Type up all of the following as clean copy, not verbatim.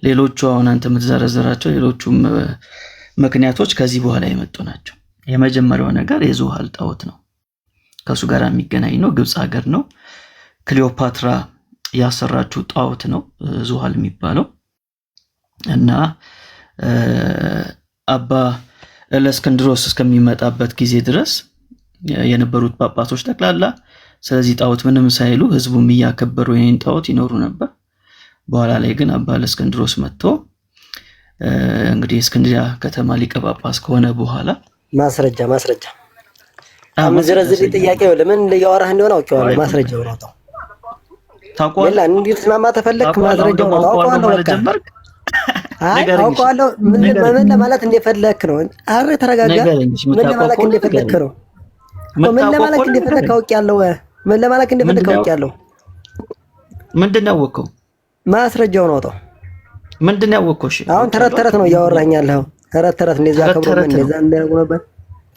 ሌሎቹ አሁን አንተ የምትዘረዝራቸው ሌሎቹም ምክንያቶች ከዚህ በኋላ የመጡ ናቸው። የመጀመሪያው ነገር የዙሃል ጣዖት ነው። ከሱ ጋር የሚገናኝ ነው። ግብፅ ሀገር ነው። ክሊዮፓትራ ያሰራችው ጣዖት ነው ዙሃል የሚባለው እና አባ እለእስክንድሮስ እስከሚመጣበት ጊዜ ድረስ የነበሩት ጳጳሶች ጠቅላላ ስለዚህ ጣዖት ምንም ሳይሉ ህዝቡም እያከበሩ ይህን ጣዖት ይኖሩ ነበር። በኋላ ላይ ግን አባ እለእስክንድሮስ መጥቶ እንግዲህ እስክንድሪያ ከተማ ሊቀ ጳጳስ ከሆነ በኋላ ማስረጃ አመዝረዝል ጥያቄ ለምን ያወራህ እንደሆነ አውቀዋለሁ። ማስረጃው ነው ታውቀዋለህ። ለምን እንድትስማማ ተፈለክ? ማስረጃው ነው አውቀዋለሁ። አውቀዋለሁ። ምን ለማለት እንደፈለክ ነው? አረ ተረጋጋ። ምን ለማለት እንደፈለክ ነው? ምን ለማለት እንደፈለክ አውቄያለሁ። ምን ለማለት እንደፈለክ አውቄያለሁ። ምንድነው ያወቀው? ማስረጃው ነው አውጣው። ምንድነው ያወቀው? እሺ አሁን ተረት ነው እያወራኝ ያለው። ተረት እንደዛ ከብሮ እንደዛ እንደያው ነበር።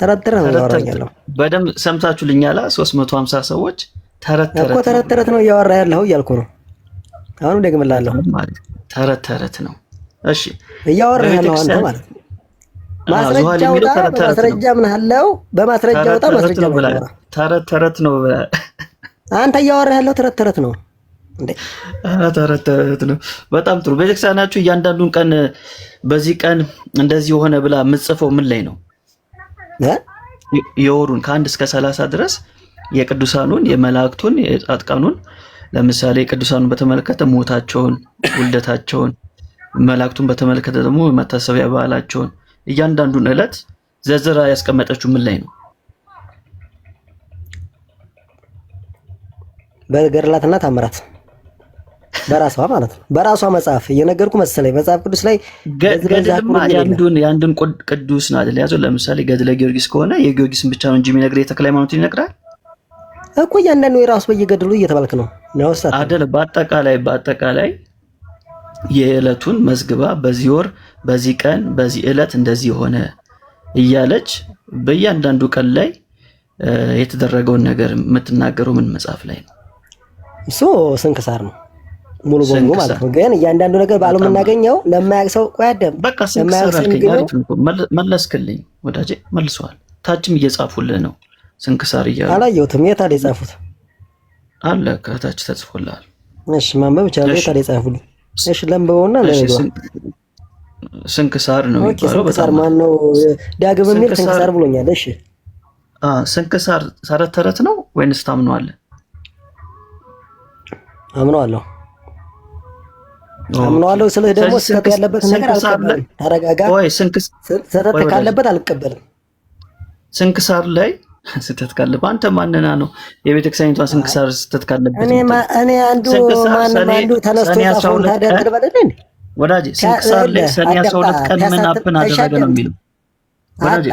ተረት ነው እያወራኝ ያለው። በደም ሰምታችሁልኛላ 350 ሰዎች ተረት ነው እያወራ ያለው እያልኩ ነው። አሁን ደግምላለሁ። ተረት ነው። እሺ እያወራ ያለው አንተ ማለት ነው። ማስረጃ ምን አለው? በማስረጃ ወጣ። ማስረጃ ነው። ተረት ነው። አንተ እያወራ ያለው ተረት ነው እንዴ? ተረት ነው። በጣም ጥሩ። ቤተክርስቲያናችሁ እያንዳንዱን ቀን በዚህ ቀን እንደዚህ ሆነ ብላ የምትጽፈው ምን ላይ ነው? የወሩን ከ1 እስከ 30 ድረስ የቅዱሳኑን የመላእክቱን የጻድቃኑን ለምሳሌ ቅዱሳኑን በተመለከተ ሞታቸውን፣ ውልደታቸውን፣ መላእክቱን በተመለከተ ደግሞ መታሰቢያ በዓላቸውን እያንዳንዱን ዕለት ዘርዝራ ያስቀመጠችው ምን ላይ ነው? በገድላትና ታምራት በራሷ ማለት ነው። በራሷ መጽሐፍ እየነገርኩ መሰለኝ። መጽሐፍ ቅዱስ ላይ ገድልማ ያንዱን ቅዱስ ነው አይደል ያዘው። ለምሳሌ ገድለ ጊዮርጊስ ከሆነ የጊዮርጊስን ብቻ ነው እንጂ የሚነግረው የተክለ ሃይማኖትን ይነግራል እኮ። እያንዳንዱ የራሱ በየገድሉ እየተባልክ ነው አይደል? በአጠቃላይ የዕለቱን መዝግባ በዚህ ወር በዚህ ቀን በዚህ ዕለት እንደዚህ ሆነ እያለች በእያንዳንዱ ቀን ላይ የተደረገውን ነገር የምትናገረው ምን መጽሐፍ ላይ ነው? እሱ ስንክሳር ነው ሙሉ በሙሉ ማለት ነው። ግን እያንዳንዱ ነገር ባሉ የምናገኘው ለማያውቅ ሰው ቆያደም በቃ ስንክሳር መለስክልኝ ወዳጄ፣ መልሰዋል። ታችም እየጻፉልህ ነው ስንክሳር እያሉ። አላየሁትም። የት አለ የጻፉት? አለ ከታች ተጽፎልሃል። እሺ ማንበብ ይቻላል። የት አለ የጻፉልኝ? እሺ ለምበውና ለነገው ስንክሳር ነው የሚባለው። በጣም ማን ነው ዳግም የሚል ስንክሳር ብሎኛል። እሺ ስንክሳር ተረት ነው ወይንስ ታምነዋለህ? አምነዋለሁ። ስለህ ደግሞ ስህተት ያለበት ነገር አልቀበልም። ተረጋጋ። ስህተት ካለበት አልቀበልም። ስንክሳር ላይ ስህተት ካለበት አንተ ማንና ነው የቤተክርስቲያኒቷ ስንክሳር ስህተት ካለበት? እኔ አንዱ ተነስቶ ጻፈውን ታደርግ በለኝ ወዳጄ። ስንክሳር ላይ ሰኔ 12 ቀን ምን አፕን አደረገ ነው የሚለው ወዳጄ።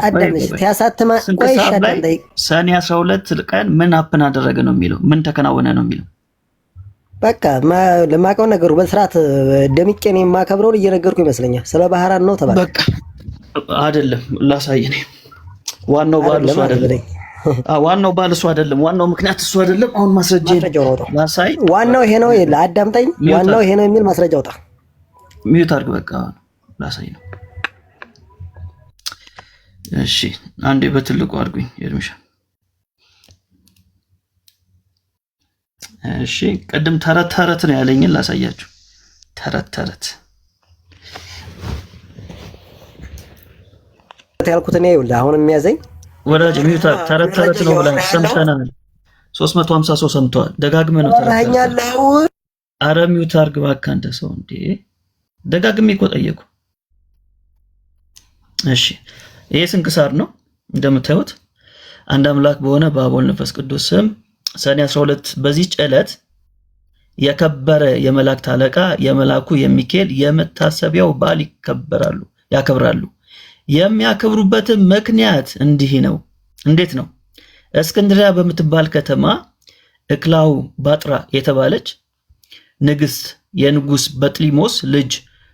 ሰኔ 12 ቀን ምን አፕን አደረገ ነው የሚለው? ምን ተከናወነ ነው የሚለው? በቃ ለማቀው ነገሩ በስርዓት ደምቄ ነው የማከብረው እየነገርኩ ይመስለኛል። ስለ ባህራን ነው ተባለ። በቃ አይደለም ላሳይ ነው። ዋናው ባል እሱ አይደለም። ዋናው ባል እሱ አይደለም። ዋናው ምክንያት እሱ አይደለም። አሁን ማስረጃ ላሳይ። ዋናው ይሄ ነው። አዳምጠኝ። ዋናው ይሄ ነው የሚል ማስረጃ አውጣ። ሚዩት አድርግ። በቃ ላሳይ ነው። እሺ አንዴ በትልቁ አድርጉኝ ኤርሚሻ። እሺ ቅድም ተረት ነው ያለኝን ላሳያችሁ። ተረት ያልኩት እኔ ይኸውልህ አሁን የሚያዘኝ ወዳጅ ሚዩት ተረት ነው ብለን ሰምተናል። 350 ሰው ሰምቷል። ደጋግመህ ነው ተረኛለሁ። አረ ሚዩት አድርግ እባክህ አንተ ሰው እንዴ! ደጋግሜ እኮ ጠየቁ። እሺ ይሄ ስንክሳር ነው እንደምታዩት። አንድ አምላክ በሆነ በአብ ወልድ መንፈስ ቅዱስ ስም ሰኔ 12 በዚህች ዕለት የከበረ የመላእክት አለቃ የመላኩ የሚካኤል የመታሰቢያው በዓል ያከብራሉ። የሚያከብሩበትም ምክንያት እንዲህ ነው። እንዴት ነው? እስክንድሪያ በምትባል ከተማ እክላው ባጥራ የተባለች ንግስት የንጉስ በጥሊሞስ ልጅ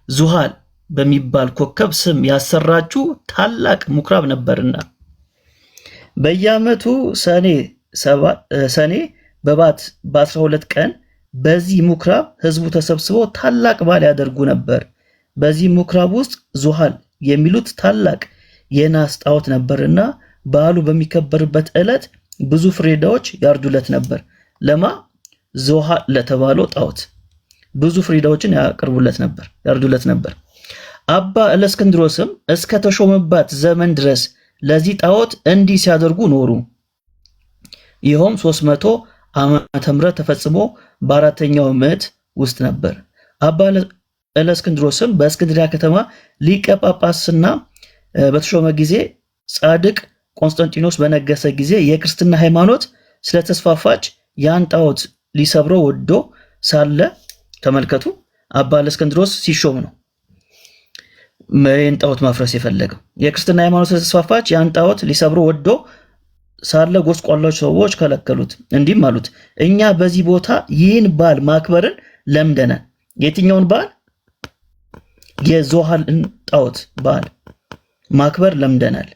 ዙሃል በሚባል ኮከብ ስም ያሰራችው ታላቅ ምኩራብ ነበርና በየዓመቱ ሰኔ በባት በ12 ቀን በዚህ ምኩራብ ህዝቡ ተሰብስበው ታላቅ በዓል ያደርጉ ነበር። በዚህ ምኩራብ ውስጥ ዙሃል የሚሉት ታላቅ የናስ ጣዖት ነበርና በዓሉ በሚከበርበት ዕለት ብዙ ፍሪዳዎች ያርዱለት ነበር። ለማ ዙሃል ለተባለው ጣዖት ብዙ ፍሪዳዎችን ያርዱለት ነበር። አባ እለእስክንድሮስም እስከ ተሾመባት ዘመን ድረስ ለዚህ ጣዖት እንዲህ ሲያደርጉ ኖሩ። ይኸውም 300 ዓመተ ምህረት ተፈጽሞ በአራተኛው ምዕት ውስጥ ነበር። አባ እለእስክንድሮስም በእስክንድሪያ ከተማ ሊቀ ጳጳስና በተሾመ ጊዜ ጻድቅ ቆንስጠንጢኖስ በነገሰ ጊዜ የክርስትና ሃይማኖት ስለተስፋፋች ያን ጣዖት ሊሰብረው ወዶ ሳለ ተመልከቱ፣ አባ እለእስክንድሮስ ሲሾም ነው ይህን ጣዖት ማፍረስ የፈለገው። የክርስትና ሃይማኖት ስለተስፋፋች ያን ጣዖት ሊሰብረው ወዶ ሳለ ጎስቋላዎች ሰዎች ከለከሉት። እንዲህም አሉት፣ እኛ በዚህ ቦታ ይህን በዓል ማክበርን ለምደናል። የትኛውን በዓል? የዙሃልን ጣዖት በዓል ማክበር ለምደናል።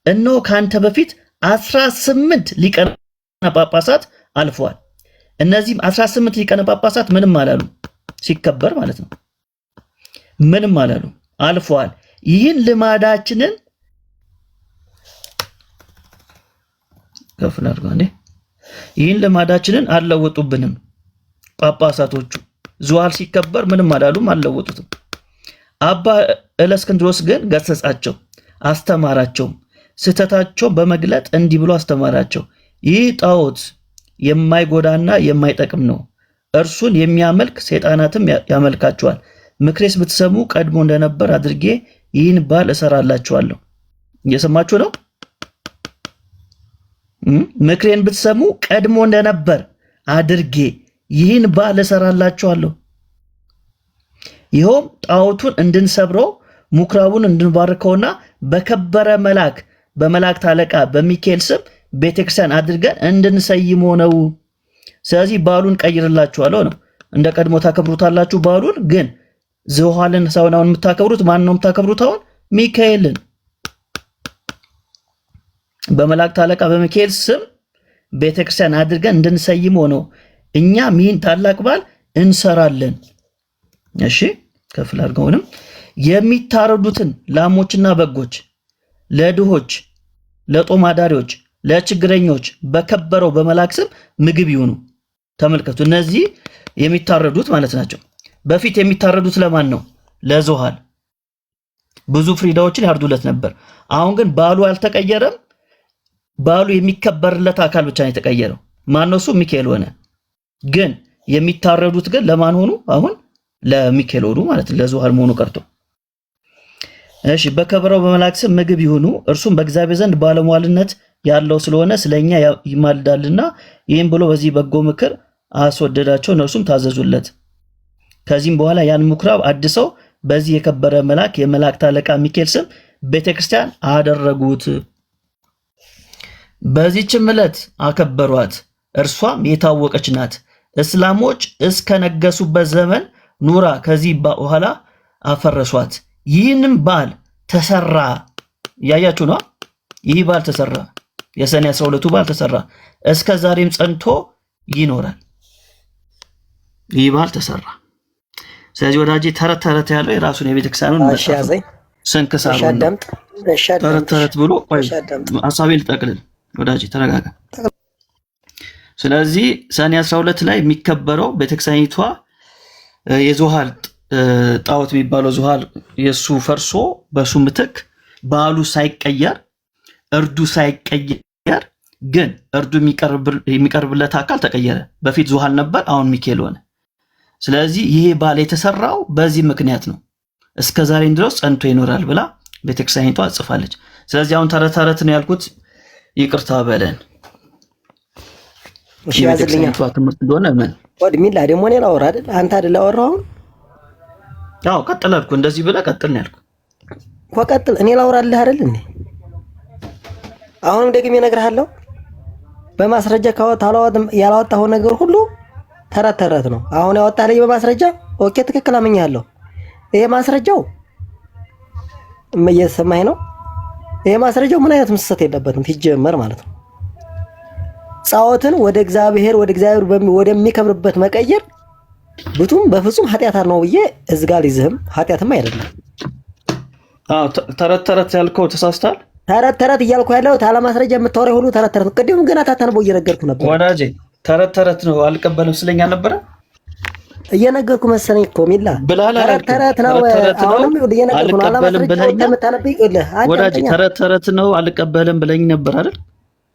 እነሆ ከአንተ በፊት 18 ሊቃነ ጳጳሳት አልፈዋል። እነዚህም 18 ሊቃነ ጳጳሳት ምንም አላሉ፣ ሲከበር ማለት ነው። ምንም አላሉ፣ አልፈዋል። ይህን ልማዳችንን ከፍል አድርገው ይህን ልማዳችንን አልለወጡብንም። ጳጳሳቶቹ ዙሃል ሲከበር ምንም አላሉም፣ አልለወጡትም። አባ እለእስክንድሮስ ግን ገሰጻቸው፣ አስተማራቸው። ስህተታቸው በመግለጥ እንዲህ ብሎ አስተማራቸው። ይህ ጣዖት የማይጎዳና የማይጠቅም ነው። እርሱን የሚያመልክ ሰይጣናትም ያመልካቸዋል። ምክሬስ ብትሰሙ ቀድሞ እንደነበር አድርጌ ይህን በዓል እሰራላችኋለሁ። እየሰማችሁ ነው? ምክሬን ብትሰሙ ቀድሞ እንደነበር አድርጌ ይህን በዓል እሰራላችኋለሁ። ይኸውም ጣዖቱን እንድንሰብረው ምኩራቡን እንድንባርከውና በከበረ መልአክ በመላእክት አለቃ በሚካኤል ስም ቤተክርስቲያን አድርገን እንድንሰይመው ነው። ስለዚህ በዓሉን ቀይርላችኋለሁ ነው። እንደ ቀድሞ ታከብሩታላችሁ። በዓሉን ግን ዙሃልን ሳይሆን አሁን የምታከብሩት ማን ነው የምታከብሩት? አሁን ሚካኤልን በመላእክት አለቃ በሚካኤል ስም ቤተክርስቲያን አድርገን እንድንሰይመው ነው። እኛም ይህን ታላቅ በዓል እንሰራለን። እሺ ከፍል አድርገውንም የሚታረዱትን ላሞችና በጎች ለድሆች፣ ለጦም አዳሪዎች፣ ለችግረኞች በከበረው በመልአክ ስም ምግብ ይሁኑ። ተመልከቱ፣ እነዚህ የሚታረዱት ማለት ናቸው። በፊት የሚታረዱት ለማን ነው? ለዙሃል። ብዙ ፍሪዳዎችን ያርዱለት ነበር። አሁን ግን በዓሉ አልተቀየረም። በዓሉ የሚከበርለት አካል ብቻ ነው የተቀየረው። ማን ነው እሱ? ሚካኤል ሆነ። ግን የሚታረዱት ግን ለማን ሆኑ? አሁን ለሚካኤል ሆኑ ማለት ነው። ለዙሃል መሆኑ ቀርቶ እሺ በከበረው በመልአክ ስም ምግብ ይሁኑ። እርሱም በእግዚአብሔር ዘንድ ባለሟልነት ያለው ስለሆነ ስለኛ ይማልዳልና። ይህም ብሎ በዚህ በጎ ምክር አስወደዳቸው፣ እነርሱም ታዘዙለት። ከዚህም በኋላ ያን ምኩራብ አድሰው በዚህ የከበረ መልአክ የመላእክት አለቃ ሚካኤል ስም ቤተክርስቲያን አደረጉት። በዚህችም ዕለት አከበሯት። እርሷም የታወቀች ናት። እስላሞች እስከነገሱበት ዘመን ኑራ ከዚህ በኋላ አፈረሷት። ይህንም በዓል ተሰራ። ያያችሁ ነው። ይህ በዓል ተሰራ። የሰኔ 12ቱ በዓል ተሰራ። እስከ ዛሬም ጸንቶ ይኖራል። ይህ በዓል ተሰራ። ስለዚህ ወዳጄ ተረት ተረት ያለው የራሱን የቤተክርስቲያኑን ስንክሳር ተረት ተረት ብሎ ሐሳቤን ልጠቅልል። ወዳጄ ተረጋጋ። ስለዚህ ሰኔ 12 ላይ የሚከበረው ቤተክርስቲያኒቷ የዙሃል ጣዖት የሚባለው ዙሃል የሱ ፈርሶ በሱ ምትክ በዓሉ ሳይቀየር እርዱ ሳይቀየር ግን እርዱ የሚቀርብለት አካል ተቀየረ። በፊት ዙሃል ነበር፣ አሁን ሚካኤል ሆነ። ስለዚህ ይሄ በዓል የተሰራው በዚህ ምክንያት ነው። እስከ ዛሬም ድረስ ጸንቶ ይኖራል ብላ ቤተክርስቲያኒቷ ጽፋለች። ስለዚህ አሁን ተረት ተረት ነው ያልኩት፣ ይቅርታ በለን። እሺ ያዝልኛ ትምህርት እንደሆነ ምን ወድሚላ ደግሞ እኔ ላወራ አይደል? አንተ አይደል ላወራው? አዎ ቀጥል አልኩ። እንደዚህ ብለህ ቀጥል ነው ያልኩ እኮ። ቀጥል እኔ ላወራልህ አይደል እንዴ? አሁንም ደግሜ እነግርሃለሁ፣ በማስረጃ ያላወጣኸው ነገር ሁሉ ተረት ተረት ነው። አሁን ያወጣልኝ በማስረጃ ኦኬ፣ ትክክል አመኛለሁ። ይሄ ማስረጃው እየሰማኸኝ ነው? ይሄ ማስረጃው ምን አይነት ምስሰት የለበትም ሲጀመር ማለት ነው። ጣዖትን ወደ እግዚአብሔር ወደሚከብርበት መቀየር ብቱም በፍጹም ኃጢአት ነው ብዬ እዚህ ጋር ልይዝህም ኃጢአትም አይደለም። ተረት ተረት ያልከው ተሳስታል። ተረት ተረት እያልኩ ያለው ታለ ማስረጃ የምታወራው ሁሉ ተረት ተረት ነው። ቅድም ገና ታታንቦ እየነገርኩ ነበር ወዳጄ። ተረት ተረት ነው አልቀበልም ስለኛ ነበረ እየነገርኩ መሰለኝ እኮ ሚላ ተረት ተረት ነው። አሁንም እየነገርኩ ነው። አልቀበልም ብለኝ ወዳጄ። ተረት ተረት ነው አልቀበልም ብለኝ ነበር አይደል?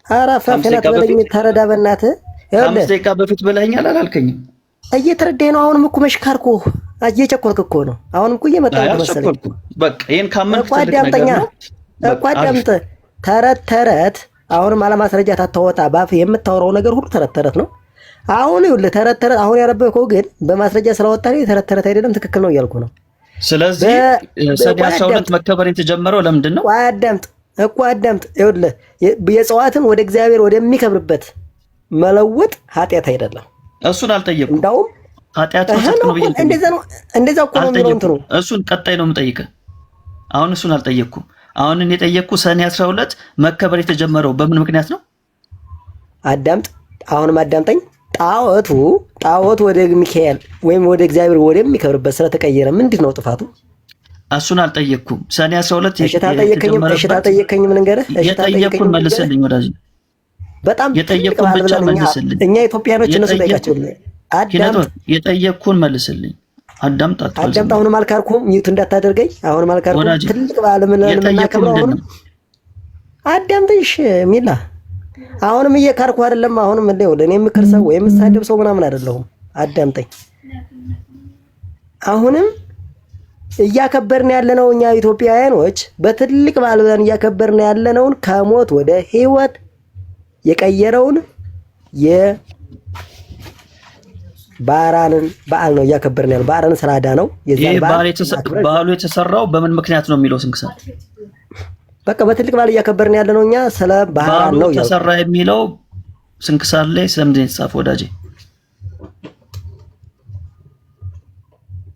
ኧረ ፈፍነት በለኝ ተረዳ በእናትህ። ከአምስት ደቂቃ በፊት ብለኸኛል አላልከኝም? እየተረዳኝ ነው። አሁንም እኮ መሽካርኩ እየቸኮልክ እኮ ነው። አሁንም እኮ እየመጣሁ መሰለኝ። በቃ ይሄን ካመንክ ትልቅ ነገር ነው እኮ አዳምጥ። ተረት ተረት አሁንም አለማስረጃ ታታወጣ ባፍ የምታወራው ነገር ሁሉ ተረት ተረት ነው። አሁን ይኸውልህ ተረት ተረት አሁን ያረበከው ግን በማስረጃ ስላወጣ ነው ተረት ተረት አይደለም፣ ትክክል ነው እያልኩ ነው። ስለዚህ ሰኔ 12 መከበር የተጀመረው ለምንድን ነው? አዳምጥ እኮ አዳምጥ። ይኸውልህ የእጽዋትን ወደ እግዚአብሔር ወደሚከብርበት መለወጥ ኃጢአት አይደለም። እሱን አልጠየቅኩም። እንዳውም ኃጢአት ነው ነው ብዬ እንደዛ እኮ ነው የሚለው እንትኑ። እሱን ቀጣይ ነው የምጠይቅህ። አሁን እሱን አልጠየቅኩም። አሁን እኔ የጠየቅኩህ ሰኔ 12 መከበር የተጀመረው በምን ምክንያት ነው? አዳምጥ። አሁንም አዳምጠኝ። ጣዖቱ ወደ ሚካኤል ወይም ወደ እግዚአብሔር ወደሚከብርበት ስለተቀየረ ምንድን ነው ጥፋቱ? እሱን አልጠየቅኩም። ሰኔ 12 የጠየቀኝም ልንገርህ። የጠየቅኩን መልስልኝ ወዳጅ። በጣም የጠየቅኩን ብቻ መልስልኝ። እኛ ኢትዮጵያኖች እነሱ ጠይቃቸው። የጠየቅኩን መልስልኝ። አዳምጥ። አሁንም አልካርኩም። ሚዩት እንዳታደርገኝ። አሁንም አልካርኩም። ትልቅ በዓል ምን ለምናከብረው አሁንም አዳምጥሽ ሚላ። አሁንም እየካርኩ አይደለም። አሁንም እንደው ለኔ የምክር ሰው ወይም የምሳደብ ሰው ምናምን አይደለሁም። አዳምጠኝ። አሁንም እያከበርን ያለነው እኛ ኢትዮጵያውያኖች በትልቅ በዓል ብለን እያከበርን ያለነውን ከሞት ወደ ህይወት የቀየረውን የባራንን በዓል ነው እያከበርን ያለው። ባራንን ስላዳ ነው በዓሉ የተሰራው በምን ምክንያት ነው የሚለው ስንክሳር። በቃ በትልቅ በዓል እያከበርን ያለነው እኛ ስለ ባራን ነው ተሰራ የሚለው ስንክሳር ላይ ስለምንድን ነው የተጻፈው ወዳጄ?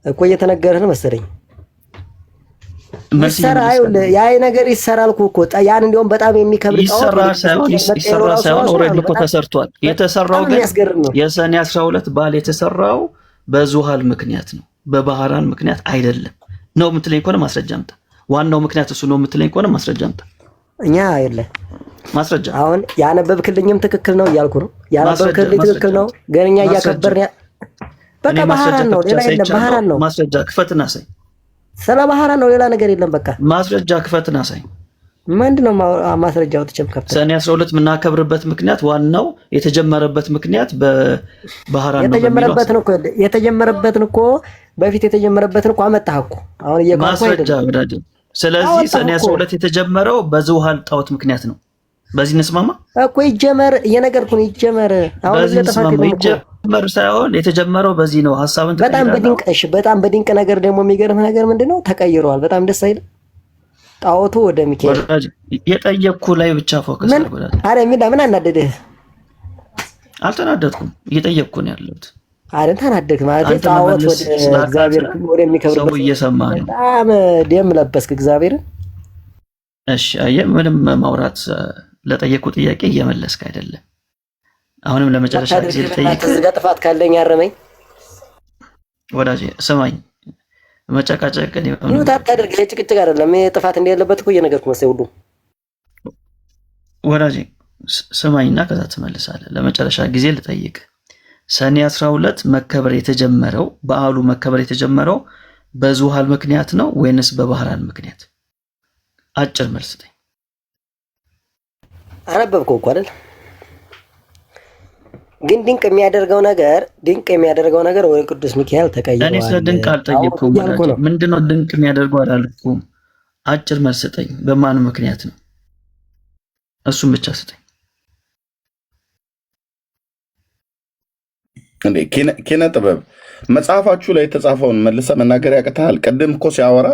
እኮ እየተነገረህ ነው መሰለኝ። ያ ነገር ይሰራል እኮ ያን እንዲያውም በጣም የሚከብድ ይሰራ ሳይሆን ኦልሬዲ እኮ ተሰርቷል። የተሰራው ግን የሰኔ 12 በዓል የተሰራው በዙሃል ምክንያት ነው፣ በባህራን ምክንያት አይደለም ነው የምትለኝ ከሆነ ማስረጃ አምጣ። ዋናው ምክንያት እሱ ነው የምትለኝ ከሆነ ማስረጃ አምጣ። እኛ አይደለ ማስረጃ አሁን ያነበብክልኝም ትክክል ነው እያልኩ ነው። ያነበብክልኝ ትክክል ነው፣ ግን እኛ እያከበርን በቃ ባህራን ነው፣ ሌላ የለም። ባህራን ነው። ማስረጃ ክፈትና ሳይ። ስለ ባህራን ነው፣ ሌላ ነገር የለም። በቃ ማስረጃ ክፈትና ሳይ። ምንድነው ማስረጃው? ተጨም ከፍተ ሰኔ 12 የምናከብርበት ምክንያት ዋናው የተጀመረበት ምክንያት በባህራን ነው። የተጀመረበትን እኮ በፊት የተጀመረበትን እኮ አመጣህ እኮ አሁን ማስረጃ ወዳጅ። ስለዚህ ሰኔ 12 የተጀመረው በዙሃል ጣዖት ምክንያት ነው። በዚህ እንስማማ እኮ ይጀመር እየነገርኩህ ነው። ይጀመር አሁን ይጀመር ሳይሆን የተጀመረው በዚህ ነው። ሐሳብን በጣም በድንቅ ነገር ደግሞ የሚገርም ነገር ምንድነው? ተቀይሯል። በጣም ደስ አይልም? ጣዖቱ ወደ ሚካኤል የጠየቅኩ ላይ ብቻ ፎከስ አድርጎታል። አረ ምን አናደደህ? አልተናደድኩም። እየጠየቅኩ ነው ያለሁት። አረ ተናደድክ ማለት ጣዖት ወደ እግዚአብሔር ወደሚከብርበት ሰው እየሰማ ነው። በጣም ደም ለበስክ እግዚአብሔር። እሺ አየህ፣ ምንም ማውራት ለጠየቁ ጥያቄ እየመለስክ አይደለም። አሁንም ለመጨረሻ ጊዜ ልጠይቅ። እዚህ ጋር ጥፋት ካለኝ አረመኝ ወዳጄ። ስማኝ፣ መጨቃጨቅ ነው ታታደርግ። ጭቅጭቅ አይደለም ጥፋት እንደሌለበት እኮ እየነገርኩህ መሰለኝ። ሁሉ ወዳጄ ስማኝና ከዛ ትመልሳለህ። ለመጨረሻ ጊዜ ልጠይቅ። ሰኔ 12 መከበር የተጀመረው በዓሉ መከበር የተጀመረው በዙሃል ምክንያት ነው ወይንስ በባህራን ምክንያት? አጭር መልስ ስጠኝ። አነበብከው እኮ አይደል? ግን ድንቅ የሚያደርገው ነገር ወደ ቅዱስ ሚካኤል ተቀይሯል። እኔ ስለ ድንቅ አልጠየቅኩም። ምንድነው ድንቅ የሚያደርገው አላልኩም። አጭር መልስ ስጠኝ። በማን ምክንያት ነው? እሱም ብቻ ስጠኝ። እንዴ ኪነ ጥበብ መጽሐፋችሁ ላይ የተጻፈውን መልሰ መናገር ያቅታል። ቅድም እኮ ሲያወራ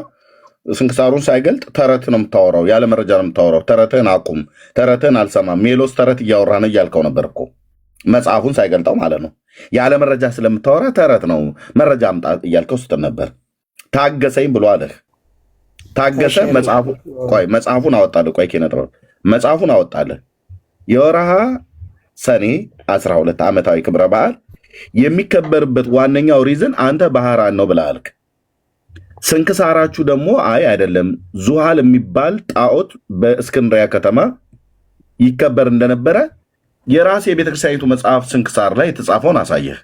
ስንክሳሩን ሳይገልጥ ተረት ነው የምታወራው፣ ያለ መረጃ ነው የምታወራው። ተረትህን አቁም፣ ተረትህን አልሰማም፣ ሜሎስ ተረት እያወራ ነው እያልከው ነበር እኮ መጽሐፉን ሳይገልጠው ማለት ነው። ያለ መረጃ ስለምታወራ ተረት ነው መረጃ አምጣ እያልከው ስትል ነበር። ታገሰኝ ብሎ አለህ። ታገሰ። መጽሐፉን አወጣልህ። ቆይ ኪነ ጥበብ መጽሐፉን አወጣልህ። የወርሃ ሰኔ 12 ዓመታዊ ክብረ በዓል የሚከበርበት ዋነኛው ሪዝን አንተ ባህራን ነው ብለህ አልክ። ስንክሳራችሁ ደግሞ አይ አይደለም ዙሃል የሚባል ጣዖት በእስክንድሪያ ከተማ ይከበር እንደነበረ የራሴ የቤተክርስቲያኒቱ መጽሐፍ ስንክሳር ላይ የተጻፈውን አሳየህ።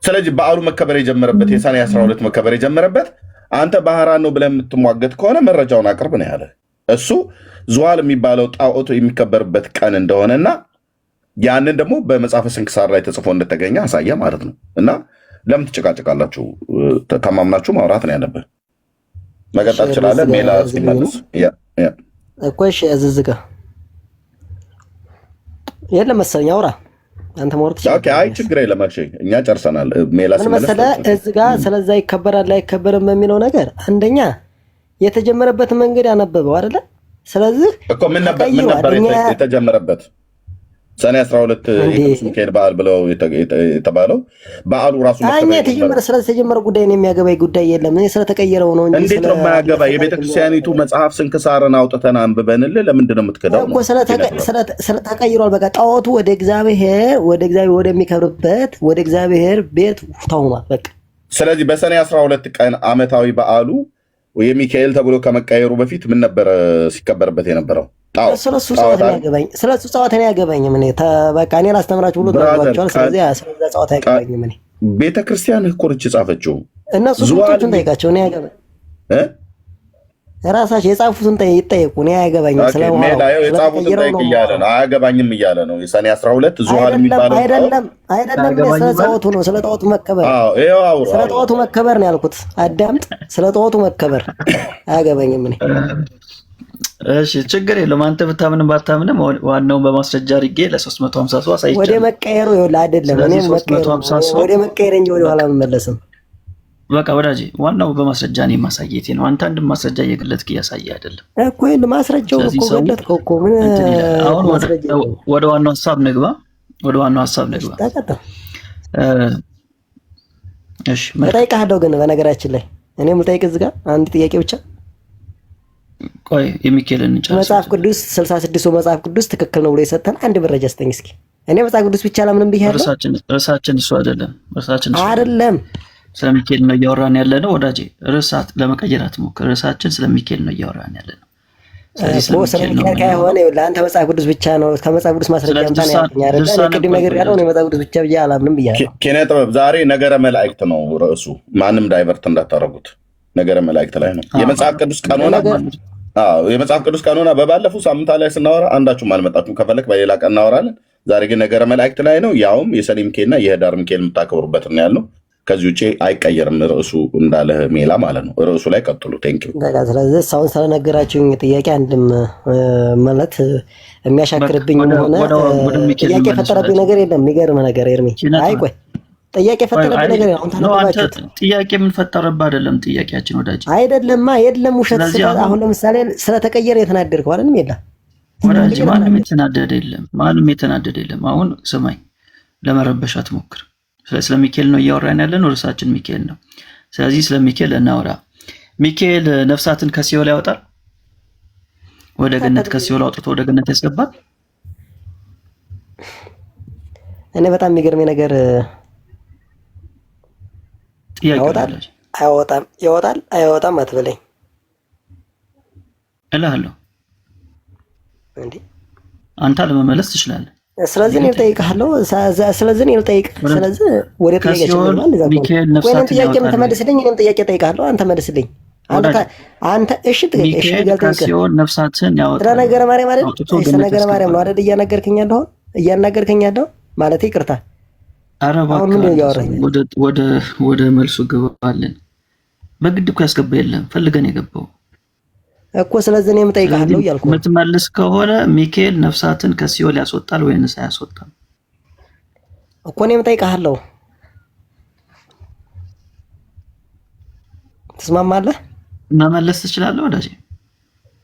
ስለዚህ በዓሉ መከበር የጀመረበት የሰኔ 12 መከበር የጀመረበት አንተ ባህራን ነው ብለህ የምትሟገት ከሆነ መረጃውን አቅርብ ነው ያለ። እሱ ዙሃል የሚባለው ጣዖት የሚከበርበት ቀን እንደሆነና ያንን ደግሞ በመጽሐፈ ስንክሳር ላይ ተጽፎ እንደተገኘ አሳየ ማለት ነው። እና ለምን ትጨቃጨቃላችሁ? ተማምናችሁ ማውራት ነው ያለብህ። መቀጠል ትችላለህ። ሜላ ሲመልስ እኮ እሺ፣ እዝዝጋ የለም መሰለኝ አውራ አንተ ሞርት ኦኬ። አይ ችግር የለም እኛ ጨርሰናል። ሜላ ሲመልስ መሰለ እዝጋ ስለዛ ይከበራል አይከበርም በሚለው ነገር አንደኛ የተጀመረበት መንገድ ያነበበው አይደለ? ስለዚህ እኮ ምን ነበር የተጀመረበት? ሰኔ 12 የቅዱስ ሚካኤል በዓል ብለው የተባለው በዓሉ ራሱ ስለተጀመረ ጉዳይ ነው የሚያገባኝ ጉዳይ የለም። እኔ ስለተቀየረው ነው እንጂ እንዴት ነው የማያገባ? የቤተክርስቲያኒቱ መጽሐፍ ስንክሳርን አውጥተን አንብበንልህ ለምንድን ነው የምትከዳው? እኮ ስለተቀይሯል። በቃ ጣዖቱ ወደ እግዚአብሔር ወደሚከብርበት ወደ እግዚአብሔር ቤት ተውኗል። በቃ ስለዚህ በሰኔ 12 ቀን ዓመታዊ በዓሉ የሚካኤል ተብሎ ከመቀየሩ በፊት ምን ነበረ ሲከበርበት የነበረው? ስለሱ ጨዋታ ያገባኝም እኔ በቃ እኔ ላስተምራችሁ ብሎ ተናግሯቸዋል። ስለዚህ ስለዛ ጨዋታ ያገባኝም እኔ ቤተክርስቲያን እኮ ነች የጻፈችው። እነሱ ሰዎችን ጠይቃቸው እኔ ያገባኝ ራሳቸው የጻፉትን ይጠየቁ። እኔ አያገባኝም። ስለሆነ የጻፉትን ጠይቅ እያለ ነው። አያገባኝም እያለ ነው። የሰኔ 12 ዙሃል የሚባለው አይደለም ስለ ጣዖቱ ነው። ስለ ጣዖቱ መከበር ስለ ጣዖቱ መከበር ነው ያልኩት። አዳምጥ። ስለ ጣዖቱ መከበር አያገባኝም እኔ። እሺ ችግር የለውም። አንተ ብታምንም ባታምንም ዋናውን በማስረጃ አድርጌ ለ350 ሰው አሳይቻለሁ። ወደ መቀየሩ ይኸውልህ አይደለም እኔ ወደ መቀየር እንጂ ወደ ኋላ መመለስም በቃ ወዳጄ ዋናው በማስረጃ ነው ማሳየቴ ነው። አንተ አንድ ማስረጃ እየገለጥክ እያሳየ አይደለም እኮ ይሄን ማስረጃው እኮ ገለጥከው እኮ ምን አሁን ወደ ዋናው ሐሳብ ንግባ። እሺ እጠይቅሃለሁ። ግን በነገራችን ላይ እኔም ልጠይቅ እዚህ ጋር አንድ ጥያቄ ብቻ። ቆይ የሚካኤልን እንጨርስ። መጽሐፍ ቅዱስ 66 መጽሐፍ ቅዱስ ትክክል ነው ብሎ የሰጠን አንድ መረጃ ስጠኝ እስኪ። እኔ መጽሐፍ ቅዱስ ብቻ ለምንም ብያለሁ። ርዕሳችን እሱ አይደለም። አይደለም ስለሚካኤል ነው እያወራን ያለ ነው ወዳጄ። ርዕሳት ለመቀየር አትሞክር። ርዕሳችን ስለሚካኤል ነው እያወራን ያለ ነው። ስለሚካኤል ከሆነ ለአንተ መጽሐፍ ቅዱስ ብቻ ነው ከመጽሐፍ ቅዱስ ማስረጃ እንኳን ያልከኝ አይደል? ቅድም ነገር ያለው ነው መጽሐፍ ቅዱስ ብቻ ብዬ አላምንም ብያለሁ። ኪነ ጥበብ ዛሬ ነገረ መላእክት ነው ርዕሱ። ማንም ዳይቨርት እንዳታረጉት። ነገረ መላእክት ላይ ነው የመጽሐፍ ቅዱስ ቀኖና። የመጽሐፍ ቅዱስ ቀኖና በባለፈው ሳምንት ላይ ስናወራ አንዳችሁም አልመጣችሁም። ከፈለክ በሌላ ቀን እናወራለን። ዛሬ ግን ነገረ መላእክት ላይ ነው። ያውም የሰኔ ሚካኤልና የህዳር ሚካኤል የምታከብሩበት ነው ያልነው። ከዚህ ውጭ አይቀየርም ርዕሱ እንዳለ ሜላ ማለት ነው። ርዕሱ ላይ ቀጥሉ። ቴንክ ዩ። ስለዚህ አሁን ስለነገራችሁኝ ጥያቄ አንድም ማለት የሚያሻክርብኝ ሆነ ጥያቄ የፈጠረብኝ ነገር የለም። የሚገርምህ ነገር ኤርሚ፣ አይ ቆይ ጥያቄ የፈጠረብኝ ነገር አሁን ተናገራችሁት። ጥያቄ ምን ፈጠረብህ? አይደለም ጥያቄያችን ወዳጅ አይደለማ የለም ውሸት። አሁን ለምሳሌ ስለተቀየረ የተናደድከው አይደለም? የለም ወዳጅ፣ ማንም የተናደደ የለም። አሁን ስማኝ፣ ለመረበሽ አትሞክር። ስለ ሚካኤል ነው እያወራን ያለን። ርዕሳችን ሚካኤል ነው። ስለዚህ ስለ ሚካኤል እናውራ። ሚካኤል ነፍሳትን ከሲኦል ያወጣል፣ ወደ ገነት ከሲኦል አውጥቶ ወደ ገነት ያስገባል። እኔ በጣም የሚገርመኝ ነገር ያወጣል አይወጣም አትበለኝ እልሃለሁ። እንዴ አንተ ለመመለስ ትችላለህ። ስለዚህ እኔ ልጠይቅሃለሁ። ስለዚህ ወደ ጥያቄ ተመልስልኝ። እኔም ጥያቄ እጠይቅሃለሁ፣ አንተ መልስልኝ። አንተ እሺ ከሲኦል ነፍሳትን ያወጣል። ስለ ነገረ ማርያም አይደል? ስለ ነገረ ማርያም ነው አይደል እያናገርከኝ ያለው ማለት ይቅርታ። ኧረ እባክህ ወደ መልሱ ገባለን። በግድ እኮ ያስገባ የለም ፈልገን የገባው እኮ። ስለዚህ እኔም እጠይቅሃለሁ እያልኩ የምትመልስ ከሆነ ሚካኤል ነፍሳትን ከሲኦል ያስወጣል ወይንስ አያስወጣም እኮ። እኔም እጠይቅሃለሁ። ትስማማለህ? መመለስ ትችላለህ ወዳጄ።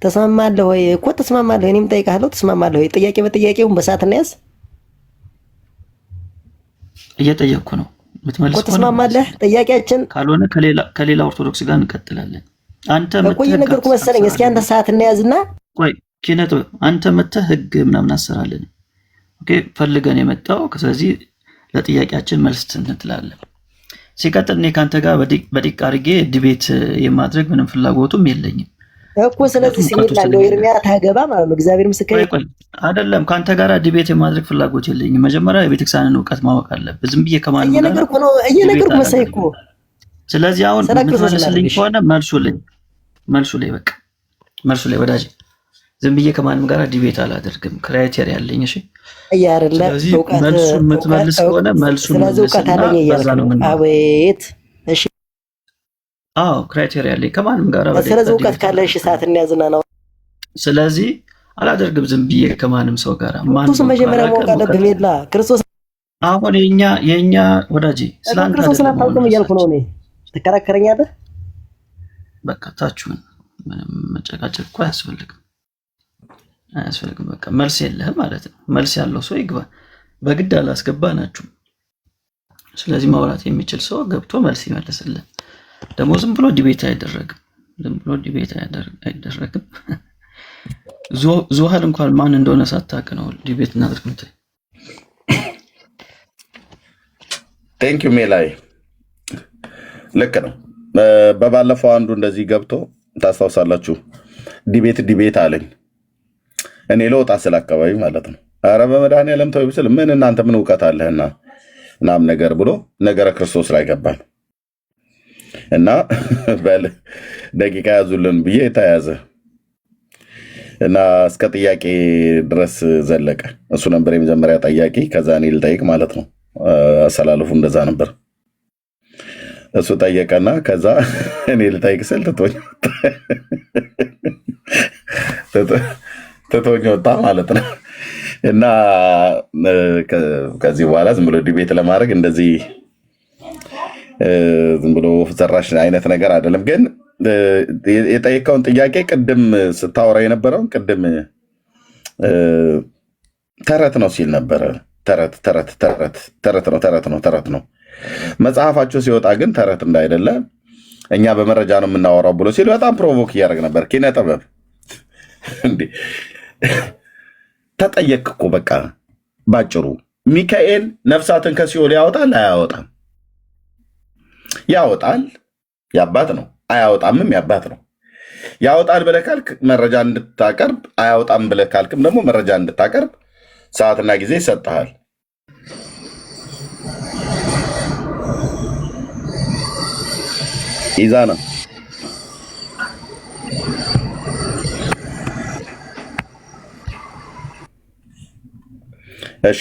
ተስማማለህ ወይ እኮ? ተስማማለህ? እኔም እጠይቅሃለሁ። ተስማማለህ ወይ? ጥያቄ በጥያቄው በሰዓት እናያዝ። እየጠየቅኩ ነው። የምትመልስ እኮ ተስማማለህ? ጥያቄያችን ካልሆነ ከሌላ ኦርቶዶክስ ጋር እንቀጥላለን። አንተ እኮ እየነገርኩ መሰለኝ። እስኪ አንተ ሰዓት እናያዝና ቆይ ኪነ ጥበብ አንተ መተህ ህግ ምናምን አሰራለን። ኦኬ ፈልገን የመጣው ስለዚህ ለጥያቄያችን መልስ እንትላለን። ሲቀጥል እኔ ካንተ ጋር በዲቅ አድርጌ ዲቤት የማድረግ ምንም ፍላጎቱም የለኝም እኮ። ስለዚህ ሲሚላ ነው ኤርሚያ ታገባ ማለት ነው። እግዚአብሔር ምስክር አይደለም። ካንተ ጋር ዲቤት የማድረግ ፍላጎት የለኝም። መጀመሪያ የቤተክርስቲያንን እውቀት ማወቅ አለብህ። ዝም ብዬ ከማንም ጋር እየነገርኩ መሳይ እኮ። ስለዚህ አሁን የምትመልስልኝ ከሆነ መልሱልኝ በቃ መልሱልኝ ወዳጅ። ዝም ብዬ ከማንም ጋር ዲቤት አላደርግም። ክራይቴሪያ አለኝ። እሺ ያረለ እውቀት መልሱ የምትመልስ ከሆነ መልሱን መልስና አቤት። እሺ አዎ ክራይቴሪያ አለኝ ከማንም ጋር ስለዚህ እውቀት ካለ እሺ ሰዓት እንያዝና ነው። ስለዚህ አላደርግም ዝም ብዬ ከማንም ሰው ጋር ክርስቶስ መጀመሪያ ማወቅ አለብህ። ሜላ ክርስቶስ አሁን የኛ ወዳጅ ስላንተ ክርስቶስ አታውቅም እያልኩ ነው እኔ። ትከራከረኛለህ? በቃ ታችሁን ምንም መጨቃጨቅ እኮ አያስፈልግም። በቃ መልስ የለህም ማለት ነው። መልስ ያለው ሰው ይግባ። በግድ አላስገባናችሁ። ስለዚህ ማውራት የሚችል ሰው ገብቶ መልስ ይመልስልን። ደግሞ ዝም ብሎ ዲቤት አይደረግም። ዙሃል እንኳን ማን እንደሆነ ሳታውቅ ነው ዲቤት እናድርግ። ቴንክ ዩ ሜላይ። ልክ ነው። በባለፈው አንዱ እንደዚህ ገብቶ ታስታውሳላችሁ፣ ዲቤት አለኝ። እኔ ለውጣ ስለ አካባቢ ማለት ነው። ኧረ በመድኃኒዓለም ተው ብስል ምን እናንተ ምን እውቀት አለህና ምናምን ነገር ብሎ ነገረ ክርስቶስ ላይ ገባን እና በል ደቂቃ ያዙልን ብዬ ተያዘ እና እስከ ጥያቄ ድረስ ዘለቀ። እሱ ነበር የመጀመሪያ ጠያቂ። ከዛ እኔ ልጠይቅ ማለት ነው። አሰላለፉ እንደዛ ነበር። እሱ ጠየቀና ከዛ እኔ ልጠይቅ ስል ትቶኝ ወጣ ማለት ነው። እና ከዚህ በኋላ ዝም ብሎ ዲቤት ለማድረግ እንደዚህ ዝም ብሎ ዘራሽ አይነት ነገር አይደለም። ግን የጠየቀውን ጥያቄ ቅድም ስታወራ የነበረውን ቅድም ተረት ነው ሲል ነበረ። ተረት ነው። መጽሐፋቸው ሲወጣ ግን ተረት እንዳይደለ እኛ በመረጃ ነው የምናወራው ብሎ ሲል በጣም ፕሮቮክ እያደረግ ነበር። ኪነ ጥበብ እንዴ ተጠየቅ እኮ በቃ ባጭሩ። ሚካኤል ነፍሳትን ከሲኦል ያወጣል አያወጣም? ያወጣል፣ ያባት ነው። አያወጣምም፣ ያባት ነው። ያወጣል ብለህ ካልክ መረጃ እንድታቀርብ፣ አያወጣም ብለህ ካልክም ደግሞ መረጃ እንድታቀርብ ሰዓትና ጊዜ ይሰጥሃል። ይዛ ነው እሺ።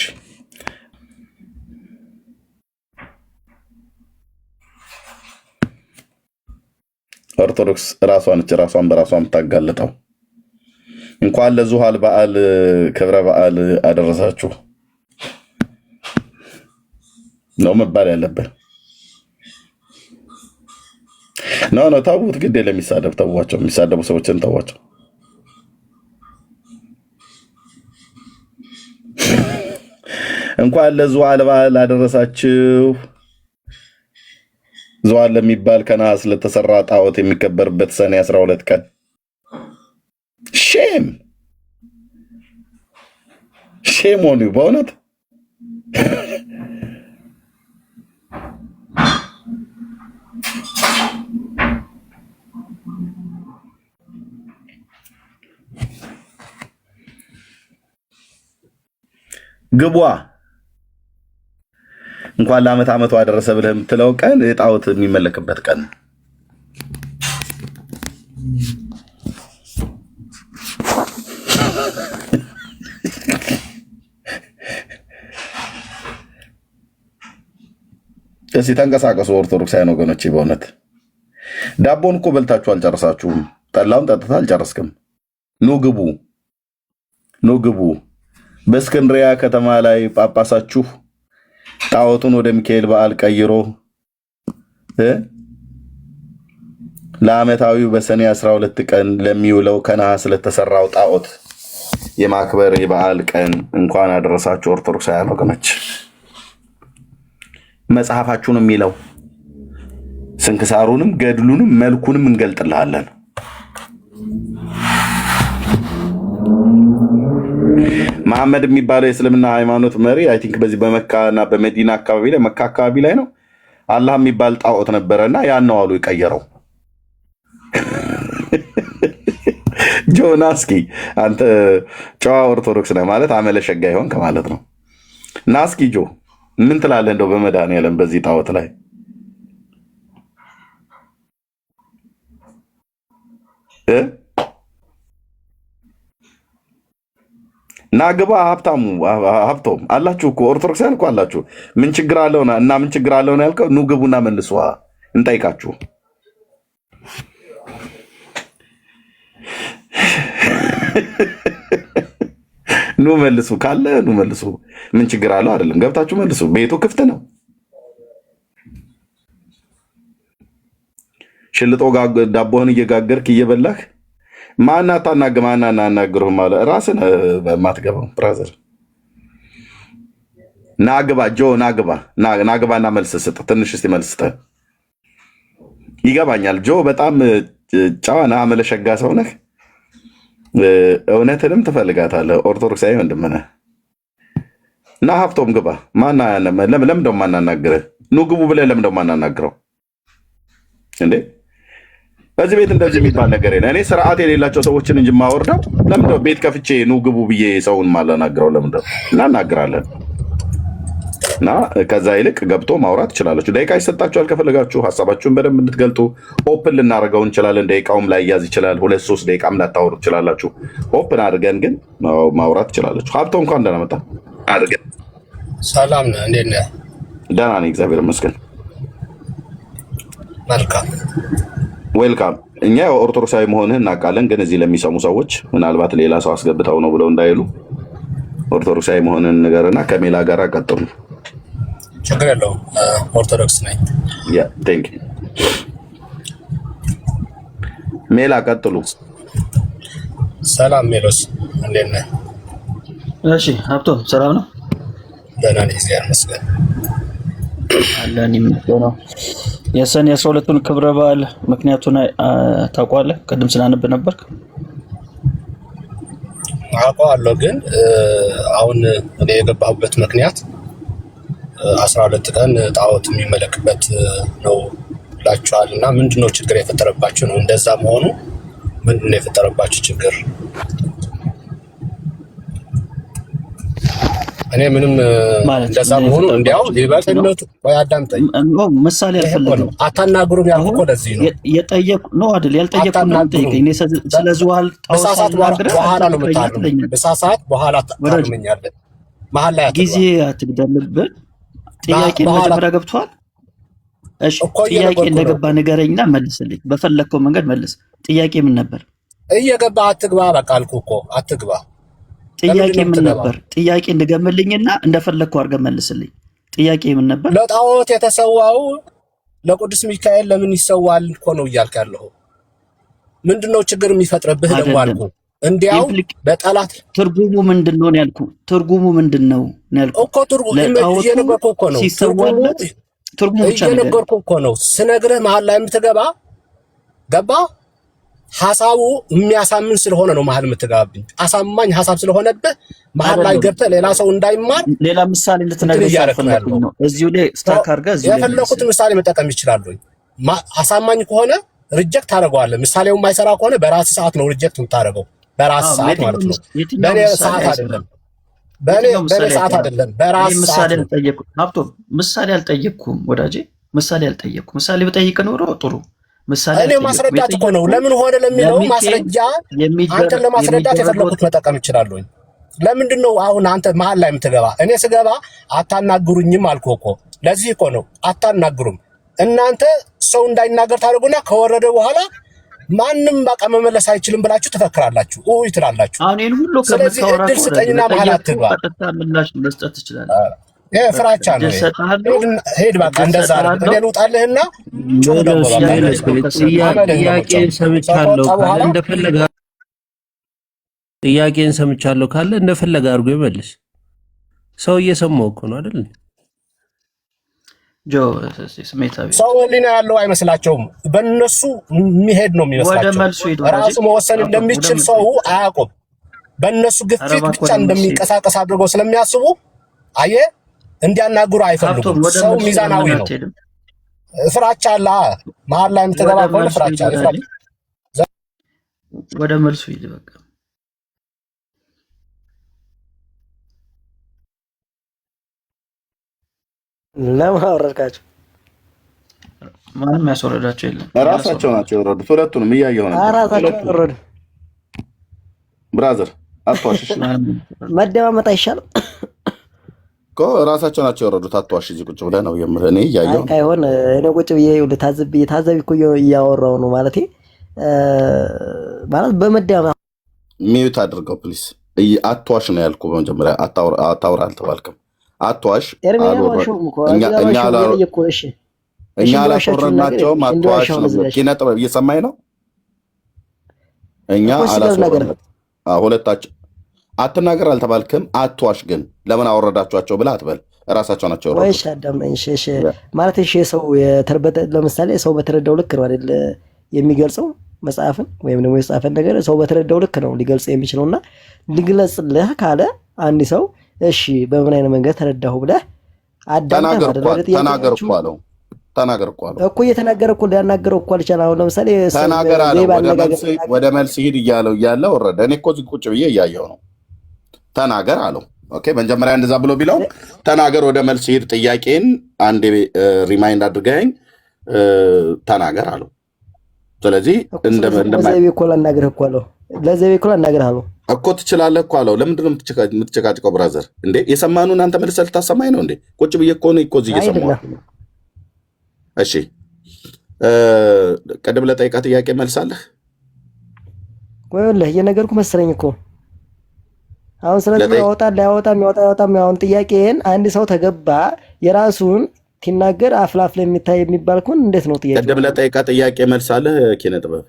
ኦርቶዶክስ ራሷን በራሷ የምታጋልጠው። እንኳን ለዙሃል በዓል ክብረ በዓል አደረሳችሁ ነው መባል ያለበት። ነው ታውት ግድ ለሚሳደብ ተዋቸው። የሚሳደቡ ሰዎችን ተዋቸው። እንኳን ለዙሃል በዓል አደረሳችሁ። ዙሃል ለሚባል ከነሐስ ለተሰራ ጣዖት የሚከበርበት ሰኔ 12 ቀን ሼም ሆኑ በእውነት ግቧ እንኳን ለዓመት ዓመቱ አደረሰ ብለህ የምትለው ቀን ጣዖት የሚመለክበት ቀን። እስኪ ተንቀሳቀሱ ኦርቶዶክሳውያን ወገኖቼ። በእውነት ዳቦን እኮ በልታችሁ አልጨረሳችሁም። ጠላውን ጠጥታ አልጨረስክም። ኑ ግቡ። በእስክንድሪያ ከተማ ላይ ጳጳሳችሁ ጣዖቱን ወደ ሚካኤል በዓል ቀይሮ ለዓመታዊው በሰኔ 12 ቀን ለሚውለው ከነሐስ ለተሰራው ጣዖት የማክበር የበዓል ቀን እንኳን አደረሳችሁ ኦርቶዶክሳውያን ወገኖች። መጽሐፋችሁን የሚለው ስንክሳሩንም ገድሉንም መልኩንም እንገልጥልሃለን። መሐመድ የሚባለው የእስልምና ሃይማኖት መሪ አይ ቲንክ በዚህ በመካና በመዲና አካባቢ ላይ መካ አካባቢ ላይ ነው አላህ የሚባል ጣዖት ነበረና ያን ነው አሉ የቀየረው። ጆናስኪ አንተ ጨዋ ኦርቶዶክስ ነህ ማለት አመለሸጋ ይሆን ከማለት ነው። ናስኪ ጆ ምን ትላለህ እንደው በመድኃኒዓለም በዚህ ጣዖት ላይ? ናግባ ሀብቶም አላችሁ እኮ ኦርቶዶክሳውያን እኮ አላችሁ። ምን ችግር አለው እና ምን ችግር አለው ነው ያልከው? ኑ ግቡና መልሱ እንጠይቃችሁ። ኑ መልሱ ካለ ኑ መልሱ። ምን ችግር አለው? አይደለም ገብታችሁ መልሱ። ቤቱ ክፍት ነው። ሽልጦ ዳቦህን እየጋገርክ እየበላህ ማን አናናግሩህ ማለት ራስን ማትገባው ብራዘር። ናግባ ጆ ናግባና መልስ ስጥ። ትንሽ እስቲ መልስ ስጥ። ይገባኛል ጆ በጣም ጨዋና አመለሸጋ ሰው ነህ። እውነትንም ትፈልጋታለህ። ኦርቶዶክሳዊ ወንድም ነህ እና ሀብቶም ግባ። ለምን ደሞ ማናናግርህ? ኑ ግቡ ብለህ ለምን ደሞ ማናናግረው እንዴ? በዚህ ቤት እንደዚህ የሚባል ነገር የለ። እኔ ስርዓት የሌላቸው ሰዎችን እንጂ የማወርደው ለምንድነው? ቤት ከፍቼ ኑ ግቡ ብዬ ሰውን ማላናግረው ለምንድነው? እናናግራለን እና ከዛ ይልቅ ገብቶ ማውራት ትችላላችሁ። ደቂቃ ይሰጣችኋል ከፈለጋችሁ ሀሳባችሁን በደንብ እንድትገልጡ። ኦፕን ልናደርገው እንችላለን። ደቂቃውም ላይ ያዝ ይችላል። 2-3 ደቂቃም ላታወሩ ትችላላችሁ። ኦፕን አድርገን ግን ማውራት ትችላላችሁ። ሀብቶ እንኳን ደህና መጣ አድርገን። ሰላም ነህ? እንዴት ነህ? ደህና ነኝ እግዚአብሔር ይመስገን። መልካም ዌልካም። እኛ ኦርቶዶክሳዊ መሆንህን እናውቃለን፣ ግን እዚህ ለሚሰሙ ሰዎች ምናልባት ሌላ ሰው አስገብተው ነው ብለው እንዳይሉ ኦርቶዶክሳዊ መሆንህን ንገርና ከሜላ ጋር ቀጥሉ። ችግር የለውም። ኦርቶዶክስ ነኝ። ቴንክ ዩ ሜላ ቀጥሉ። ሰላም ሜሎስ እንዴት ነህ? እሺ ሀብቶም ሰላም ነው? ደህና ነኝ እግዚአብሔር ይመስገን። አለን ይመስገነው። የሰኔ 12ቱን ክብረ በዓል ምክንያቱን ታውቀዋለህ? ቅድም ስላነብ ነበርክ። አውቀዋለሁ፣ ግን አሁን እኔ የገባሁበት ምክንያት 12 ቀን ጣዖት የሚመለክበት ነው ብላችኋል እና ምንድነው ችግር የፈጠረባችሁ ነው? እንደዛ መሆኑ ምንድነው የፈጠረባችሁ ችግር? እኔ ምንም እንደዛ መሆኑ እንዲያው ሊበልጥነቱ ወይ አዳምጠኝ። ምሳሌ አልፈልግም። አታናግሩም ያልኩህ እኮ ለዚህ ነው። የጠየቁ ነው አይደል? ያልጠየቁ ነው ጠይቀኝ። እኔ ስለዚዋል በሳሳት በኋላ ነው የምታርመኝ። በሳሳት በኋላ ታርመኛለህ። መሀል ላይ ጊዜ አትግደልብን። ጥያቄ መጀመሪያ ገብቷል። እሺ ጥያቄ እንደገባ ንገረኝና መልስልኝ። በፈለግከው መንገድ መልስ። ጥያቄ ምን ነበር? እየገባ አትግባ። በቃ አልኩህ እኮ አትግባ። ጥያቄ ምን ነበር? ጥያቄ እንድገምልኝና እንደፈለግከው አድርገህ መልስልኝ። ጥያቄ ምን ነበር? ለጣዖት የተሰዋው ለቅዱስ ሚካኤል ለምን ይሰዋል እኮ ነው እያልክ ያለሁ። ምንድነው ችግር የሚፈጥርብህ ደግሞ አልኩህ። እንዲያው በጠላት ትርጉሙ ምንድነው ነው ያልኩህ። ትርጉሙ ምንድነው ነው ያልኩህ እኮ። ትርጉሙ እየነገርኩህ እኮ ነው። ትርጉሙ ብቻ ነው እየነገርኩህ እኮ ነው። ስነግርህ መሀል ላይ የምትገባ ገባ። ሐሳቡ የሚያሳምን ስለሆነ ነው መሀል የምትገባብኝ። አሳማኝ ሐሳብ ስለሆነብህ መሀል ላይ ገብተህ ሌላ ሰው እንዳይማር ሌላ ምሳሌ እንድትነግረኝ ያፈልኩኝ ነው። እዚሁ ላይ ስታክ አድርገህ እዚሁ ላይ የፈለኩት ምሳሌ መጠቀም ይችላል። አሳማኝ ከሆነ ሪጀክት ታደርገዋለህ። ምሳሌው የማይሰራ ከሆነ በራስ ሰዓት ነው ሪጀክት የምታደርገው። በራስ ሰዓት ማለት ነው። በኔ ሰዓት አይደለም። በኔ ሰዓት አይደለም። በራስ ሰዓት ነው። ሀብቶም ምሳሌ አልጠየቅኩም ወዳጄ። ምሳሌ አልጠየቅኩም። ምሳሌ ብጠይቅ ኖሮ ጥሩ ምሳሌ እኔ ማስረዳት እኮ ነው። ለምን ሆነ ለሚለው ማስረጃ አንተን ለማስረዳት የፈለኩት መጠቀም ይችላልኝ። ለምንድን ነው አሁን አንተ መሀል ላይ የምትገባ? እኔ ስገባ አታናግሩኝም አልኩህ እኮ። ለዚህ እኮ ነው አታናግሩም። እናንተ ሰው እንዳይናገር ታደርጉና ከወረደ በኋላ ማንም በቃ መመለስ አይችልም ብላችሁ ትፈክራላችሁ፣ ኡይ ትላላችሁ። አሁን ይሄን ሁሉ ስለዚህ እድል ስጠኝና መሀል አትግባ። ቀጥታ ምላሽ መስጠት ትችላለህ። ይሄ ፍራቻ ነው። ሄድ በቃ እንደዛ አይደል? እኔ ልውጣልህና ጮህ ደግሞ ጥያቄን ሰምቻለሁ ካለ እንደፈለገ ጥያቄን ሰምቻለሁ ካለ እንደፈለገ አድርጎ ይመልስ። ሰው እየሰማው እኮ ነው አይደል? ሰው ህሊና ያለው አይመስላቸውም። በእነሱ የሚሄድ ነው የሚመስላቸው። ራሱ መወሰን እንደሚችል ሰው አያውቁም። በእነሱ ግፊት ብቻ እንደሚንቀሳቀስ አድርገው ስለሚያስቡ አየህ እንዲያናግሩ አይፈልጉም። ሰው ሚዛናዊ ነው። ፍራቻ አለ መሀል ላይ የምትገባ ከሆነ ፍራቻ አለ። ወደ መልሱ ሂድ በቃ። ለምን አወረድካቸው? ማንም ያስወረዳቸው የለም። ራሳቸው ናቸው የወረዱት። ሁለቱንም እያየሁ ነው። ራሳቸው ወረዱ። ብራዘር አትዋሽሽ። መደማመጥ አይሻልም እኮ ራሳቸው ናቸው የወረዱት። አትዋሽ። እዚህ ቁጭ ብለህ ነው የምልህ። እኔ እያየሁ ነው። አይሆን እኔ ቁጭ ብዬ ታዘቢ እኮ እያወራሁ ነው ማለት በመደማመጥ ሚዩት አድርገው ፕሊስ። አትዋሽ ነው ያልኩህ። በመጀመሪያ አታውራ አልተባልክም። አትዋሽ። እኛ አላስወረድናቸውም። አትዋሽ ነው። ኪነ ጥበብ እየሰማኝ ነው። እኛ አላስወረድናቸውም። ሁለታቸው አትናገር አልተባልክም። አትዋሽ ግን ለምን አወረዳችኋቸው ብለህ አትበል። እራሳቸው ናቸው ያወረዱት ማለት። ሰው ለምሳሌ ሰው በተረዳው ልክ ነው አይደል የሚገልጸው መጽሐፍን ወይም ደግሞ የጻፈን ነገር ሰው በተረዳው ልክ ነው ሊገልጽ የሚችለውና ሊግለጽልህ ካለ አንድ ሰው እሺ በምን አይነት መንገድ ተረዳሁ ብለህ ተናገር እኮ እየተናገረ እኮ ሊያናገረው እኮ አልቻለም። አሁን ለምሳሌ ተናገር አለ ወደ መልስ ሂድ እያለ ወረደ። እኔ እኮ ቁጭ ብዬ እያየሁ ነው። ተናገር አለው። ኦኬ መጀመሪያ እንደዛ ብሎ ቢለው ተናገር ወደ መልስ ሂድ፣ ጥያቄን አንዴ ሪማይንድ አድርገኝ ተናገር አለው። ስለዚህ ለዘቤ እኮ ላናግርህ አለው እኮ ትችላለህ እኮ አለው። ለምንድን ነው የምትጨቃጭቀው ብራዘር? እንዴ የሰማኑን አንተ መልሰህ ልታሰማኝ ነው እንዴ? ቁጭ ብዬ እኮ ነው እዚህ እየሰማሁ። እሺ ቅድም ለጠይቃ ጥያቄ መልሳለህ ወይ? እየነገርኩ መሰለኝ እኮ አሁን ስለዚህ ያወጣም አሁን ጥያቄን አንድ ሰው ተገባ የራሱን ሲናገር አፍላፍ ላይ የሚታይ የሚባል ከሆነ እንዴት ነው ጥያቄ? ቅድም ለጠይቃ ጥያቄ መልሳለህ ኪነ ጥበብ።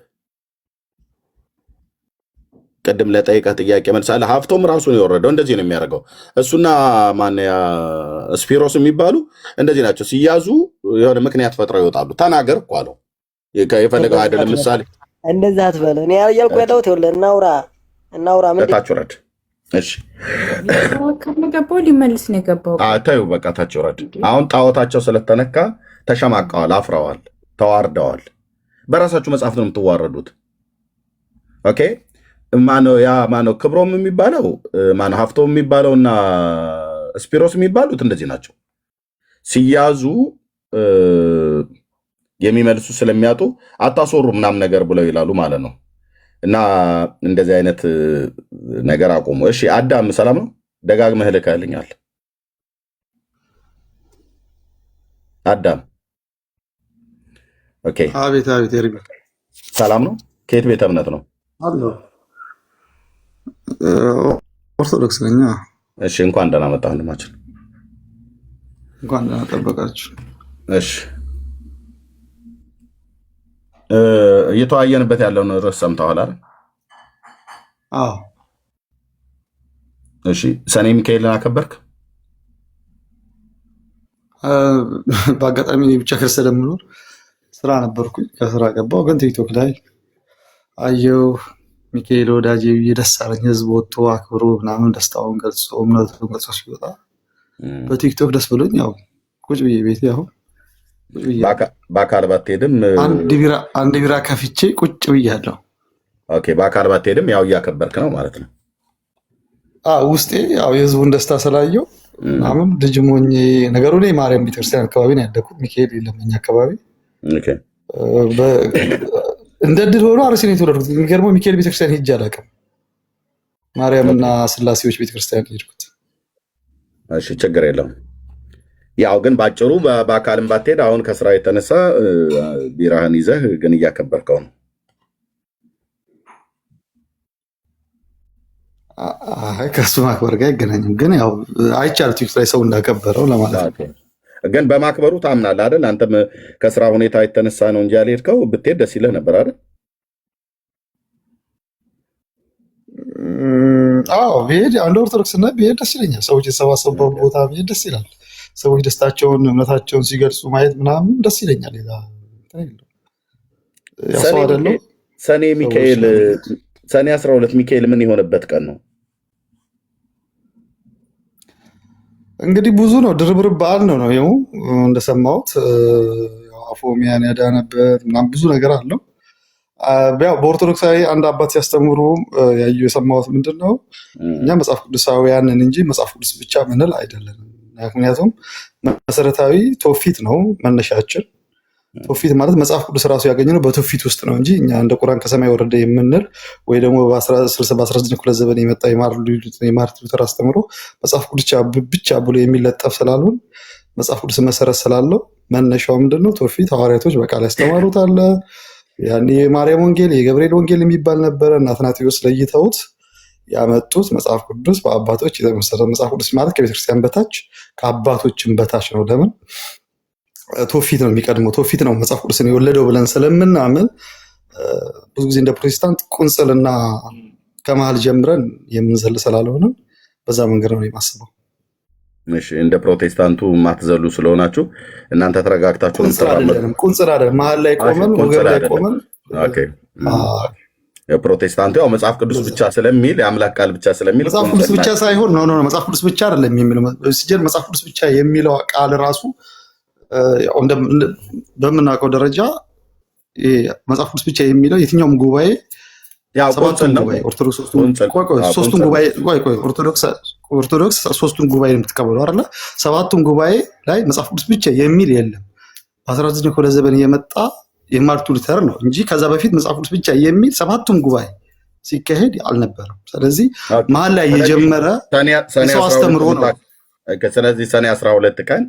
ቅድም ለጠይቃ ጥያቄ መልሳለህ። ሀፍቶም ራሱ ነው የወረደው። እንደዚህ ነው የሚያደርገው እሱና ማነያ ስፒሮስ የሚባሉ እንደዚህ ናቸው። ሲያዙ የሆነ ምክንያት ፈጥረው ይወጣሉ። ተናገር እኮ አለው። የፈለገው አይደለም። ምሳሌ እንደዛ አትበል። እኔ ያልኩ ያለሁት ይኸውልህ እናውራ ምን ታች ወረድ። እሺ ከመገባው ሊመልስ ነው የገባው። ታዩ በቃ ታች ወረድ። አሁን ጣዖታቸው ስለተነካ ተሸማቀዋል፣ አፍረዋል፣ ተዋርደዋል። በራሳችሁ መጽሐፍ ነው የምትዋረዱት። ኦኬ ማነው ክብሮም የሚባለው ማነው ሀፍቶም የሚባለውና ስፒሮስ የሚባሉት እንደዚህ ናቸው። ሲያዙ የሚመልሱ ስለሚያጡ አታስወሩ ምናምን ነገር ብለው ይላሉ ማለት ነው። እና እንደዚህ አይነት ነገር አቁሙ። እሺ አዳም ሰላም ነው? ደጋግመህ ልከህልኛል። አዳም ኦኬ። አቤት ኤርሚ ሰላም ነው? ከየት ቤተ እምነት ነው? አሎ ኦርቶዶክስ ነኝ። እሺ እንኳን ደህና መጣህ ወንድማችን። እንኳን ደህና ጠበቃችሁ። እሺ እየተወያየንበት ያለውን ርዕስ ሰምተዋል አይደል? አዎ። እሺ ሰኔ ሚካኤልን አከበርክ? በአጋጣሚ ብቻ ክርስቲያን የምኖር ስራ ነበርኩኝ። ከስራ ገባሁ፣ ግን ቲክቶክ ላይ አየሁ ሚካኤል ወዳጄ ብዬ ደስ አለኝ። ህዝብ ወጥቶ አክብሮ ምናምን ደስታውን ገልጾ እምነቱን ገልጾ ሲወጣ በቲክቶክ ደስ ብሎኝ ያው ቁጭ ብዬ ቤቴ አሁን በአካል ባትሄድም አንድ ቢራ ከፍቼ ቁጭ ብያለሁ። ኦኬ በአካል ባትሄድም ያው እያከበርክ ነው ማለት ነው። ውስጤ ያው የህዝቡን ደስታ ስላየው ምናምን ልጅ ሞኜ ነገሩ ላይ ማርያም ቤተክርስቲያን አካባቢ ነው ያደኩት። ሚካኤል የለም እኛ አካባቢ። እንደ ድል ሆኖ አርሲ ነው የተወለድኩት። የሚገርመው ሚካኤል ቤተክርስቲያን ሄጄ አላውቅም። ማርያምና ስላሴዎች ቤተክርስቲያን ሄድኩት። እሺ ችግር የለውም። ያው ግን ባጭሩ በአካልም ባትሄድ አሁን ከስራ የተነሳ ቢራህን ይዘህ ግን እያከበርከው ነው። ከሱ ማክበር ጋር አይገናኝም። ግን ያው አይቻል ቲክቶክ ላይ ሰው እንዳከበረው ለማለት ነው። ግን በማክበሩ ታምናለህ አይደል? አንተም ከስራ ሁኔታ የተነሳ ነው እንጂ ያልሄድከው ብትሄድ ደስ ይልህ ነበር አይደል? አዎ ብሄድ እንደ ኦርቶዶክስ እና ብሄድ ደስ ይለኛል። ሰዎች የተሰባሰቡበት ቦታ ብሄድ ደስ ይላል። ሰዎች ደስታቸውን እምነታቸውን ሲገልጹ ማየት ምናምን ደስ ይለኛል። ሰኔ ሚካኤል ሰኔ 12 ሚካኤል ምን የሆነበት ቀን ነው? እንግዲህ ብዙ ነው፣ ድርብርብ በዓል ነው ነው ይኸው እንደሰማሁት አፎሚያን ያዳነበት ምናምን ብዙ ነገር አለው። ያው በኦርቶዶክሳዊ አንድ አባት ሲያስተምሩ ያዩ የሰማሁት ምንድን ነው እኛ መጽሐፍ ቅዱሳውያንን እንጂ መጽሐፍ ቅዱስ ብቻ ምንል አይደለንም። ምክንያቱም መሰረታዊ ትውፊት ነው መነሻችን። ትውፊት ማለት መጽሐፍ ቅዱስ ራሱ ያገኘነው በትውፊት ውስጥ ነው እንጂ እኛ እንደ ቁርአን ከሰማይ ወረደ የምንል ወይ ደግሞ በ19 ክፍለ ዘመን የመጣ የማርቲን ሉተር አስተምሮ መጽሐፍ ቅዱስ ብቻ ብሎ የሚለጠፍ ስላልሆን መጽሐፍ ቅዱስ መሰረት ስላለው መነሻው ምንድነው? ትውፊት ሐዋርያቶች በቃል ያስተማሩት አለ። ያኔ የማርያም ወንጌል የገብርኤል ወንጌል የሚባል ነበረ። እና አትናቴዎስ ለይተውት ያመጡት መጽሐፍ ቅዱስ በአባቶች የተመሰረተ መጽሐፍ ቅዱስ ማለት ከቤተክርስቲያን በታች ከአባቶችን በታች ነው። ለምን? ትውፊት ነው የሚቀድመው። ትውፊት ነው መጽሐፍ ቅዱስን የወለደው ብለን ስለምናምን ብዙ ጊዜ እንደ ፕሮቴስታንት ቁንጽልና ከመሀል ጀምረን የምንዘል ስላልሆነ በዛ መንገድ ነው የማስበው። እንደ ፕሮቴስታንቱ ማትዘሉ ስለሆናችሁ እናንተ ተረጋግታችሁ ቁንጽል አይደለም፣ መሀል ላይ ቆመን ወገብ ላይ ቆመን። ፕሮቴስታንቱ ያው መጽሐፍ ቅዱስ ብቻ ስለሚል የአምላክ ቃል ብቻ ስለሚል መጽሐፍ ቅዱስ ብቻ ሳይሆን ነው መጽሐፍ ቅዱስ ብቻ አይደለም የሚለው ሲጀር መጽሐፍ ቅዱስ ብቻ የሚለው ቃል ራሱ በምናውቀው ደረጃ መጽሐፍ ቅዱስ ብቻ የሚለው የትኛውም ጉባኤ ኦርቶዶክስ ሶስቱን ጉባኤ የምትቀበለው አይደለ? ሰባቱም ጉባኤ ላይ መጽሐፍ ቅዱስ ብቻ የሚል የለም። በ19ኛው ክፍለ ዘመን የመጣ የማርቲን ሉተር ነው እንጂ ከዛ በፊት መጽሐፍ ቅዱስ ብቻ የሚል ሰባቱም ጉባኤ ሲካሄድ አልነበረም። ስለዚህ መሀል ላይ የጀመረ ሰው አስተምሮ ነው። ስለዚህ ሰኔ 12 ቀን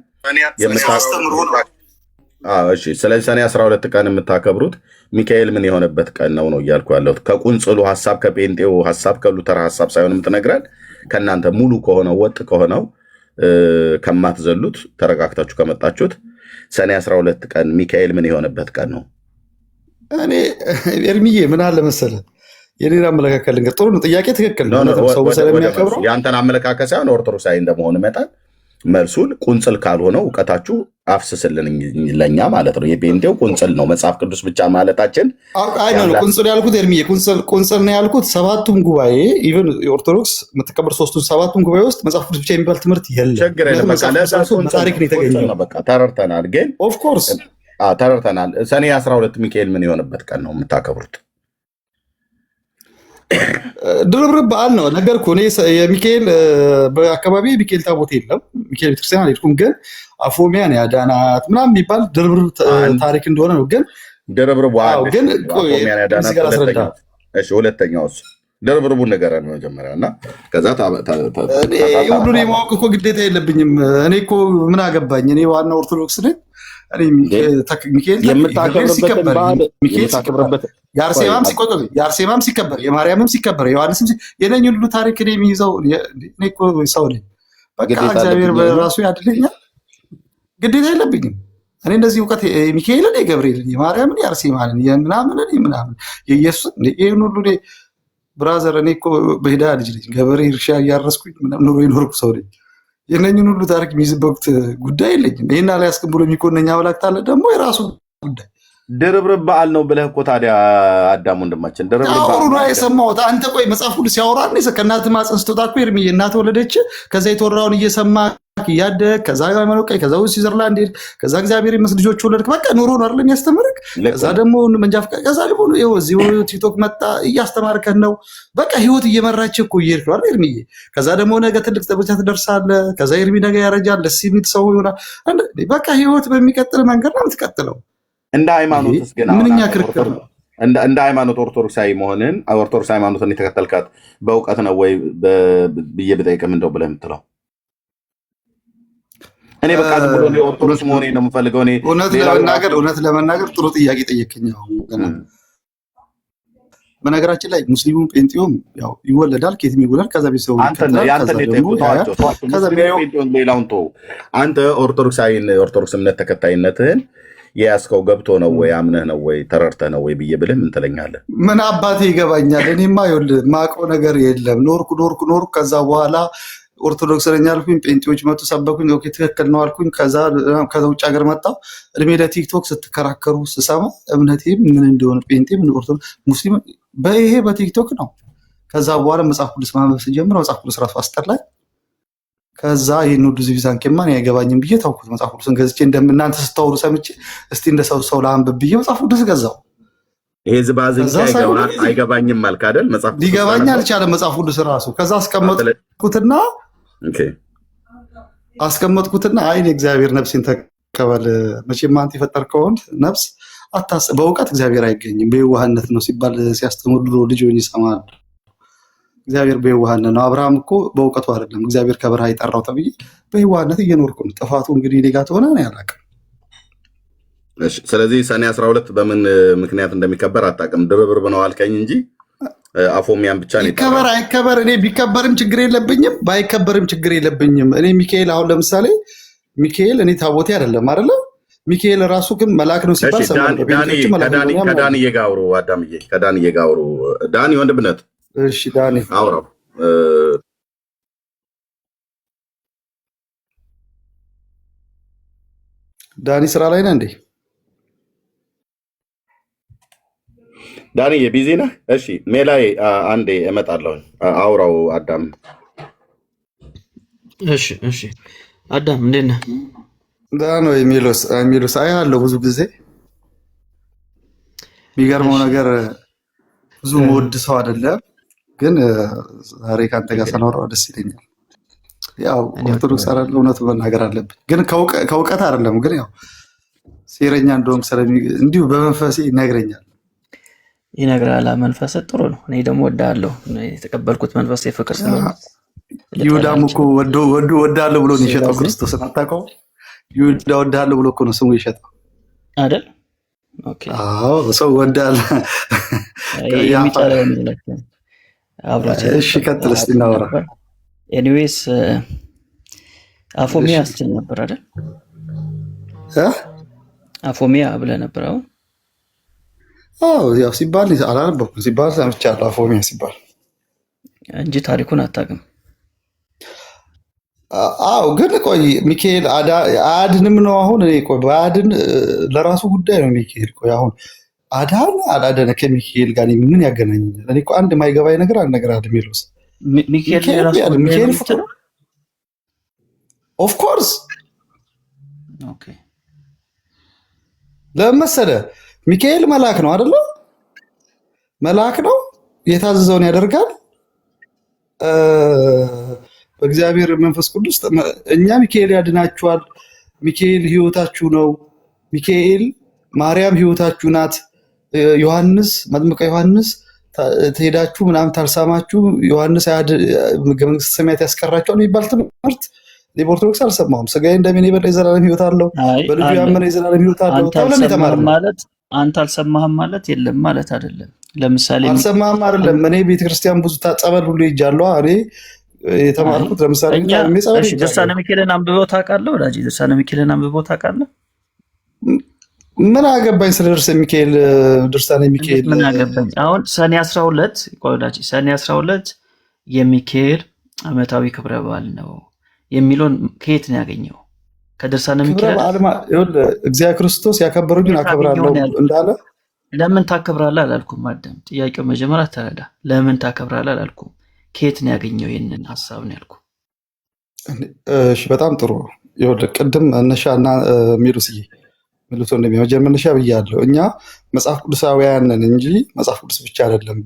ስለዚህ ሰኔ 12 ቀን የምታከብሩት ሚካኤል ምን የሆነበት ቀን ነው እያልኩ ያለሁት። ከቁንጽሉ ሀሳብ ከጴንጤው ሀሳብ ከሉተር ሀሳብ ሳይሆን የምትነግረን ከእናንተ ሙሉ ከሆነው ወጥ ከሆነው ከማትዘሉት ተረጋግታችሁ ከመጣችሁት ሰኔ 12 ቀን ሚካኤል ምን የሆነበት ቀን ነው? እኔ ኤርሚዬ ምን አለ መሰለህ የኔን አመለካከት ልንገር። ጥሩ ነው፣ ጥያቄ ትክክል ነው። ሰው ስለሚያከብረው የአንተን አመለካከት ሳይሆን ኦርቶዶክሳዊ እንደመሆን መጠን መልሱን ቁንጽል ካልሆነው እውቀታችሁ አፍስስልን ለኛ ማለት ነው። የጴንጤው ቁንጽል ነው መጽሐፍ ቅዱስ ብቻ ማለታችን። አይ ነው ቁንጽል ያልኩት ኤርሚዬ፣ ቁንጽል ነው ያልኩት። ሰባቱም ጉባኤ ኢቭን የኦርቶዶክስ የምትቀበል ሰባቱም ጉባኤ ውስጥ መጽሐፍ ቅዱስ ብቻ የሚባል ትምህርት የለም። ችግር የለም። ታሪክ ነው የተገኘው። በቃ ተረድተናል። ግን ኦፍኮርስ ተረድተናል። ሰኔ 12 ሚካኤል ምን የሆነበት ቀን ነው የምታከብሩት? ድርብርብ በዓል ነው ነገርኩህ። እኔ የሚካኤል በአካባቢ ሚካኤል ታቦት የለም። ሚካኤል ቤተክርስቲያን አልሄድኩም፣ ግን አፎሚያን ያዳናት ምናምን የሚባል ድርብርብ ታሪክ እንደሆነ ነው። ግን ድርብርቡ ግን ሁለተኛው እሱ ድርብርቡን ንገረን መጀመሪያ እና ከዛ ሁሉን የማወቅ እኮ ግዴታ የለብኝም። እኔ እኮ ምን አገባኝ? እኔ ዋና ኦርቶዶክስ ነኝ። የአርሴማም ሲከበር የማርያምም ሲከበር የዮሐንስም የነኝ ሁሉ ታሪክ እኔ የሚይዘው ሰው ነኝ። በቃ እግዚአብሔር በራሱ ያድለኛል። ግዴታ የለብኝም። እኔ እንደዚህ እውቀት የሚካኤልን የገብርኤልን የማርያምን የአርሴማንን የምናምንን የምናምን የኢየሱስን ይህን ሁሉ ብራዘር እኔ እኮ በሄዳ ልጅ ልጅ ገበሬ እርሻ እያረስኩኝ ኑሮ የኖርኩ ሰው ነኝ። የነኝን ሁሉ ታሪክ የሚይዝበት ጉዳይ የለኝም። ይህን አላያስክም ብሎ የሚኮነኝ አምላክ ታለ ደግሞ የራሱ ጉዳይ። ድርብርብ በዓል ነው ብለህ እኮ ታዲያ አዳም ወንድማችን ድርብርብ የሰማሁት አንተ ቆይ መጽሐፍ ሁሉ ሲያወራ ከእናትህ ማፀን ስትወጣ እኮ ኤርሚዬ እናትህ ወለደች። ከዛ የተወራውን እየሰማ እያደግ ከዛ መኖቀይ ከዛ ስዊዘርላንድ ሄድ ከዛ እግዚአብሔር ይመስገን ልጆች ወለድክ። በቃ ኑሮ ነው አይደል የሚያስተምርክ። ከዛ ደግሞ መንጃ ፈቃድ ከዛ ደግሞ እዚህ ቲክቶክ መጣ እያስተማርከን ነው። በቃ ህይወት እየመራች እኮ እየሄድክ ነው አይደል ኤርሚዬ። ከዛ ደግሞ ነገ ትልቅ ደረጃ ትደርሳለህ። ከዛ ኤርሚ ነገ ያረጃል፣ ደስ የሚል ሰው ይሆናል። በቃ ህይወት በሚቀጥል መንገድ ነው የምትቀጥለው። እንደ ሃይማኖትስ ግን ምንኛ ክርክር ነው። እንደ ሃይማኖት ኦርቶዶክሳዊ መሆንን ኦርቶዶክስ ሃይማኖትን የተከተልካት በእውቀት ነው ወይ ብዬ ብጠይቅም እንደው ብለህ የምትለው? እኔ በቃ ዝም ብሎ ኦርቶዶክስ መሆኔ ነው የምፈልገው። እውነት ለመናገር ጥሩ ጥያቄ ጠየቅኝ። በነገራችን ላይ ሙስሊሙም ጴንጤውም ያው ይወለዳል፣ ከየትም ይወለድ። ከዛ ቤተሰቡ ሌላውን ተወው። አንተ ኦርቶዶክስ እምነት ተከታይነትህን የያዝከው ገብቶ ነው ወይ አምነህ ነው ወይ ተረድተህ ነው ወይ ብዬ ብልህ ምን ትለኛለህ? ምን አባቴ ይገባኛል። እኔማ ይኸውልህ የማውቀው ነገር የለም። ኖርኩ። ከዛ በኋላ ኦርቶዶክስ ነኝ አልኩኝ። ጴንጤዎች መጡ ሰበኩኝ። ኦኬ ትክክል ነው አልኩኝ። ከዛ ውጭ ሀገር መጣሁ። እድሜ ለቲክቶክ ስትከራከሩ ስሰማ እምነቴም ምን እንደሆነ ጴንጤ ምን ኦርቶዶክስ ሙስሊም በይሄ በቲክቶክ ነው። ከዛ በኋላ መጽሐፍ ቅዱስ ማንበብ ስጀምር መጽሐፍ ቅዱስ ራሱ አስጠላኝ። ከዛ ይህን ሁሉ ዚቢዛንኬማ እኔ አይገባኝም ብዬ ታውኩት። መጽሐፍ ቅዱስን ገዝቼ እንደምናንተ ስታወሩ ሰምቼ እስቲ እንደ ሰው ለአንብብ ብዬ መጽሐፍ ቅዱስ ገዛው። ይሄ ዝባዝንኬ አይገባኝም አልክ አይደል? መጽሐፍ ቅዱስ ሊገባኝ አልቻለም መጽሐፍ ቅዱስ ራሱ። ከዛ አስቀመጥኩትና አይኔ እግዚአብሔር ነፍሴን ተቀበል፣ መቼም አንተ የፈጠርከውን ነፍስ በእውቀት እግዚአብሔር አይገኝም በየዋህነት ነው ሲባል ሲያስተምሩ ድሮ ልጅ ሆኜ ይሰማል። እግዚአብሔር በየዋህነት ነው። አብርሃም እኮ በእውቀቱ አይደለም እግዚአብሔር ከበረሃ የጠራው ተብዬ በየዋህነት እየኖርኩ ነው። ጥፋቱ እንግዲህ እኔ ጋር ተሆነ ነው ያላቀ። ስለዚህ ሰኔ 12 በምን ምክንያት እንደሚከበር አታውቅም። ድርብርብ ነው አልከኝ እንጂ አፎሚያን ብቻ ነው ይከበር አይከበር እኔ ቢከበርም ችግር የለብኝም ባይከበርም ችግር የለብኝም። እኔ ሚካኤል አሁን ለምሳሌ ሚካኤል እኔ ታቦቴ አይደለም አይደለ? ሚካኤል ራሱ ግን መልአክ ነው ሲባል ሰማሁ። ከዳንዬ ጋር አውሩ አዳምዬ፣ ከዳንዬ ጋር አውሩ። ዳኒ ወንድምነት እሺ ዳኒ አውራው። ዳኒ ስራ ላይ ነህ እንዴ? ዳኒ የቢዚ ነህ? እሺ ሜላይ አንዴ እመጣለሁ። አውራው አዳም። እሺ አዳም እንዴት ነህ? ደህና ነው። የሚሉስ አያለሁ ብዙ ጊዜ። የሚገርመው ነገር ብዙ መወድ ሰው አይደለም፣ ግን ዛሬ ከአንተ ጋር ሳናወራው ደስ ይለኛል። ያው ኦርቶዶክስ አይደለም እውነቱን መናገር አለብን፣ ግን ከእውቀት አይደለም። ግን ያው ሴረኛ እንደሆንክ እንዲሁ በመንፈሴ ይነግረኛል። ይነግራል። መንፈስ ጥሩ ነው። እኔ ደግሞ ወዳለሁ። የተቀበልኩት መንፈስ የፍቅር ስለሆነ ይሁዳም እኮ ወዳለሁ ብሎ ነው የሸጠው ክርስቶስን። አታውቀውም? ይሁዳ ወዳለሁ ብሎ እኮ ነው ስሙ የሸጠው አይደል? ኦኬ። አዎ ሰው ወዳለ የሚጫለው ነው። እሺ ቀጥል እስቲ እናወራ። ኤኒዌይስ አፎሚያ ስትል ነበር አይደል? አፎሚያ ብለህ ነበር። አዎ ያው ሲባል አላነበብኩም፣ ሲባል ሰምቻለሁ። አፎሚያ ሲባል እንጂ ታሪኩን አታውቅም። አዎ ግን ቆይ ሚካኤል አያድንም ነው አሁን። እኔ ቆይ በአያድን ለራሱ ጉዳይ ነው ሚካኤል። ቆይ አሁን አዳን አላደነ ከሚካኤል ጋር ምን ያገናኛል? እኔ እኮ አንድ የማይገባኝ ነገር አንድ ነገር አለ። ሚካኤል ፍቅር ኦፍ ኮርስ ኦኬ። ለምን መሰለህ? ሚካኤል መልአክ ነው አይደለ? መልአክ ነው፣ የታዘዘውን ያደርጋል በእግዚአብሔር መንፈስ ቅዱስ። እኛ ሚካኤል ያድናችኋል፣ ሚካኤል ህይወታችሁ ነው፣ ሚካኤል ማርያም ህይወታችሁ ናት፣ ዮሐንስ መጥምቀ ዮሐንስ ትሄዳችሁ ምናምን ታልሳማችሁ ዮሐንስ መንግሥተ ሰማያት ያስቀራችኋል የሚባል ትምህርት በኦርቶዶክስ አልሰማሁም። ስጋዬ እንደምን የበላ የዘላለም ህይወት አለው፣ በልጁ ያመነ የዘላለም ህይወት አለው ተብለን የተማርነው ማለት አንተ አልሰማህም ማለት የለም ማለት አይደለም። ለምሳሌ አልሰማህም አይደለም። እኔ ቤተክርስቲያን ብዙ ጸበል ሁሉ ሄጃለሁ። እኔ የተማርኩት ለምሳሌ ድርሳነ ሚካኤልን አንብበው ታውቃለህ? ወዳጅ ድርሳነ ሚካኤልን አንብበው ታውቃለህ? ምን አገባኝ ስለ ድርሳነ ሚካኤል ምን አገባኝ? አሁን ሰኔ 12 ወዳጅ ሰኔ 12 የሚካኤል ዓመታዊ ክብረ በዓል ነው የሚለውን ከየት ነው ያገኘው? ከድርሳነ ሚካኤል። እግዚአብሔር ክርስቶስ ያከበሩኝን አከብራለሁ እንዳለ ለምን ታከብራለህ አላልኩም። አዳም ጥያቄው መጀመሪያ ተረዳ። ለምን ታከብራለህ አላልኩም። ከየት ነው ያገኘው ይህንን ሀሳብ ነው ያልኩህ። እሺ በጣም ጥሩ። ይኸውልህ ቅድም መነሻና ሚሉት እንደሚመጀመር መነሻ ብያለሁ። እኛ መጽሐፍ ቅዱሳውያን ነን እንጂ መጽሐፍ ቅዱስ ብቻ አይደለም፣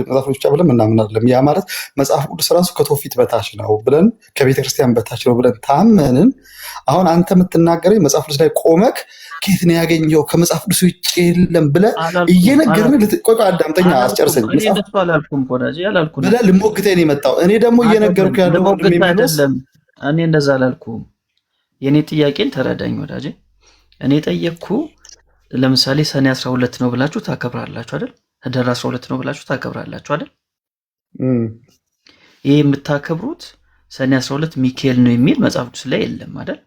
መጽሐፍ ቅዱስ ብቻ ብለን ምናምን አይደለም። ያ ማለት መጽሐፍ ቅዱስ ራሱ ከትውፊት በታች ነው ብለን ከቤተክርስቲያን በታች ነው ብለን ታመንን። አሁን አንተ የምትናገረኝ መጽሐፍ ቅዱስ ላይ ቆመክ ከየት ነው ያገኘው ከመጽሐፍ ቅዱስ ውጭ የለም ብለህ እየነገርን ቆይ አዳምጠኛ አስጨርሰኝ። ብለህ ልሞግተኝ ነው የመጣው። እኔ ደግሞ እየነገርኩ ያለው እኔ እንደዛ አላልኩም። የእኔ ጥያቄን ተረዳኝ ወዳጄ። እኔ ጠየቅኩ። ለምሳሌ ሰኔ 12 ነው ብላችሁ ታከብራላችሁ አይደል? ህዳር 12 ነው ብላችሁ ታከብራላችሁ አይደል? ይሄ የምታከብሩት ሰኔ 12 ሚካኤል ነው የሚል መጽሐፍ ቅዱስ ላይ የለም አይደል?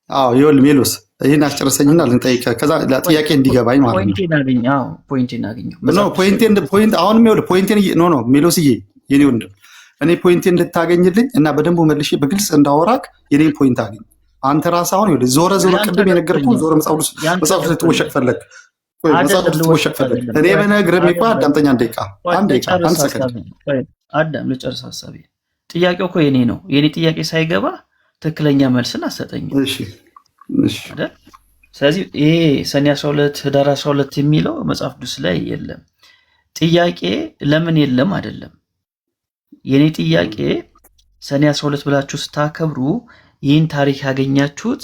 አዎ ይኸውልህ ሜሎስ ይሄን አስጨርሰኝና ልንጠይቅህ፣ ከዛ ጥያቄ እንዲገባኝ ማለት ነው። ፖይንቴን አገኘሁ። አሁንም ይኸውልህ ፖይንቴን ሜሎስዬ የኔ ወንድም፣ እኔ ፖይንቴን እንድታገኝልኝ እና በደንብ መልሼ በግልጽ እንዳወራክ የኔን ፖይንት አገኝ። አንተ ራስህ አሁን ይኸውልህ ዞረ ቅድም የነገርኩህን ዞረ መጽሐፍ ቅዱስ ልትወሸቅ ፈለግ። እኔ በነግርህ የሚባል አዳምጠኝ። አንድ ደቂቃ አንድ ሰከንድ አዳም ልጨርስ ሀሳቤ። ጥያቄው እኮ የኔ ነው። የኔ ጥያቄ ሳይገባ ትክክለኛ መልስን አሰጠኝም አይደል? ስለዚህ ይሄ ሰኔ 12 ህዳር 12 የሚለው መጽሐፍ ቅዱስ ላይ የለም። ጥያቄ ለምን የለም አይደለም። የኔ ጥያቄ ሰኔ 12 ብላችሁ ስታከብሩ ይህን ታሪክ ያገኛችሁት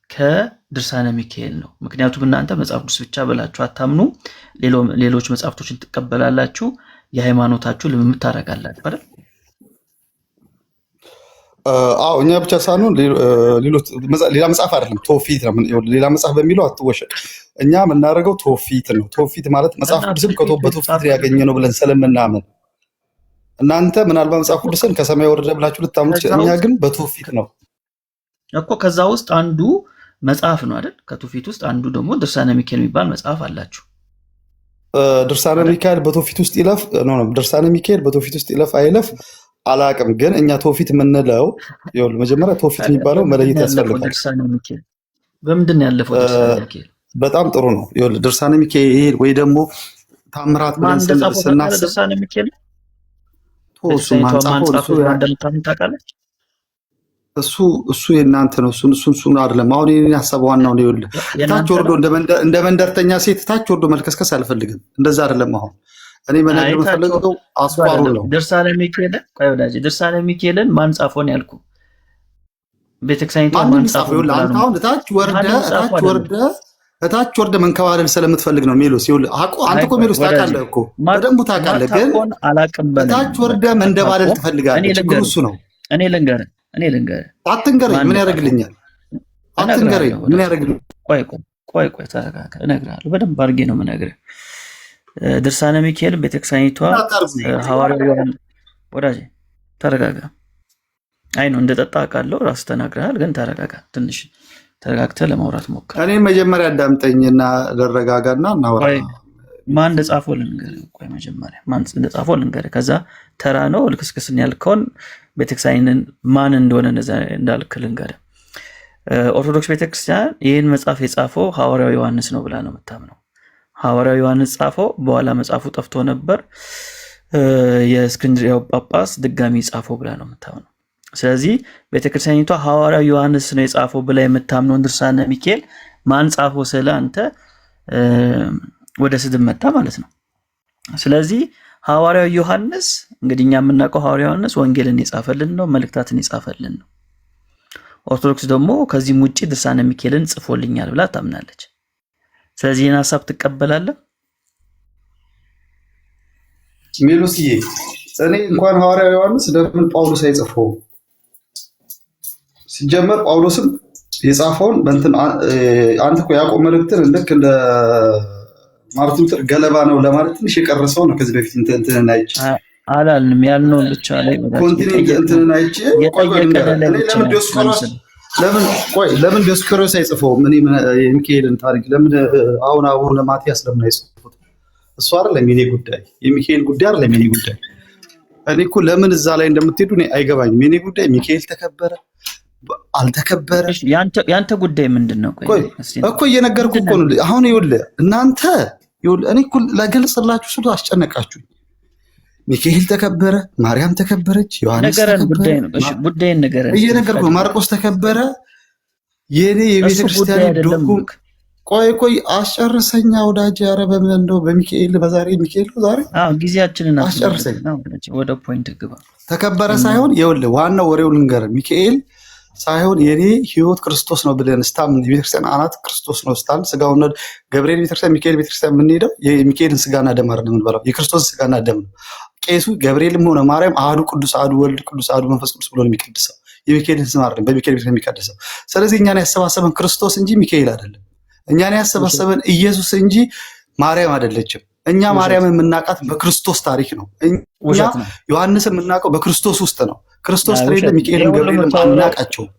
ከድርሳነ ሚካኤል ነው። ምክንያቱም እናንተ መጽሐፍ ቅዱስ ብቻ ብላችሁ አታምኑ፣ ሌሎች መጽሐፍቶችን ትቀበላላችሁ፣ የሃይማኖታችሁ ልምምድ ታደርጋላችሁ አይደል? አዎ እኛ ብቻ ሳንሆን ሌላ መጽሐፍ አይደለም፣ ትውፊት ነው። ሌላ መጽሐፍ በሚለው አትወሸድ። እኛ የምናደርገው ትውፊት ነው። ትውፊት ማለት መጽሐፍ ቅዱስም በትውፊት ያገኘ ነው ብለን ስለምናምን፣ እናንተ ምናልባት መጽሐፍ ቅዱስን ከሰማይ ወረደ ብላችሁ ልታምኑ ትችላላችሁ። እኛ ግን በትውፊት ነው እኮ። ከዛ ውስጥ አንዱ መጽሐፍ ነው አይደል? ከትውፊት ውስጥ አንዱ ደግሞ ድርሳነ ሚካኤል የሚባል መጽሐፍ አላችሁ። ድርሳነ ሚካኤል በትውፊት ውስጥ ይለፍ ድርሳነ ሚካኤል በትውፊት ውስጥ ይለፍ አይለፍ አላቅም፣ ግን እኛ ትውፊት የምንለው መጀመሪያ ትውፊት የሚባለው መለየት ያስፈልጋል። በምንድን ነው ያለፈው ድርሳነ ሚካኤል? በጣም ጥሩ ነው። ድርሳነ ሚካኤል ወይ ደግሞ ታምራት ብለን ስናስብ ድርሳነ ሚካኤል እሱ የእናንተ ነው። እሱን አይደለም አሁን የኔን ሀሳብ ዋናው ነው። ይኸውልህ ታች ወርዶ እንደ መንደርተኛ ሴት ታች ወርዶ መልከስከስ አልፈልግም። እንደዛ አይደለም። አሁን እኔ መናገር የምፈልገው አስኳሩ ነው። ድርሳነ ሚካኤልን ማን ጻፈው ነው ያልኩህ? ቤተክርስቲያኒቷ ማን ጻፈው? አሁን እታች ወርደ መንከባለል ስለምትፈልግ ነው ሜሎስ። አንተ እኮ ሜሎስ ታውቃለህ እኮ በደንብ ታውቃለህ፣ ግን እታች ወርደ መንደባለል ትፈልጋለህ። ችግሩ እሱ ነው። እኔ ልንገርህ አትንገረኝ፣ ምን ያደርግልኛል? አትንገረኝ፣ ምን ያደርግልኛል? ቆይ ተረጋጋ፣ እነግርሃለሁ። በደንብ አድርጌ ነው የምነግርህ። ድርሳነ ሚካኤል ቤተክርስቲያኒቷ ሐዋርያው ወዳጄ ተረጋጋ። አይ ነው እንደጠጣ አውቃለሁ፣ ራስህ ተናግረሃል፣ ግን ተረጋጋ። ትንሽ ተረጋግተህ ለማውራት ሞክር። እኔ መጀመሪያ አዳምጠኝና ልረጋጋና እናውራ። ማን እንደጻፈው ልንገርህ። ቆይ መጀመሪያ ማን እንደጻፈው ልንገርህ፣ ከዛ ተራ ነው ልክስክስን ያልከውን ቤተክርስቲያንን ማን እንደሆነ እንዳልክ ልንገርህ። ኦርቶዶክስ ቤተክርስቲያን ይህን መጽሐፍ የጻፈው ሐዋርያው ዮሐንስ ነው ብላ ነው የምታምነው። ሐዋርያው ዮሐንስ ጻፈው፣ በኋላ መጽሐፉ ጠፍቶ ነበር፣ የእስክንድርያው ጳጳስ ድጋሚ ጻፈው ብላ ነው የምታምነው። ስለዚህ ቤተክርስቲያኒቷ ሐዋርያው ዮሐንስ ነው የጻፈው ብላ የምታምነውን ድርሳነ ሚካኤል ማን ጻፈው ስለ አንተ ወደ ስድብ መጣ ማለት ነው። ስለዚህ ሐዋርያው ዮሐንስ እንግዲህ እኛ የምናውቀው ሐዋርያው ዮሐንስ ወንጌልን የጻፈልን ነው፣ መልእክታትን የጻፈልን ነው። ኦርቶዶክስ ደግሞ ከዚህም ውጪ ድርሳነ ሚካኤልን ጽፎልኛል ብላ ታምናለች። ስለዚህ ይህን ሀሳብ ትቀበላለህ? ሜሎስዬ እኔ እንኳን ሐዋርያው ዮሐንስ ለምን ጳውሎስ አይጽፈውም? ሲጀመር ጳውሎስም የጻፈውን አንተ እኮ ያዕቆብ መልእክትን ልክ እንደ ማርቲን ሉተር ገለባ ነው ለማለት ትንሽ የቀረሰው ነው። ከዚህ በፊት እንትንን አይቼ አላልንም ያልነውን ብቻ ላይ ኮንቲኒንግ እንትንን አይቼ ለምን ዲዮስቆሮስ አይጽፈውም? እኔ የሚካኤልን ታሪክ ለምን አሁን አቡነ ማትያስ ለምን አይጽፉት? እሱ አይደለም የኔ ጉዳይ፣ የሚካኤል ጉዳይ አይደለም የኔ ጉዳይ። እኔ እኮ ለምን እዛ ላይ እንደምትሄዱ እኔ አይገባኝም። የኔ ጉዳይ ሚካኤል ተከበረ አልተከበረ ያንተ ጉዳይ ምንድን ነው? እኮ እየነገርኩ እኮ ነው። አሁን ይኸውልህ እናንተ እኔ እኮ ለገልጽላችሁ ስሉ አስጨነቃችሁኝ። ሚካኤል ተከበረ፣ ማርያም ተከበረች፣ ዮሐንስ ተከበረ፣ እየነገርኩ ነው። ማርቆስ ተከበረ። የኔ የቤተክርስቲያን ዶኩም ቆይ አስጨርሰኛ ወዳጅ። ኧረ በምን እንደው በሚካኤል በዛሬ ሚካኤል ነው ዛሬ ጊዜያችንን አስጨርሰኝ። ወደ ፖይንት ግባ። ተከበረ ሳይሆን ይኸውልህ ዋናው ወሬው ልንገርህ። ሚካኤል ሳይሆን የኔ ህይወት ክርስቶስ ነው ብለን ስታምን የቤተክርስቲያን አናት ክርስቶስ ነው ስታምን ስጋውና ገብርኤል ቤተክርስቲያን ሚካኤል ቤተክርስቲያን የምንሄደው የሚካኤልን ስጋና ደም አይደለም የምንበላው የክርስቶስን ስጋና ደም ነው። ቄሱ ገብርኤልም ሆነ ማርያም አሐዱ ቅዱስ አሐዱ ወልድ ቅዱስ አሐዱ መንፈስ ቅዱስ ብሎ ነው የሚቀድሰው። የሚካኤልን ስም አይደለም በሚካኤል ቤተክርስቲያን የሚቀድሰው። ስለዚህ እኛን ያሰባሰበን ክርስቶስ እንጂ ሚካኤል አይደለም። እኛን ያሰባሰበን ኢየሱስ እንጂ ማርያም አይደለችም። እኛ ማርያም የምናውቃት በክርስቶስ ታሪክ ነው። እኛ ዮሐንስ የምናውቀው በክርስቶስ ውስጥ ነው። ክርስቶስ ከሌለ ሚካኤልን ገብርኤልን አናውቃቸውም።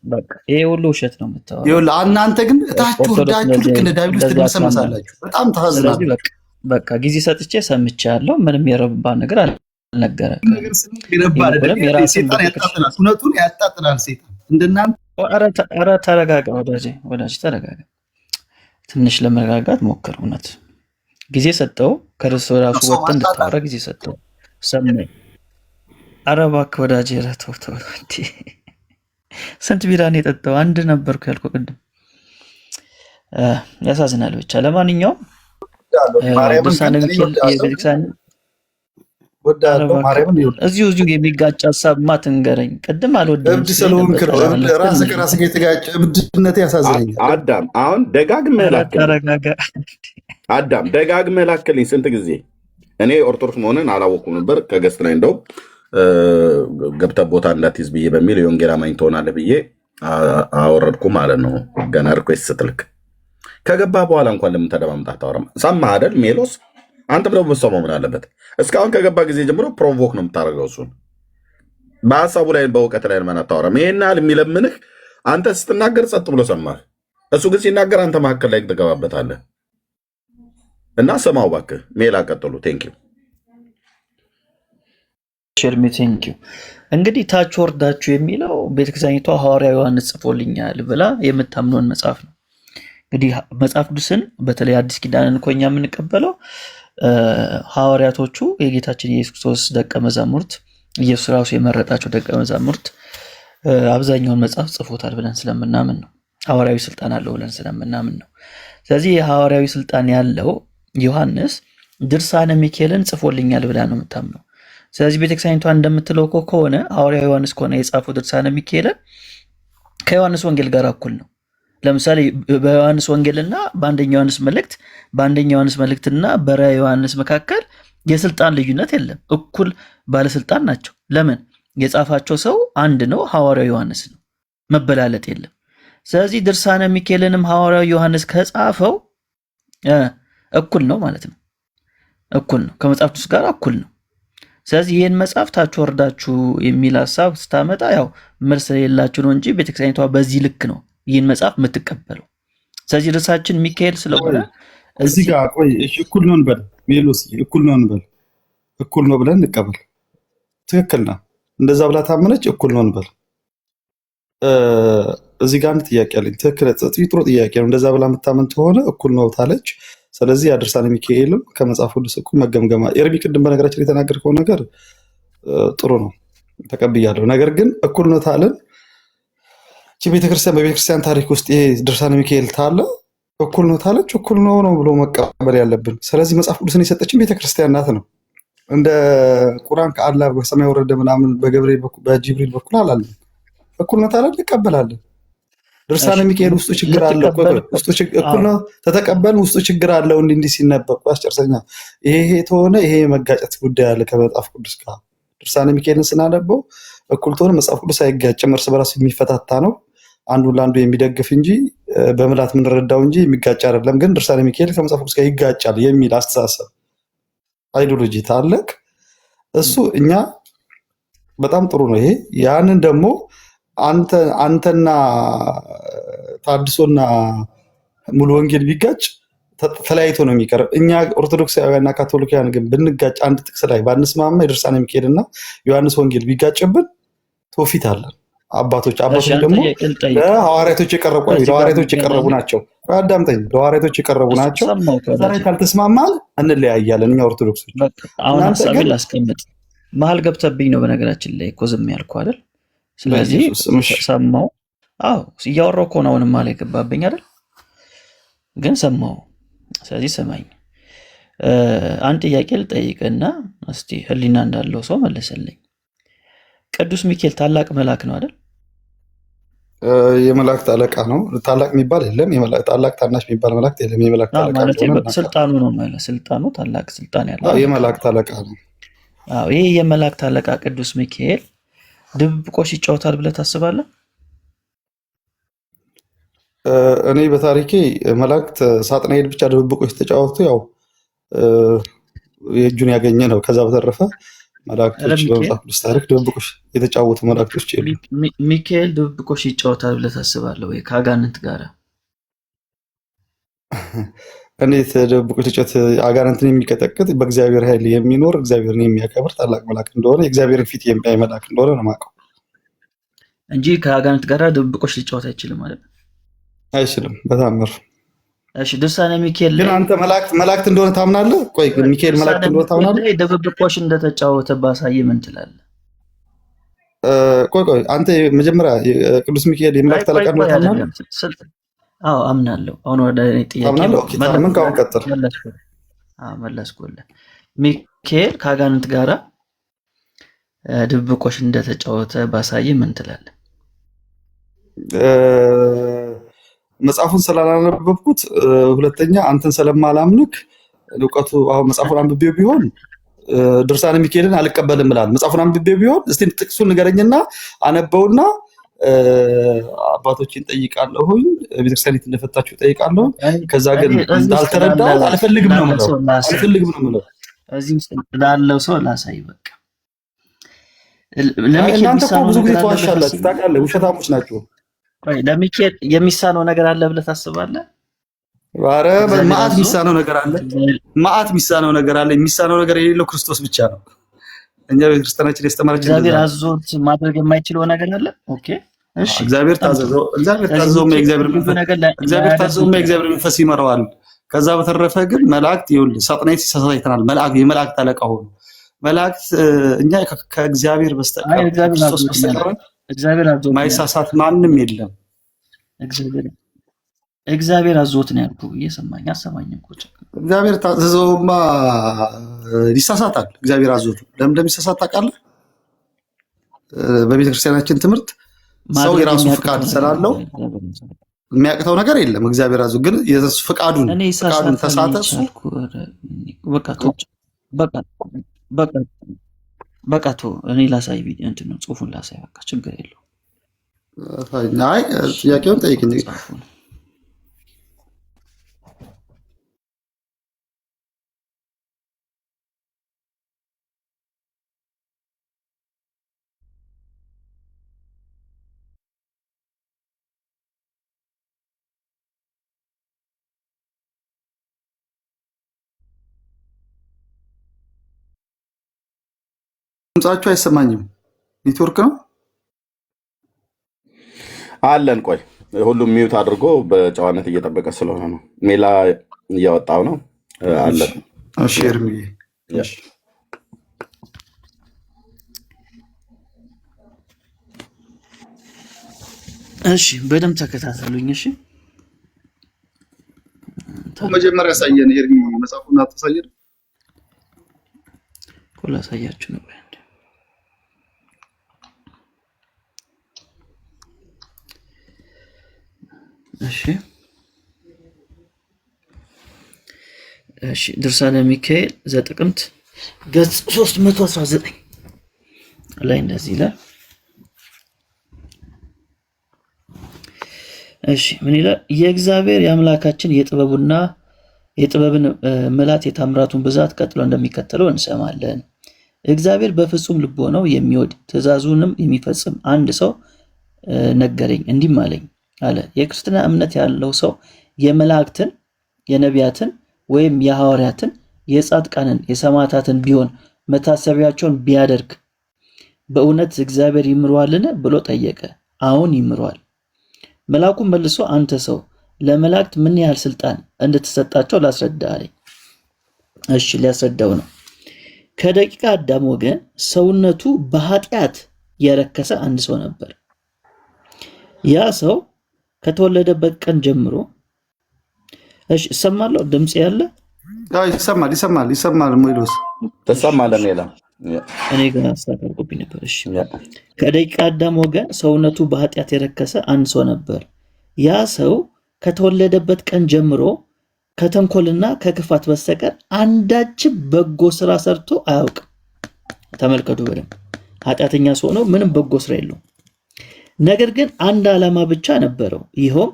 ይሄ ሁሉ ውሸት ነው የምታወራው። ይኸውልህ እናንተ ግን እታች ወርዳችሁ ልክ እንደ ዳቢሎስ ትመሰመሳላችሁ። በጣም ታዝናለህ። በቃ ጊዜ ሰጥቼ ሰምቻለሁ። ምንም የረባ ነገር አልነገረም። እውነቱን ያጣጥላል ሴጣን እንደናንተ። ኧረ ተረጋጋ ወዳጅ ተረጋጋ። ትንሽ ለመረጋጋት ሞክር። እውነት ጊዜ ሰጠው። ከርስ ራሱ ወጥተህ እንድታወራ ጊዜ ሰጠው። ኧረ እባክህ ወዳጄ፣ ኧረ ተው ተው። ስንት ቢራን የጠጣው? አንድ ነበርኩ ያልኩህ ቅድም። ያሳዝናል። ብቻ ለማንኛውም ድርሳነ ሚካኤል የቤተክርስቲያን እዚሁ የሚጋጭ ሀሳብ ማትንገረኝ። ቅድም አልወድም እብድ ስለሆንክ ነው። ራስህ ከራስህ ጋር የተጋጨ እብድነት ያሳዝነኛል። አዳም አሁን ደጋግመህ ላክልኝ ስንት ጊዜ። እኔ ኦርቶዶክስ መሆንን አላወኩም ነበር። ከገስት ላይ እንደው ገብተህ ቦታ እንዳትይዝ ብዬ በሚል የወንጌል አማኝ ትሆናለህ ብዬ አወረድኩ ማለት ነው። ገና ሪኩዌስት ስትልክ ከገባ በኋላ እንኳን ለምን ተደማምጣት ታወራም? ሰማህ አይደል ሜሎስ? አንተ ብለው መሰማው ምን አለበት? እስካሁን ከገባ ጊዜ ጀምሮ ፕሮቮክ ነው የምታደርገው። እሱን በሀሳቡ ላይ በእውቀት ላይ ለምን አታወራም? ይሄን ያህል የሚለምንህ አንተ ስትናገር ጸጥ ብሎ ሰማህ። እሱ ግን ሲናገር አንተ መካከል ላይ ትገባበታለህ። እና ስማው እባክህ። ሜላ ቀጥሉ። ቴንኪው ሸርሚ ቴንኪው። እንግዲህ ታች ወርዳችሁ የሚለው ቤተክርስቲያኒቷ ሐዋርያ ዮሐንስ ጽፎልኛል ብላ የምታምነውን መጽሐፍ ነው። እንግዲህ መጽሐፍ ቅዱስን በተለይ አዲስ ኪዳንን እኮ እኛ የምንቀበለው ሐዋርያቶቹ የጌታችን የኢየሱስ ክርስቶስ ደቀ መዛሙርት፣ ኢየሱስ ራሱ የመረጣቸው ደቀ መዛሙርት አብዛኛውን መጽሐፍ ጽፎታል ብለን ስለምናምን ነው። ሐዋርያዊ ስልጣን አለው ብለን ስለምናምን ነው። ስለዚህ የሐዋርያዊ ስልጣን ያለው ዮሐንስ ድርሳነ ሚካኤልን ጽፎልኛል ብላ ነው የምታምነው። ስለዚህ ቤተክርስቲያኒቷ እንደምትለው ከሆነ ሐዋርያዊ ዮሐንስ ከሆነ የጻፈው ድርሳነ ሚካኤልን ከዮሐንስ ወንጌል ጋር እኩል ነው። ለምሳሌ በዮሐንስ ወንጌልና በአንደኛ ዮሐንስ መልእክትና በራዕየ ዮሐንስ መካከል የስልጣን ልዩነት የለም። እኩል ባለስልጣን ናቸው። ለምን? የጻፋቸው ሰው አንድ ነው፣ ሐዋርያው ዮሐንስ ነው። መበላለጥ የለም። ስለዚህ ድርሳነ ሚካኤልንም ሐዋርያው ዮሐንስ ከጻፈው እኩል ነው ማለት ነው። እኩል ነው፣ ከመጽሐፍ ቅዱስ ጋር እኩል ነው። ስለዚህ ይህን መጽሐፍ ታች ወርዳችሁ የሚል ሀሳብ ስታመጣ ያው መልስ የሌላችሁ ነው እንጂ ቤተክርስቲያኒቷ በዚህ ልክ ነው ይህን መጽሐፍ የምትቀበለው። ስለዚህ ርዕሳችን ሚካኤል ስለሆነ እዚህ ጋር ቆይ፣ እኩል ነው እንበል ሜሎስ፣ እኩል ነው እንበል፣ እኩል ነው ብለን እንቀበል። ትክክል ነው። እንደዛ ብላ ታመነች፣ እኩል ነው እንበል። እዚህ ጋር አንድ ጥያቄ አለኝ። ትክክል፣ ጥሩ ጥያቄ ነው። እንደዛ ብላ የምታመን ከሆነ እኩል ነው ታለች። ስለዚህ ድርሳነ ሚካኤልም ከመጽሐፍ ቅዱስ እኩል መገምገማ። ኤርሚ ቅድም በነገራችን ላይ የተናገርከው ነገር ጥሩ ነው፣ ተቀብያለሁ። ነገር ግን እኩል ነው ታለን ቤተክርስቲያን በቤተክርስቲያን ታሪክ ውስጥ ይሄ ድርሳነ ሚካኤል ታለ እኩል ነው ታለች፣ እኩል ነው ብሎ መቀበል ያለብን። ስለዚህ መጽሐፍ ቅዱስን የሰጠችን ቤተክርስቲያን ናት ነው። እንደ ቁርአን ከአላህ በሰማይ ወረደ ምናምን በጅብሪል በኩል አላለም። እኩል ነው ታለ እንቀበላለን። ድርሳነ ሚካኤል ውስጡ ችግር አለው፣ እኩል ነው ተተቀበልን። ውስጡ ችግር አለው እንዲህ ሲነበብ አስጨርሰኛ። ይሄ ተሆነ ይሄ መጋጨት ጉዳይ አለ ከመጽሐፍ ቅዱስ ጋር። ድርሳነ ሚካኤልን ስናነበው እኩል ተሆነ መጽሐፍ ቅዱስ አይጋጭም፣ እርስ በራሱ የሚፈታታ ነው። አንዱ ለአንዱ የሚደግፍ እንጂ በምላት የምንረዳው እንጂ የሚጋጭ አይደለም። ግን ድርሳነ ሚካኤል ከመጽሐፍ ቅዱስ ጋር ይጋጫል የሚል አስተሳሰብ አይዲዮሎጂ ታለክ እሱ እኛ በጣም ጥሩ ነው ይሄ። ያንን ደግሞ አንተና ታድሶና ሙሉ ወንጌል ቢጋጭ ተለያይቶ ነው የሚቀርብ። እኛ ኦርቶዶክሳውያንና ካቶሊካውያን ግን ብንጋጭ አንድ ጥቅስ ላይ ባንስማማ የድርሳነ ሚካኤልና ዮሐንስ ወንጌል ቢጋጭብን ትውፊት አለን። አባቶች ደግሞ ለሐዋርያቶች የቀረቡ ናቸው። አዳምጠኝ፣ ለሐዋርያቶች የቀረቡ ናቸው። ዛሬ ካልተስማማን እንለያያለን እኛ ኦርቶዶክሶች። አሁን ሀሳቤ ላስቀምጥ። መሀል ገብተብኝ ነው በነገራችን ላይ እኮ ዝም ያልኩህ አይደል? ስለዚህ ሰማው። አዎ እያወራሁ እኮ ነው። አሁንም መሀል የገባብኝ አይደል? ግን ሰማው። ስለዚህ ሰማኝ። አንድ ጥያቄ ልጠይቅና እስቲ ህሊና እንዳለው ሰው መለሰልኝ። ቅዱስ ሚካኤል ታላቅ መልአክ ነው አይደል? የመላእክት አለቃ ነው። ታላቅ የሚባል የለም። ታላቅ ታናሽ የሚባል መላእክት የለም። የመላእክት አለቃ ነው። ስልጣኑ ነው ማለት ስልጣኑ ታላቅ ስልጣን ያለው የመላእክት አለቃ ነው። አዎ ይሄ የመላእክት አለቃ ቅዱስ ሚካኤል ድብብቆሽ ይጫወታል ብለህ ታስባለህ? እኔ በታሪኬ መላእክት ሳጥናኤል ብቻ ድብብቆሽ ተጫወቱ፣ ያው የእጁን ያገኘ ነው። ከዛ በተረፈ መላእክቶች በመጽሐፍ ቅዱስ ታሪክ ድብብቆሽ የተጫወቱ መላእክቶች የሉም። ሚካኤል ድብብቆሽ ይጫወታል ብለህ ታስባለህ ወይ ከአጋንንት ጋር? እንዴት ድብብቆሽ ተጫወት? አጋንንትን የሚቀጠቅጥ በእግዚአብሔር ኃይል የሚኖር እግዚአብሔርን የሚያከብር ታላቅ መልአክ እንደሆነ የእግዚአብሔርን ፊት የሚያይ መልአክ እንደሆነ ነው የማውቀው እንጂ ከአጋንንት ጋር ድብብቆሽ ሊጫወት አይችልም ማለት ነው። አይችልም በታምር። እሺ ድርሳነ ሚካኤል ግን አንተ መላእክት እንደሆነ ታምናለህ? ቆይ ሚካኤል መላእክት እንደሆነ ታምናለህ? ድብብቆሽ እንደተጫወተ ባሳይ ምን ትላለህ? ቆይ አንተ መጀመሪያ ቅዱስ ሚካኤል የመላእክት አለቃ ነው ታምናለህ? አዎ አምናለሁ። አሁን ወደ ጥያቄ ምን ካሁን ቀጥል መለስኩልህ። ሚካኤል ከአጋንንት ጋራ ድብቆሽ እንደተጫወተ ባሳይ ምን ትላለህ? መጽሐፉን ስላላነበብኩት፣ ሁለተኛ አንተን ስለማላምንክ እውቀቱ አሁን መጽሐፉን አንብቤው ቢሆን ድርሳነ ሚካኤልን አልቀበልም እላለሁ። መጽሐፉን አንብቤው ቢሆን እስቲ ጥቅሱን ንገረኝና አነበውና አባቶችን ጠይቃለሁኝ፣ ቤተክርስቲያኒት እንደፈታችሁ ጠይቃለሁ። ከዛ ግን እንዳልተረዳው አልፈልግም ነው የምለው። እዚህ ላለው ሰው ላሳይ በቃ። እናንተ እኮ ብዙ ጊዜ ተዋሻላችሁ ታውቃለህ፣ ውሸታሞች ናቸው። ለሚካኤል የሚሳነው ነገር አለ ብለህ ታስባለህ? ኧረ መዓት የሚሳነው ነገር አለ፣ መዓት የሚሳነው ነገር አለ። የሚሳነው ነገር የሌለው ክርስቶስ ብቻ ነው። እኛ ቤተክርስቲያናችን ያስተማረችን እግዚአብሔር አዞት ማድረግ የማይችለው ነገር አለ። ኦኬ እሺ፣ እግዚአብሔር ታዘዘው፣ የእግዚአብሔር መንፈስ ይመራዋል። ከዛ በተረፈ ግን መላእክት ይኸውልህ ሳጥናኤል ሲሳሳይተናል። የመላእክት አለቃ ሆኑ መላእክት እኛ ከእግዚአብሔር በስተቀር ክርስቶስ በስተቀር ማይሳሳት ማንም የለም። እግዚአብሔር አዞት ነው ያልኩህ። እየሰማኝ አሰማኝም እኮ እግዚአብሔር ታዘዘውማ ይሳሳታል። እግዚአብሔር አዞት ለምን እንደሚሳሳት ታውቃለህ? በቤተክርስቲያናችን ትምህርት ሰው የራሱ ፍቃድ ስላለው የሚያቅተው ነገር የለም። እግዚአብሔር አዞ ግን ፍቃዱን ተሳተ እሱ በቃ እኔ ላሳይ ቪዲዮ እንትን ነው ጽሁፉን ላሳይ በቃ ችግር የለው። አይ ጥያቄውን ጠይቅኝ። ድምጻችሁ አይሰማኝም። ኔትወርክ ነው አለን። ቆይ ሁሉም ሚዩት አድርጎ በጨዋነት እየጠበቀ ስለሆነ ነው። ሜላ እያወጣው ነው አለን። እሺ እርሚ እሺ በደምብ ተከታተሉኝ። እሺ መጀመሪያ ያሳየን ኤርሚ መጽሐፉን አታሳየን። ኮላ ሳያችሁ ነው። እሺ ድርሳነ ሚካኤል ዘጥቅምት ገጽ 319 ላይ እንደዚህ ይላል። እሺ ምን ይላል? የእግዚአብሔር የአምላካችን የጥበብን ምላት የታምራቱን ብዛት ቀጥሎ እንደሚከተለው እንሰማለን። እግዚአብሔር በፍጹም ልቦናው የሚወድ ትእዛዙንም የሚፈጽም አንድ ሰው ነገረኝ፣ እንዲህም አለኝ አለ። የክርስትና እምነት ያለው ሰው የመላእክትን፣ የነቢያትን ወይም የሐዋርያትን፣ የጻድቃንን፣ የሰማዕታትን ቢሆን መታሰቢያቸውን ቢያደርግ በእውነት እግዚአብሔር ይምረዋልን ብሎ ጠየቀ። አሁን ይምረዋል። መልአኩም መልሶ አንተ ሰው ለመላእክት ምን ያህል ስልጣን እንደተሰጣቸው ላስረዳ አለኝ። እሺ ሊያስረዳው ነው። ከደቂቀ አዳም ወገን ሰውነቱ በኃጢአት የረከሰ አንድ ሰው ነበር። ያ ሰው ከተወለደበት ቀን ጀምሮ እሺ እሰማለሁ። ድምጽ ያለ ይሰማል። ሞይሎስ ተሰማለ ሜላ እኔ ጋር አስተካክልኩኝ ነበር። እሺ ከደቂቀ አዳም ወገን ሰውነቱ በኃጢአት የረከሰ አንድ ሰው ነበር። ያ ሰው ከተወለደበት ቀን ጀምሮ ከተንኮልና ከክፋት በስተቀር አንዳች በጎ ስራ ሰርቶ አያውቅም። ተመልከቱ በደንብ ኃጢአተኛ ሰው ነው፣ ምንም በጎ ስራ የለውም። ነገር ግን አንድ ዓላማ ብቻ ነበረው። ይኸውም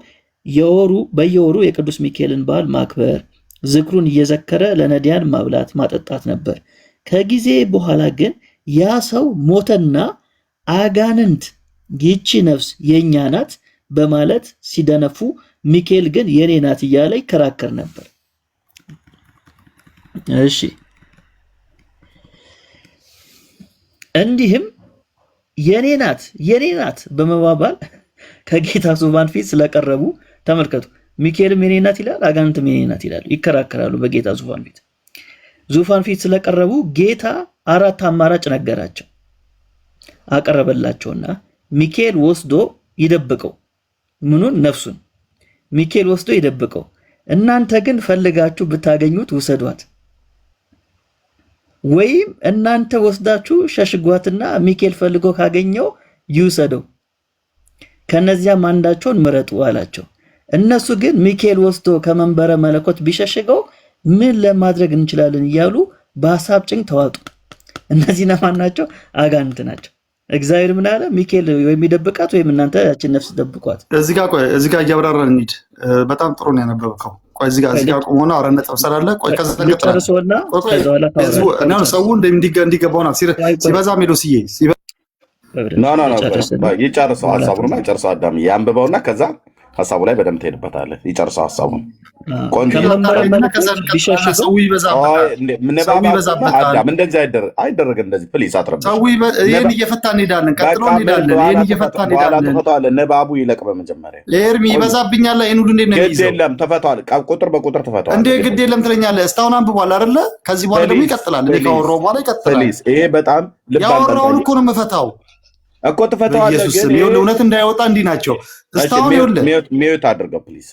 በየወሩ የቅዱስ ሚካኤልን በዓል ማክበር፣ ዝክሩን እየዘከረ ለነዳያን ማብላት ማጠጣት ነበር። ከጊዜ በኋላ ግን ያ ሰው ሞተና አጋንንት ይቺ ነፍስ የኛ ናት በማለት ሲደነፉ፣ ሚካኤል ግን የኔ ናት እያለ ይከራከር ነበር። እሺ እንዲህም የኔ ናት በመባባል ከጌታ ዙፋን ፊት ስለቀረቡ ተመልከቱ። ሚካኤልም የኔ ናት ይላል፣ አጋንንትም የኔ ናት ይላሉ፣ ይከራከራሉ በጌታ ዙፋን ፊት ስለቀረቡ ጌታ አራት አማራጭ ነገራቸው። አቀረበላቸውና ሚካኤል ወስዶ ይደብቀው፣ ምኑን? ነፍሱን። ሚካኤል ወስዶ ይደብቀው፣ እናንተ ግን ፈልጋችሁ ብታገኙት ውሰዷት፣ ወይም እናንተ ወስዳችሁ ሸሽጓትና ሚካኤል ፈልጎ ካገኘው ይውሰደው፣ ከነዚያም አንዳቸውን ምረጡ አላቸው። እነሱ ግን ሚካኤል ወስዶ ከመንበረ መለኮት ቢሸሽገው ምን ለማድረግ እንችላለን እያሉ በሐሳብ ጭንቅ ተዋጡ። እነዚህ ማን ናቸው? አጋንንት ናቸው። እግዚአብሔር ምን አለ? ሚካኤል ወይም ይደብቃት ወይም እናንተ ያችን ነፍስ ደብቋት። እዚህ ጋር እያብራራን እንሂድ። በጣም ጥሩ ነው ያነበብከው። ቆይ እዚህ ጋር ቆሞና አረ ነጥብ ስላለ ቆይ ከዛ ጨርሶና ሰው እንዲገባው ነው ሲበዛ ሜዶስዬ ይጨርሰው ሀሳቡን ይጨርሰው። አዳም ያንብበውና ከዛ ሀሳቡ ላይ በደንብ ትሄድበታለህ። ይጨርሰው ሀሳቡን። እንደዚህ አይደረግም። እንደዚህ ፕሊስ አትረብሽ። ይህን እየፈታ እንሄዳለን። ቀጥሎ እንሄዳለን። ንባቡ ይለቅ። በመጀመሪያ ኤርሚ ይበዛብኛል። ይህን ሁሉ እንዴት ነው የሚይዘው? ግድ የለም ተፈቷል። ቁጥር በቁጥር ተፈቷል። እንዴ ግድ የለም ትለኛለህ? እስካሁን አንብቧል አይደለ? ከዚህ በኋላ ደግሞ ይቀጥላል። እኔ ካወራሁ በኋላ ይቀጥላል። ይሄ በጣም ያወራውን እኮ ነው የምፈታው እኮ ትፈታዋለህ። ግን እውነት እንዳይወጣ እንዲህ ናቸው። እስካሁን ሚዩት አድርገው ፕሊዝ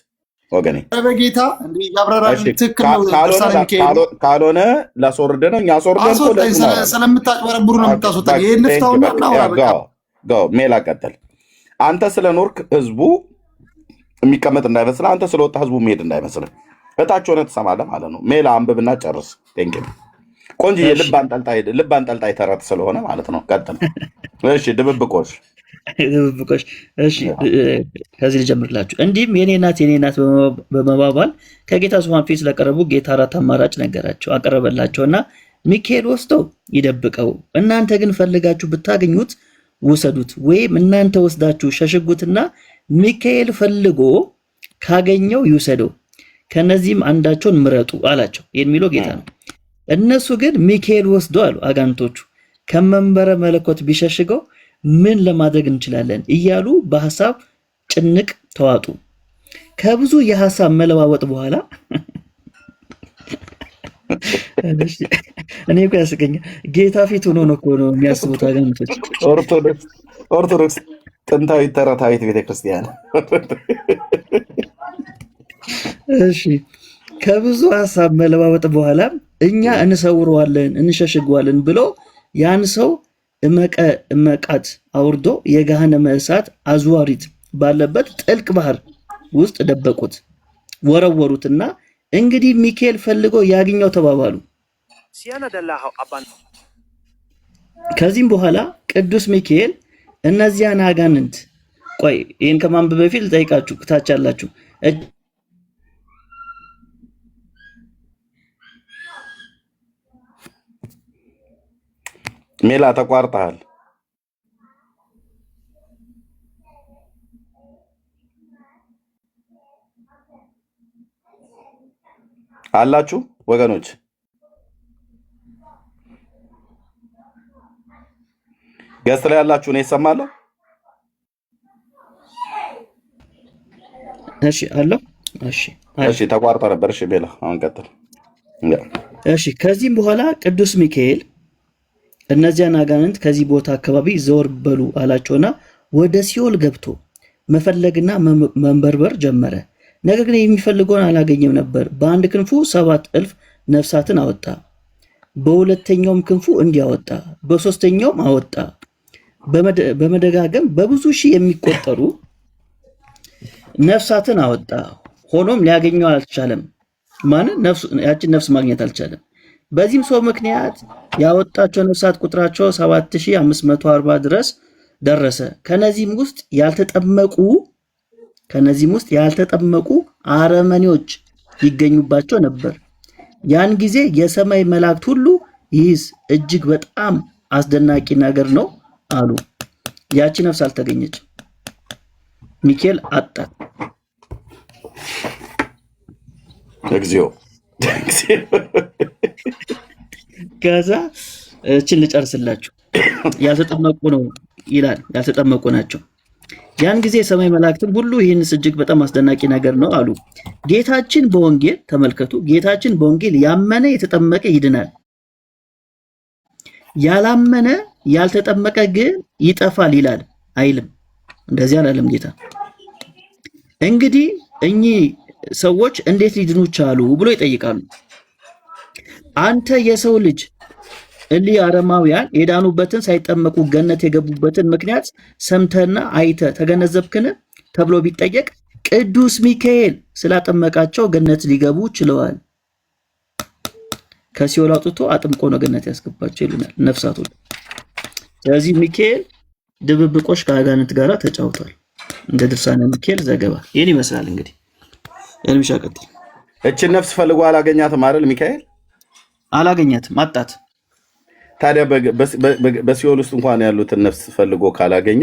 ወገኔ። በጌታ እንዲህ ያብራራል። ትክክል ነው። ካልሆነ ላስወርድ ነው። እኛ አስወርደን ስለምታጭበረብሩ ነው የምታስወጣኝ። ይሄን ልፍታውና ሜላ ቀጥል። አንተ ስለ ኖርክ ህዝቡ የሚቀመጥ እንዳይመስልህ፣ አንተ ስለወጣ ህዝቡ መሄድ እንዳይመስልህ። እታች ሆነ ትሰማለህ ማለት ነው። ሜላ አንብብና ጨርስ። ቴንኪው ቆንጆዬ። ልብ አንጠልጣይ ተረት ስለሆነ ማለት ነው። ቀጥል። እሺ ድብብቆሽ። እሺ ከዚህ ልጀምርላችሁ። እንዲህም የኔ ናት በመባባል ከጌታ ዙፋን ፊት ስለቀረቡ ጌታ 4 አማራጭ ነገራቸው አቀረበላቸውና ሚካኤል ወስዶ ይደብቀው፣ እናንተ ግን ፈልጋችሁ ብታገኙት ውሰዱት፣ ወይም እናንተ ወስዳችሁ ሸሽጉትና ሚካኤል ፈልጎ ካገኘው ይውሰደው፣ ከነዚህም አንዳቸውን ምረጡ አላቸው። የሚለው ጌታ ነው። እነሱ ግን ሚካኤል ወስዶ አሉ አጋንቶቹ ከመንበረ መለኮት ቢሸሽገው ምን ለማድረግ እንችላለን እያሉ በሐሳብ ጭንቅ ተዋጡ። ከብዙ የሐሳብ መለዋወጥ በኋላ እኔ እኮ ያስቀኛል። ጌታ ፊት ሆኖ ነው እኮ ነው የሚያስቡት አጋንቶች። ኦርቶዶክስ ጥንታዊ ተረታዊት ቤተክርስቲያን። እሺ ከብዙ ሐሳብ መለዋወጥ በኋላ እኛ እንሰውረዋለን እንሸሽገዋለን ብሎ ያን ሰው እመቃት አውርዶ የገሃነመ እሳት አዝዋሪት ባለበት ጥልቅ ባህር ውስጥ ደበቁት፣ ወረወሩትና እንግዲህ ሚካኤል ፈልጎ ያገኘው ተባባሉ። ከዚህም በኋላ ቅዱስ ሚካኤል እነዚያን አጋንንት ቆይ ይህን ከማንበብ በፊት ልጠይቃችሁ፣ ታች ያላችሁ ሜላ ተቋርጠሃል። አላችሁ ወገኖች? ገስት ላይ ያላችሁ ነው ይሰማለሁ? እሺ አለው። እሺ ተቋርጠ ነበር። እሺ ሜላ አሁን ቀጥል። እሺ ከዚህም በኋላ ቅዱስ ሚካኤል እነዚያን አጋንንት ከዚህ ቦታ አካባቢ ዘወር በሉ አላቸውና ወደ ሲኦል ገብቶ መፈለግና መንበርበር ጀመረ። ነገር ግን የሚፈልገውን አላገኘም ነበር። በአንድ ክንፉ 7,000 ነፍሳትን አወጣ፣ በሁለተኛውም ክንፉ እንዲያወጣ፣ በሶስተኛውም አወጣ። በመደጋገም በብዙ ሺህ የሚቆጠሩ ነፍሳትን አወጣ። ሆኖም ሊያገኘው አልቻለም። ያችን ነፍስ ማግኘት አልቻለም። በዚህም ሰው ምክንያት ያወጣቸው ነፍሳት ቁጥራቸው 7540 ድረስ ደረሰ። ከነዚህም ውስጥ ያልተጠመቁ አረመኔዎች ይገኙባቸው ነበር። ያን ጊዜ የሰማይ መላእክት ሁሉ ይህስ እጅግ በጣም አስደናቂ ነገር ነው አሉ። ያቺ ነፍስ አልተገኘች። ሚካኤል አጣት። እግዚኦ ከዛ እችን ልጨርስላችሁ። ያልተጠመቁ ነው ይላል፣ ያልተጠመቁ ናቸው። ያን ጊዜ የሰማይ መላእክትም ሁሉ ይህንስ እጅግ በጣም አስደናቂ ነገር ነው አሉ። ጌታችን በወንጌል ተመልከቱ፣ ጌታችን በወንጌል ያመነ የተጠመቀ ይድናል፣ ያላመነ ያልተጠመቀ ግን ይጠፋል ይላል አይልም። እንደዚህ አላለም ጌታ። እንግዲህ እኚህ ሰዎች እንዴት ሊድኑ ቻሉ ብሎ ይጠይቃሉ። አንተ የሰው ልጅ እሊህ አረማውያን የዳኑበትን ሳይጠመቁ ገነት የገቡበትን ምክንያት ሰምተና አይተ ተገነዘብክን ተብሎ ቢጠየቅ ቅዱስ ሚካኤል ስላጠመቃቸው ገነት ሊገቡ ችለዋል። ከሲኦል አውጥቶ አጥምቆ ነው ገነት ያስገባቸው ይሉናል ነፍሳቶች። ስለዚህ ሚካኤል ድብብቆሽ ከአጋንንት ጋር ተጫውቷል። እንደ ድርሳነ ሚካኤል ዘገባ ይህን ይመስላል። እንግዲህ ኤርሚሻ ቀጥል። እችን ነፍስ ፈልጎ አላገኛትም አይደል? ሚካኤል አላገኛትም፣ አጣት። ታዲያ በሲኦል ውስጥ እንኳን ያሉትን ነፍስ ፈልጎ ካላገኘ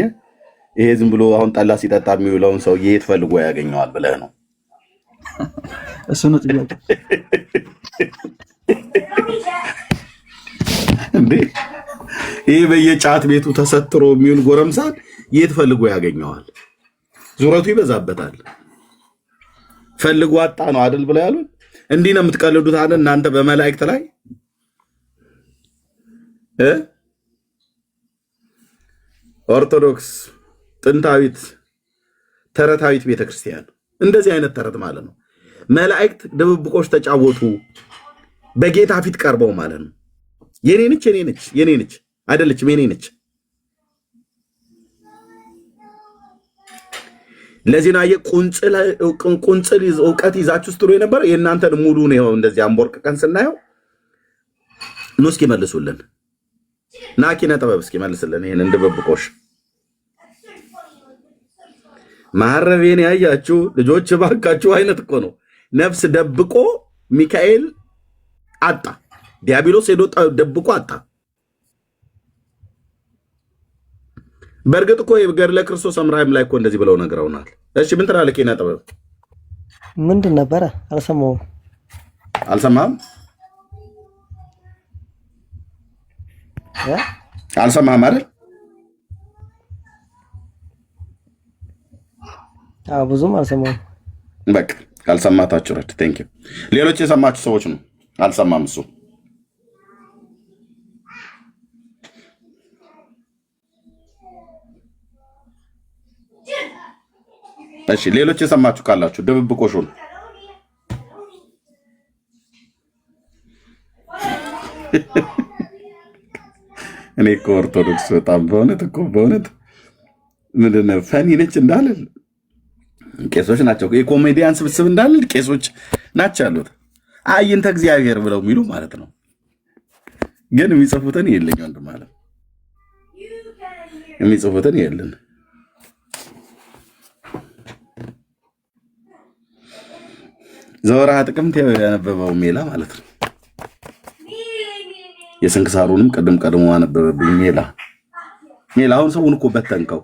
ይሄ ዝም ብሎ አሁን ጠላ ሲጠጣ የሚውለውን ሰውዬ የት ፈልጎ ያገኘዋል ብለህ ነው? እሱ ነው ጥያቄ እንዴ። ይሄ በየጫት ቤቱ ተሰትሮ የሚውል ጎረምሳን የት ፈልጎ ያገኘዋል? ዙረቱ ይበዛበታል። ፈልጎ አጣ ነው አይደል ብለው ያሉት። እንዲህ ነው የምትቀልዱት አይደል እናንተ በመላእክት ላይ ኦርቶዶክስ ጥንታዊት ተረታዊት ቤተክርስቲያን እንደዚህ አይነት ተረት ማለት ነው። መላእክት ድብብቆች ተጫወቱ በጌታ ፊት ቀርበው ማለት ነው። የኔ ነች አይደለችም፣ የኔ ነች። ለዚህ ነው ቁንጽል እውቀት ይዛችሁ ስትሉ የነበረ የእናንተን ሙሉ ነው። እንደዚህ አንቦርቅቀን ስናየው ኑ እስኪ መልሱልን። ናኪነ ጥበብ እስኪ መልስልን ይሄን ድብብቆሽ። ማረቤን ያያችሁ ልጆች ባካችሁ አይነት እኮ ነው። ነፍስ ደብቆ ሚካኤል አጣ፣ ዲያብሎስ ሄዶ ደብቆ አጣ። በእርግጥ እኮ የገድለ ክርስቶስ አምራይም ላይ እኮ እንደዚህ ብለው ነግረውናል። እሺ ምን ትላለህ ኪነ ጥበብ? ምንድን ነበረ? አልሰማሁም። አልሰማህም? አልሰማህም አይደል? ብዙም አልሰማሁም። በቃ ካልሰማታችሁ ረድ ቴንክ ዩ። ሌሎች የሰማችሁ ሰዎች ነው። አልሰማም እሱ። እሺ ሌሎች የሰማችሁ ካላችሁ ድብብቆሹን እኔ እኮ ኦርቶዶክስ በጣም በእውነት ምንድን ነው ፈኒ ነች እንዳልል ቄሶች ናቸው። የኮሜዲያን ስብስብ እንዳልል ቄሶች ናቸው ያሉት። አይንተ እግዚአብሔር ብለው የሚሉ ማለት ነው። ግን የሚጽፉትን የለኝ ወንድም ማለት የሚጽፉትን የለን። ዘወርሃ ጥቅምት ያነበበው ሜላ ማለት ነው። የስንክሳሩንም ቀድሞ አነበበብኝ ሜላ። አሁን ሰውን እኮ በተንከው፣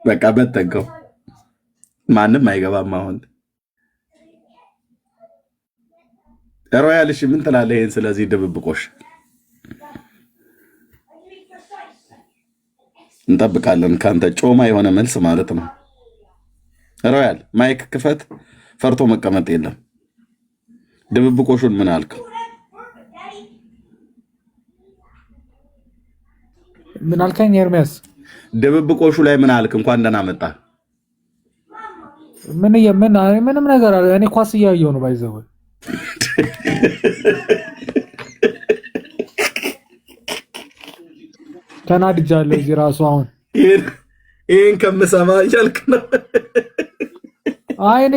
በቃ በተንከው። ማንም አይገባም። አሁን ሮያልሽ ምን ትላለህ? ይሄን ስለዚህ ድብብቆሽ እንጠብቃለን ካንተ ጮማ የሆነ መልስ ማለት ነው። ሮያል ማይክ ክፈት። ፈርቶ መቀመጥ የለም። ድብብቆሹን ምን አልክ? ምን አልከኝ ኤርሚያስ? ድብብቆሹ ላይ ምን አልክ? እንኳን ደህና መጣ። ምንም ነገር አለ። እኔ ኳስ እያየሁ ነው። ባይዘው ተናድጃለሁ። እዚህ ራሱ አሁን ይሄን ከምሰማ እያልክ ነው? አይ እኔ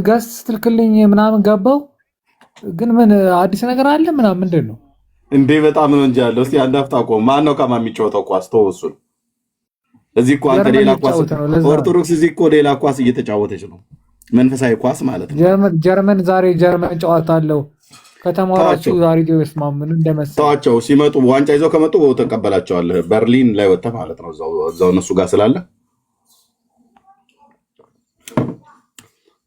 ገስ ስትልክልኝ ምናምን ገባው። ግን ምን አዲስ ነገር አለ ምናምን ምንድን ነው እንዴ? በጣም ነው እንጂ ያለው። እስቲ አንድ አፍታ ቆም። ማን ነው ከማ የሚጫወተው ኳስ? ተወሱን እዚህ እኮ አንተ ሌላ ኳስ፣ ኦርቶዶክስ እዚህ እኮ ሌላ ኳስ እየተጫወተች ነው። መንፈሳዊ ኳስ ማለት ነው። ጀርመን ዛሬ ጨዋታ አለው። ከተማራችሁ ዛሬ ምን እንደመሰለ ተዋቸው። ሲመጡ ዋንጫ ይዘው ከመጡ ተቀበላቸዋለህ። በርሊን ላይ ወጥተህ ማለት ነው። እዛው እነሱ ጋር ስላለ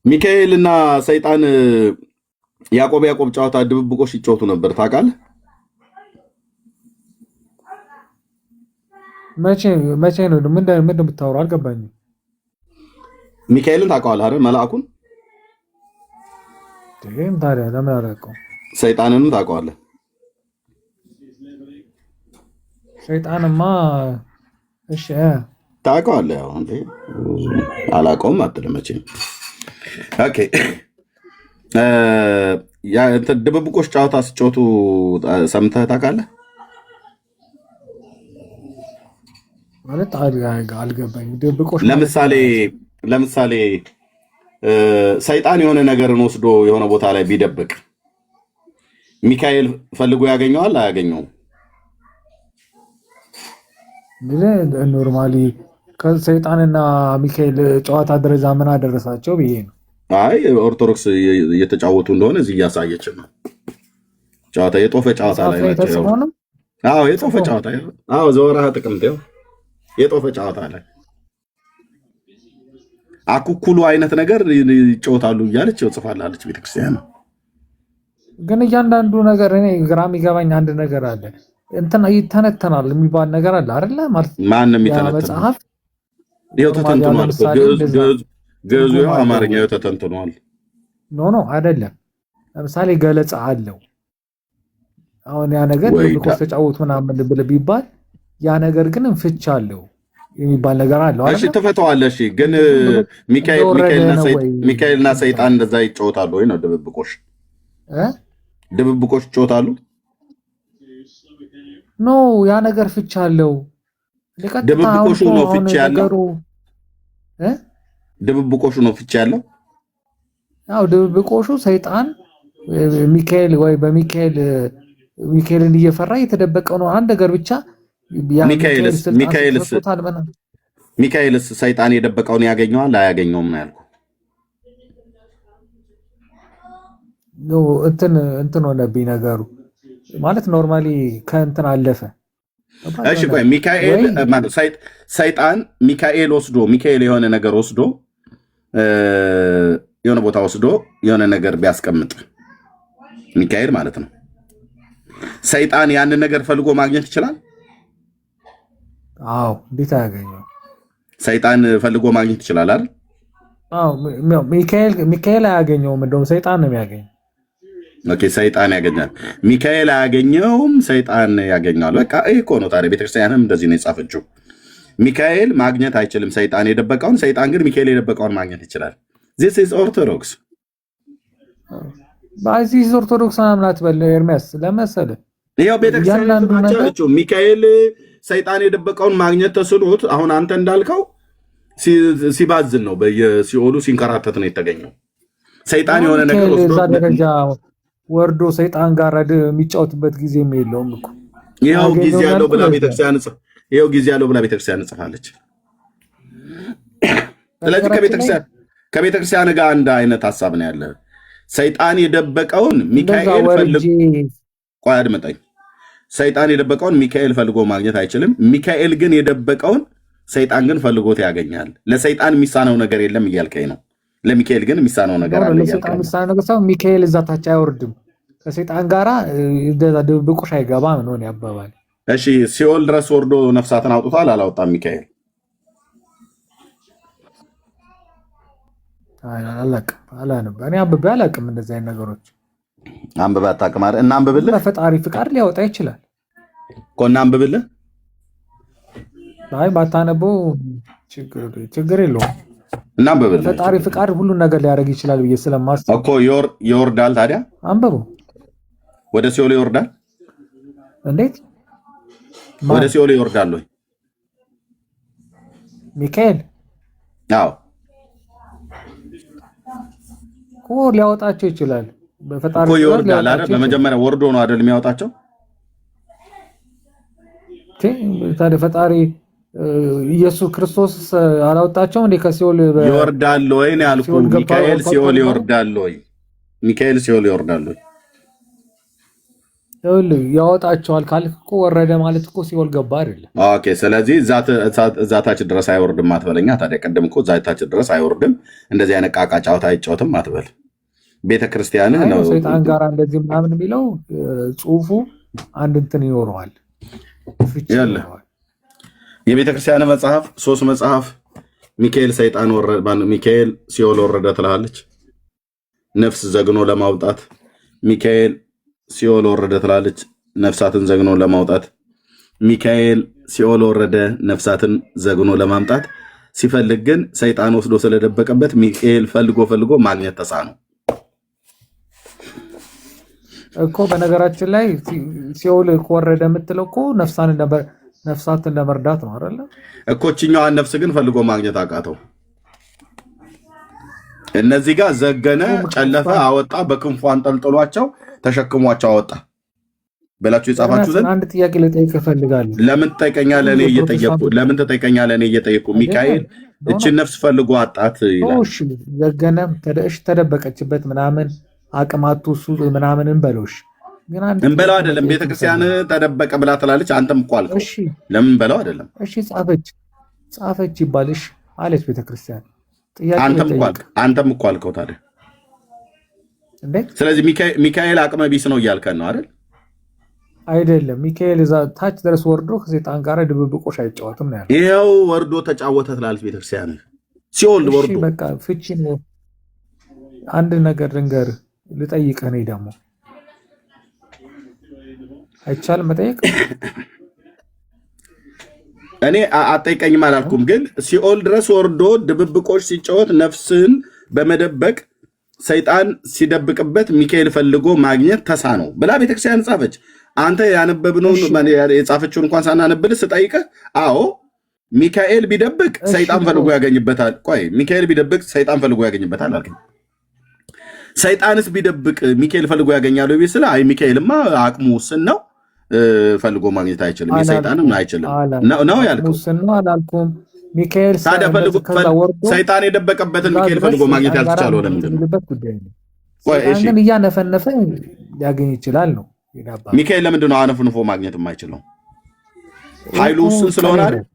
ሚካኤል እና ሰይጣን ያዕቆብ ጨዋታ ድብብቆሽ ይጫወቱ ነበር። ታውቃለህ? መቼ ነው? ምንድን ነው የምታወራው? አልገባኝም። ሚካኤልን ታውቀዋለህ አይደል? መልአኩን። ታዲያ ለምን አላውቀውም? ሰይጣንንም ታውቀዋለህ? ሰይጣንማ እሺ ታውቀዋለህ። ያው እንዴ አላውቀውም አትልም መቼም። ኦኬ ያ እንትን ድብብቆሽ ጨዋታ ሲጫወቱ ሰምተህ ታውቃለህ? ማለት አልገባኝ። ድብብቆሽ ለምሳሌ ሰይጣን የሆነ ነገርን ወስዶ የሆነ ቦታ ላይ ቢደብቅ ሚካኤል ፈልጎ ያገኘዋል አያገኘውም? ኖርማሊ ከሰይጣንና ሚካኤል ጨዋታ ደረጃ ምን አደረሳቸው ብዬ ነው። አይ ኦርቶዶክስ እየተጫወቱ እንደሆነ እዚህ እያሳየችን ነው። ጨዋታ የጦፈ ጨዋታ ላይ ናቸው። አዎ የጦፈ ጨዋታ ዘወርሃ ጥቅምት የጦፈ ጨዋታ ላይ አኩኩሉ አይነት ነገር ይጫወታሉ እያለች ጽፋላለች ቤተክርስቲያን። ግን እያንዳንዱ ነገር እኔ ግራ የሚገባኝ አንድ ነገር አለ። እንትን ይተነተናል የሚባል ነገር አለ አይደለ? ማለት ማንም ይተነተናል። ይኸው ተተንትኗል። ግዕዙ አማርኛ ይኸው ተተንትኗል። ኖ አይደለም። ለምሳሌ ገለጻ አለው። አሁን ያ ነገር ድብብቆሽ ተጫወቱ ምናምን ብለህ ቢባል ያ ነገር ግን ፍች አለው የሚባል ነገር አለው አይደል? እሺ ትፈተዋለህ። እሺ ግን ሚካኤልና ሰይጣን እንደዛ ይጫወታሉ ወይ ነው? ድብብቆሽ ይጫወታሉ? ኖ ያ ነገር ፍች አለው። ድብብቆሹ ነው ፍች ያለው። ድብብቆሹ ነው ፍች ያለው። ያው ድብብቆሹ ሰይጣን ሚካኤል ወይ ሚካኤልን እየፈራ የተደበቀው ነው አንድ ነገር ብቻ። ሚካኤልስ ሰይጣን የደበቀውን ያገኘዋል አያገኘውም ነው ያልኩህ። ኖ እንትን ሆነብኝ ነገሩ ማለት ኖርማሊ ከእንትን አለፈ። እሺ ቆይ ሚካኤል ማለት ሰይጣን ሚካኤል የሆነ ነገር ወስዶ የሆነ ቦታ ወስዶ የሆነ ነገር ቢያስቀምጥ ሚካኤል ማለት ነው። ሰይጣን ያንን ነገር ፈልጎ ማግኘት ይችላል? አዎ እንዴት አያገኘው? ሰይጣን ፈልጎ ማግኘት ይችላል አይደል? አዎ ሚካኤል አያገኘውም፣ እንደውም ሰይጣን ነው የሚያገኘው። ኦኬ ሰይጣን ያገኛል፣ ሚካኤል አያገኘውም፣ ሰይጣን ያገኛል። በቃ ይሄ እኮ ነው ታዲያ ቤተክርስቲያንም እንደዚህ ነው የጻፈችው። ሚካኤል ማግኘት አይችልም ሰይጣን የደበቀውን፣ ሰይጣን ግን ሚካኤል የደበቀውን ማግኘት ይችላል። ዚስ ኢዝ ኦርቶዶክስ። ባይዚስ ኦርቶዶክስ አምናት በለ ኤርሚያስ ለመሰለ ይሄው ቤተክርስቲያን አለችው። ሚካኤል ሰይጣን የደበቀውን ማግኘት ተስኖት አሁን አንተ እንዳልከው ሲባዝን ነው፣ በየሲኦሉ ሲንከራተት ነው የተገኘው። ሰይጣን የሆነ ነገር ወስዶ ደረጃ ወርዶ ሰይጣን ጋር የሚጫወትበት ጊዜም የለውም እኮ። ይሄው ጊዜ ያለው ብላ ቤተክርስቲያን ጽፋለች። ስለዚህ ከቤተክርስቲያን ጋር አንድ አይነት ሐሳብ ነው ያለ። ሰይጣን የደበቀውን ሚካኤል ፈልጎ ቆይ አድምጠኝ። ሰይጣን የደበቀውን ሚካኤል ፈልጎ ማግኘት አይችልም። ሚካኤል ግን የደበቀውን ሰይጣን ግን ፈልጎት ያገኛል። ለሰይጣን የሚሳነው ነገር የለም እያልከኝ ነው። ለሚካኤል ግን የሚሳነው ነገር አለ እያልከኝ ነው። ሚካኤል እዛ ታች አይወርድም፣ ከሰይጣን ጋራ ድብብቆሽ አይገባም ነው ያባባል። እሺ ሲኦል ድረስ ወርዶ ነፍሳትን አውጥቷል አላወጣም ሚካኤል? እኔ አንብቤ አላውቅም እንደዚህ አይነት ነገሮች። አንብቤ አታውቅም አይደል? እና አንብብልህ። በፈጣሪ ፍቃድ ሊያወጣ ይችላል እኮ እና አንብብልህ። አይ ባታነበው ችግር የለውም። እና አንብብልህ። በፈጣሪ ፍቃድ ሁሉን ነገር ሊያደርግ ይችላል ብዬ ስለማስብ እኮ ይወርዳል። ታዲያ አንብቡ። ወደ ሲኦል ይወርዳል። እንዴት ወደ ሲኦል ይወርዳል ወይ ሚካኤል? አዎ እኮ ሊያወጣቸው ይችላል። በፈጣሪ እኮ ይወርዳል አይደል? በመጀመሪያ ወርዶ ነው አይደል የሚያወጣቸው? ታዲያ ፈጣሪ ኢየሱስ ክርስቶስ አላወጣቸውም እንዴ ከሲኦል? ይወርዳል ወይ ነው ያልኩህ። ሚካኤል ሲኦል ይወርዳል ወይ? ሚካኤል ሲኦል ይወርዳል ወይ? ያወጣቸዋል ካልክ እኮ ወረደ ማለት እኮ ሲኦል ገባ አይደለም? ኦኬ። ስለዚህ እዛ ታች ድረስ አይወርድም አትበለኛ። ታዲያ ቅድም እኮ እዛ ታች ድረስ አይወርድም፣ እንደዚህ አይነት ቃቃ ጫወታ አይጫወትም አትበል። ቤተክርስቲያንህ ነው ሰይጣን ጋር እንደዚህ ምናምን የሚለው ጽሁፉ አንድ እንትን ይኖረዋል። የቤተክርስቲያን መጽሐፍ 3 መጽሐፍ ሚካኤል ሚካኤል ሲኦል ወረደ ትላለች። ነፍስ ዘግኖ ለማውጣት ሚካኤል ሲኦል ወረደ ትላለች። ነፍሳትን ዘግኖ ለማውጣት ሚካኤል ሲኦል ወረደ ነፍሳትን ዘግኖ ለማምጣት ሲፈልግ ግን ሰይጣን ወስዶ ስለደበቀበት ሚካኤል ፈልጎ ማግኘት ተሳነው እኮ። በነገራችን ላይ ሲኦል ወረደ የምትለው እኮ ነፍሳትን ለመርዳት ነው አይደለ እኮ። እችኛዋን ነፍስ ግን ፈልጎ ማግኘት አቃተው። እነዚህ ጋር ዘገነ፣ ጨለፈ፣ አወጣ፣ በክንፉ አንጠልጥሏቸው ተሸክሟቸው አወጣ ብላችሁ የጻፋችሁ ዘንድ አንድ ጥያቄ ልጠይቅ እፈልጋለሁ። ለምን ትጠይቀኛለህ? እኔ እየጠየቁ ሚካኤል እችን ነፍስ ፈልጎ አጣት ይላል። እሺ ዘገነ፣ ተደበቀችበት ምናምን አቅማቱ እሱ ምናምን እንበለውሽ ግን እንበለው አይደለም። ቤተክርስቲያን ተደበቀ ብላ ትላለች። አንተም እኮ አልከው። ለምን እንበለው አይደለም? እሺ ጻፈች ይባልሽ አለች ቤተክርስቲያን። አንተም እኮ አልከው ታዲያ። ስለዚህ ሚካኤል አቅመ ቢስ ነው እያልከን ነው አይደል? አይደለም። ሚካኤል እዛ ታች ድረስ ወርዶ ከሰይጣን ጋር ድብብቆሽ አይጫወትም ነው ያለው። ይኸው ወርዶ ተጫወተ ትላለች ቤተክርስቲያን። ሲኦል ወርዶ በቃ ፍቺ ነው። አንድ ነገር ልንገርህ፣ ልጠይቅህ። እኔ ደግሞ አይቻልም መጠየቅ። እኔ አጠይቀኝም አላልኩም፣ ግን ሲኦል ድረስ ወርዶ ድብብቆሽ ሲጫወት ነፍስን በመደበቅ ሰይጣን ሲደብቅበት ሚካኤል ፈልጎ ማግኘት ተሳነው ብላ ቤተክርስቲያን ጻፈች። አንተ ያነበብነውን የጻፈችውን እንኳን ሳናነብልህ ስጠይቅህ፣ አዎ ሚካኤል ቢደብቅ ሰይጣን ፈልጎ ያገኝበታል። ቆይ ሚካኤል ቢደብቅ ሰይጣን ፈልጎ ያገኝበታል አልከኝ። ሰይጣንስ ቢደብቅ ሚካኤል ፈልጎ ያገኛሉ ቢል ስለ አይ ሚካኤልማ አቅሙ ውስን ነው ፈልጎ ማግኘት አይችልም፣ የሰይጣንም አይችልም ነው ያልከው። አላልኩም። ሚካኤል ሰይጣን የደበቀበትን ሚካኤል ፈልጎ ማግኘት ያልተቻለው ለምንድን ነው? ግን እያነፈነፈ ሊያገኝ ይችላል ነው። ሚካኤል ለምንድን ነው አነፍንፎ ማግኘት የማይችለው? ኃይሉ ውስን ስለሆነ አይደል?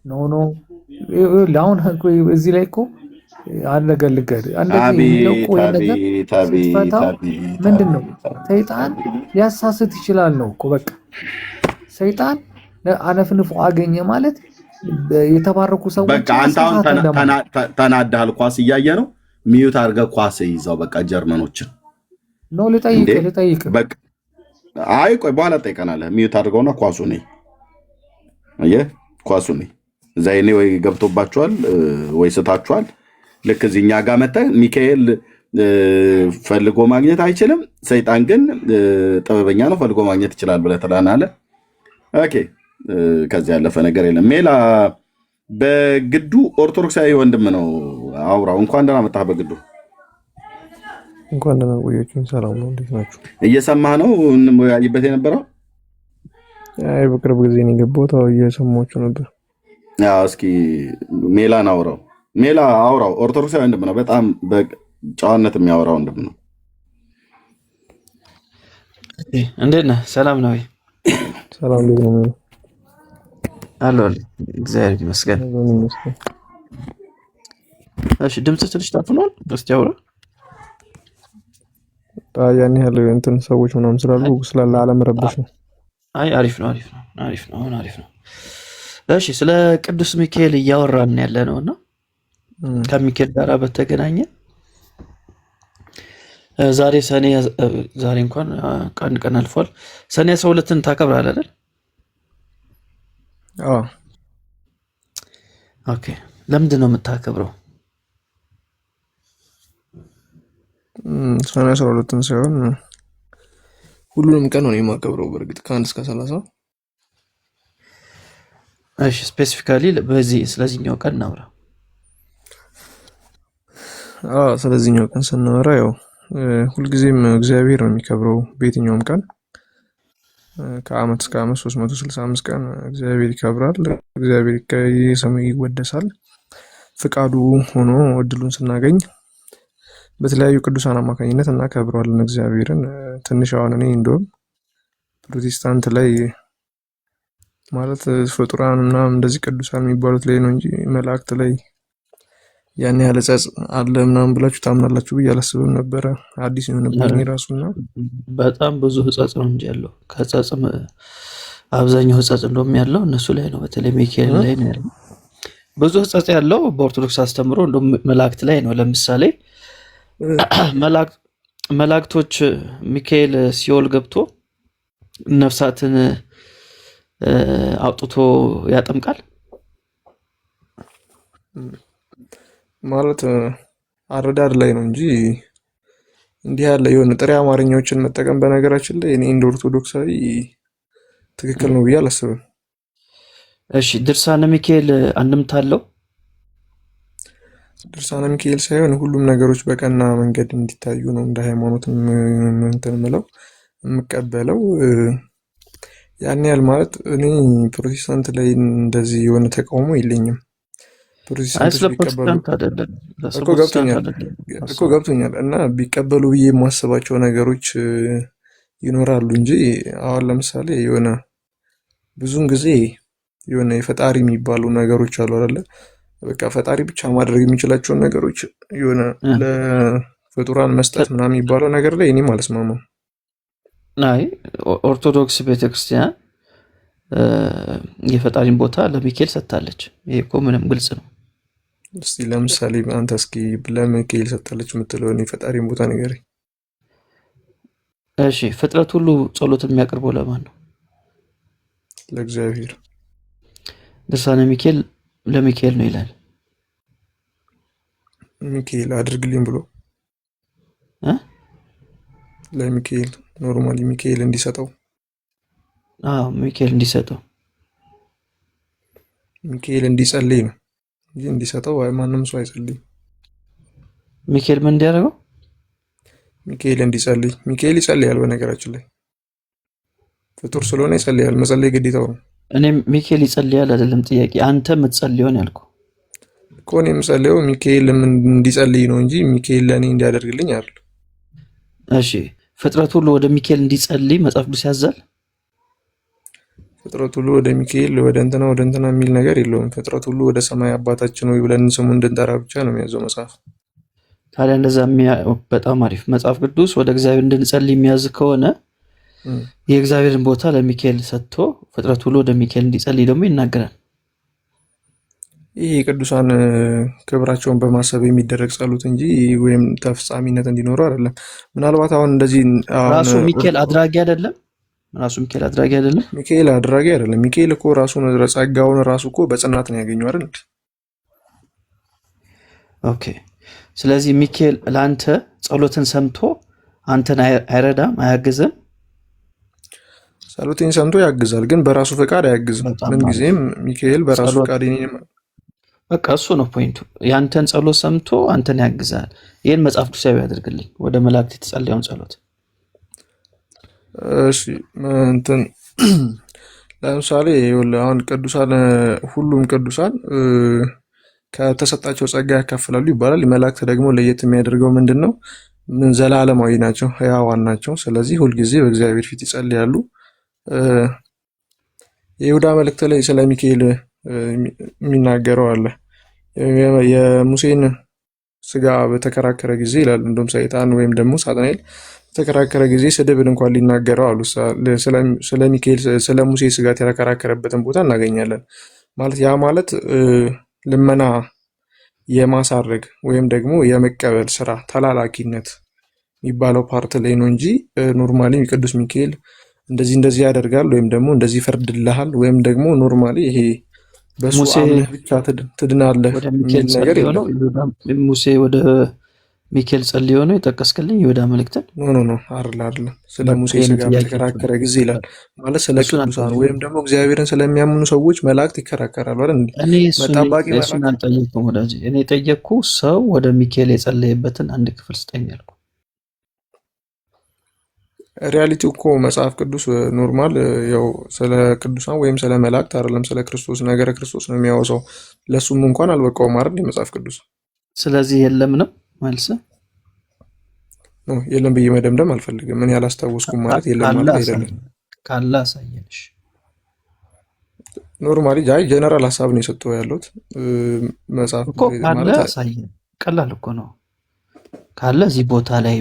ኖ ለአሁን እዚህ ላይ እኮ አንድ ነገር ልንገርህ። ምንድን ነው ሰይጣን ሊያሳስት ይችላል ነው እኮ በቃ። ሰይጣን አነፍንፎ አገኘ ማለት የተባረኩ ሰዎች በቃ አንተ አሁን ተናዳሃል። ኳስ እያየ ነው ሚዩት አድርገህ ኳስ ይዘው በቃ ጀርመኖችን ነው ልጠይቅ በቃ። አይ ቆይ በኋላ ጠይቀናለህ። ሚዩት አድርገውና ኳሱ ነኝ ኳሱ ነኝ እዛ እኔ ወይ ገብቶባችኋል ወይ ስታችኋል። ልክ እዚህኛ ጋር መጥተህ ሚካኤል ፈልጎ ማግኘት አይችልም፣ ሰይጣን ግን ጥበበኛ ነው ፈልጎ ማግኘት ይችላል ብለህ ትላናለህ። ኦኬ ከዚህ ያለፈ ነገር የለም። ሜላ በግዱ ኦርቶዶክሳዊ ወንድም ነው አውራው። እንኳን ደህና መጣህ በግዱ። እንኳን ደህና ቆያችሁኝ። ሰላም ነው፣ እንዴት ናችሁ? እየሰማህ ነው እንወያይበት የነበረው? አይ በቅርብ ጊዜ ነው የገባሁት። እየሰማችሁ ነበር። እስኪ ሜላን አውራው። ሜላ አውራው ኦርቶዶክሳዊ ወንድም ነው። በጣም በጨዋነት የሚያወራ ወንድም ነው። እንዴት ነህ? ሰላም ነው? ሰላም እንዴት ነው? አለሁ እግዚአብሔር ይመስገን። እሺ ድምጽ ትንሽ ታፍኗል። እስቲ አውራ። ያን ያህል እንትን ሰዎች ምናምን ስላለ አለመረበሽ ነው። አይ አሪፍ ነው። አሁን አሪፍ ነው። እሺ ስለ ቅዱስ ሚካኤል እያወራን ያለ ነውና ከሚካኤል ጋር በተገናኘ ዛሬ እንኳን ቀን አልፏል። ሰኔ 12ን ታከብራለህ አይደል? አዎ። ኦኬ ለምንድን ነው የምታከብረው? ሰኔ 12ን ሳይሆን ሁሉንም ቀን ነው የማከብረው። በእርግጥ ከ1 እስከ 30። እሺ ስፔሲፊካሊ ስለዚህኛው ቀን እናውራ። ስለዚህኛው ቀን ስናወራ ያው ሁልጊዜም እግዚአብሔር ነው የሚከብረው። በየትኛውም ቀን ከዓመት እስከ ዓመት 365 ቀን እግዚአብሔር ይከብራል። እግዚአብሔር ስሙ ይወደሳል። ፍቃዱ ሆኖ እድሉን ስናገኝ በተለያዩ ቅዱሳን አማካኝነት እናከብረዋለን እግዚአብሔርን። ትንሽ አሁን እኔ እንደውም ፕሮቴስታንት ላይ ማለት ፍጡራን እና እንደዚህ ቅዱሳን የሚባሉት ላይ ነው እንጂ መላእክት ላይ ያን ያህል ጸጽ አለ ምናምን ብላችሁ ታምናላችሁ ብዬ አላስብም ነበረ። አዲስ የሆነብኝ ራሱና በጣም ብዙ ሕጸጽ ነው እንጂ ያለው ከጸጽም አብዛኛው ሕጸጽ እንደውም ያለው እነሱ ላይ ነው። በተለይ ሚካኤል ላይ ነው ያለው ብዙ ሕጸጽ ያለው። በኦርቶዶክስ አስተምሮ እንደውም መላእክት ላይ ነው። ለምሳሌ መላእክቶች ሚካኤል ሲኦል ገብቶ ነፍሳትን አውጥቶ ያጠምቃል ማለት አረዳድ ላይ ነው እንጂ እንዲህ ያለ የሆነ ጥሬ አማርኛዎችን መጠቀም በነገራችን ላይ እኔ እንደ ኦርቶዶክሳዊ ትክክል ነው ብዬ አላስብም። እሺ ድርሳነ ሚካኤል አንድምታ አለው? ድርሳነ ሚካኤል ሳይሆን ሁሉም ነገሮች በቀና መንገድ እንዲታዩ ነው እንደ ሃይማኖት እንትን የምለው የምቀበለው። ያን ያህል ማለት እኔ ፕሮቴስታንት ላይ እንደዚህ የሆነ ተቃውሞ የለኝም። ፕሮቴስታንቶች ቢቀበሉ እኮ ገብቶኛል እና ቢቀበሉ ብዬ የማስባቸው ነገሮች ይኖራሉ እንጂ አሁን ለምሳሌ የሆነ ብዙን ጊዜ የሆነ የፈጣሪ የሚባሉ ነገሮች አሉ አይደለ? በቃ ፈጣሪ ብቻ ማድረግ የሚችላቸውን ነገሮች የሆነ ለፍጡራን መስጠት ምናምን የሚባለው ነገር ላይ እኔም አልስማማም። አይ ኦርቶዶክስ ቤተክርስቲያን የፈጣሪን ቦታ ለሚካኤል ሰጥታለች። ይሄ እኮ ምንም ግልጽ ነው። እስቲ ለምሳሌ አንተ እስኪ ለሚካኤል ሰጥታለች የምትለውን የፈጣሪን ቦታ ንገረኝ። እሺ ፍጥረት ሁሉ ጸሎት የሚያቀርበው ለማን ነው? ለእግዚአብሔር። ድርሳነ ሚካኤል ለሚካኤል ነው ይላል። ሚካኤል አድርግልኝ ብሎ ለሚካኤል ኖርማሊ ሚካኤል እንዲሰጠው ሚካኤል እንዲሰጠው ሚካኤል እንዲጸልይ ነው እንጂ እንዲሰጠው ማንም ሰው አይጸልይም። ሚካኤል ምን እንዲያደርገው? ሚካኤል እንዲጸልይ። ሚካኤል ይጸልያል በነገራችን ላይ ፍጡር ስለሆነ ይጸልያል። መጸለይ ግዴታው ነው። እኔ ሚካኤል ይጸልያል አይደለም ጥያቄ፣ አንተ የምትጸልየውን ያልኩህ እኮ። እኔ የምጸልየው ሚካኤል እንዲጸልይ ነው እንጂ ሚካኤል ለእኔ እንዲያደርግልኝ አይደል። እሺ ፍጥረት ሁሉ ወደ ሚካኤል እንዲጸልይ መጽሐፍ ቅዱስ ያዛል? ፍጥረት ሁሉ ወደ ሚካኤል ወደ እንትና የሚል ነገር የለውም። ፍጥረት ሁሉ ወደ ሰማይ አባታችን ሆይ ብለን ስሙ እንድንጠራ ብቻ ነው የሚያዘው መጽሐፍ። ታዲያ እንደዛ በጣም አሪፍ። መጽሐፍ ቅዱስ ወደ እግዚአብሔር እንድንጸልይ የሚያዝ ከሆነ የእግዚአብሔርን ቦታ ለሚካኤል ሰጥቶ ፍጥረት ሁሉ ወደ ሚካኤል እንዲጸልይ ደግሞ ይናገራል። ይህ የቅዱሳን ክብራቸውን በማሰብ የሚደረግ ጸሎት እንጂ ወይም ተፈጻሚነት እንዲኖረው አይደለም። ምናልባት አሁን እንደዚህ ራሱ ሚካኤል አድራጊ አይደለም። ሚካኤል አድራጊ አይደለም። ሚካኤል እኮ ራሱን ጸጋውን ራሱ እኮ በጽናት ነው ያገኘው አይደል? ኦኬ። ስለዚህ ሚካኤል ለአንተ ጸሎትን ሰምቶ አንተን አይረዳም፣ አያግዝም? ጸሎቴን ሰምቶ ያግዛል፣ ግን በራሱ ፈቃድ አያግዝም። ምን ጊዜም ሚካኤል በራሱ ፈቃድ በቃ እሱ ነው ፖይንቱ። ያንተን ጸሎት ሰምቶ አንተን ያግዛል። ይህን መጽሐፍ ቅዱሳዊ ያደርግልኝ ወደ መላእክት የተጸለየውን ጸሎት። እሺ እንትን ለምሳሌ አሁን ቅዱሳን ሁሉም ቅዱሳን ከተሰጣቸው ጸጋ ያካፍላሉ ይባላል። መላእክት ደግሞ ለየት የሚያደርገው ምንድን ነው? ዘላለማዊ ናቸው፣ ሕያዋን ናቸው። ስለዚህ ሁልጊዜ በእግዚአብሔር ፊት ይጸልያሉ። የይሁዳ መልእክት ላይ ስለ ሚካኤል የሚናገረው አለ። የሙሴን ስጋ በተከራከረ ጊዜ ይላል። እንደውም ሰይጣን ወይም ደግሞ ሳጥናኤል በተከራከረ ጊዜ ስድብን እንኳን ሊናገረው አሉ። ስለ ሚካኤል ስለ ሙሴ ስጋ የተከራከረበትን ቦታ እናገኛለን። ማለት ያ ማለት ልመና የማሳረግ ወይም ደግሞ የመቀበል ስራ ተላላኪነት የሚባለው ፓርት ላይ ነው እንጂ ኖርማሊ ቅዱስ ሚካኤል እንደዚህ ያደርጋል ወይም ደግሞ እንደዚህ ይፈርድልሃል ወይም ደግሞ ኖርማሊ ይሄ በሱ አምነህ ብቻ ትድናለህ የሚል ነገር የለም። ሙሴ ወደ ሚካኤል ጸልዮ ነው የጠቀስክልኝ ይሁዳ መልእክትን? ኖ አይደለም። ስለ ሙሴ ስጋ በተከራከረ ጊዜ ይላል። ማለት ስለ ቅዱሳን ወይም ደግሞ እግዚአብሔርን ስለሚያምኑ ሰዎች መላእክት ይከራከራሉ አይደል? እኔ እሱን አልጠየቅኩም ወዳጄ። እኔ ጠየቅኩ ሰው ወደ ሚካኤል የጸለየበትን አንድ ክፍል ስጠኝ አልኩ። ሪያሊቲ እኮ መጽሐፍ ቅዱስ ኖርማል ያው ስለ ቅዱሳን ወይም ስለ መላእክት አይደለም፣ ስለ ክርስቶስ ነገረ ክርስቶስ ነው የሚያወሳው። ለሱም እንኳን አልበቃውም አይደል የመጽሐፍ ቅዱስ። ስለዚህ የለም ነው መልስ። የለም ብዬ መደምደም አልፈልግም። ምን ያላስታወስኩም ማለት የለም ማለት አይደለም። ካለ አሳየንሽ። ኖርማሊ ጀነራል ሀሳብ ነው የሰጠው ያለሁት መጽሐፍ እኮ ካለ አሳየን። ቀላል እኮ ነው። ካለ እዚህ ቦታ ላይ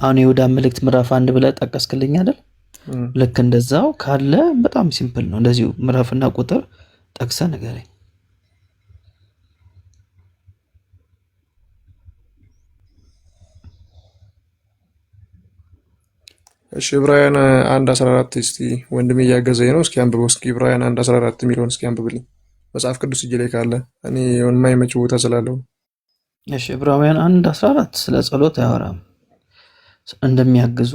አሁን የይሁዳ መልእክት ምዕራፍ 1 ብለህ ጠቀስክልኝ አይደል? ልክ እንደዛው ካለ በጣም ሲምፕል ነው። እንደዚሁ ምዕራፍና ቁጥር ጠቅሰህ ንገረኝ። እሺ ዕብራውያን 1:14 እስቲ ወንድሜ እያገዘኝ ነው። እስኪ አንብበው። እስኪ ዕብራውያን 1:14 የሚለውን እስኪ አንብብልኝ መጽሐፍ ቅዱስ እጅ ላይ ካለ፣ እኔ የማይመች ቦታ ስላለው። እሺ ዕብራውያን 1:14 ስለ ጸሎት አያወራም። እንደሚያግዙ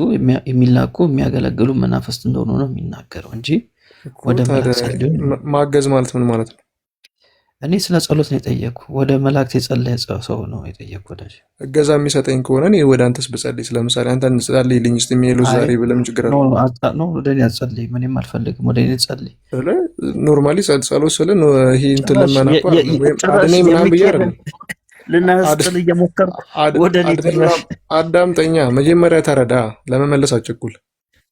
የሚላኩ የሚያገለግሉ መናፍስት እንደሆኑ ነው የሚናገረው እንጂ ወደ መላእክት ጸልዩ። ማገዝ ማለት ምን ማለት ነው? እኔ ስለ ጸሎት ነው የጠየቅኩ። ወደ መላእክት የጸለየ ሰው ነው የጠየቅኩ። ወዳጅ እገዛ የሚሰጠኝ ከሆነ እኔ ወደ አንተስ ብጸልይ፣ ለምሳሌ አንተ ጸልይልኝ እስቲ የሚሉት ዛሬ ብለም ችግር አለ ነው። ወደ እኔ አትጸልይ፣ ምንም አልፈልግም። ወደ እኔ ጸልይ። ኖርማሊ ጸሎት ስለ ይሄ እንትን ለማና እኮ አድኔ ምናምን ብዬ አይደለም ልናስጥል እየሞከርኩ ወደ እኔ ድረስ። አዳምጠኛ፣ መጀመሪያ ተረዳ፣ ለመመለስ አትቸኩል።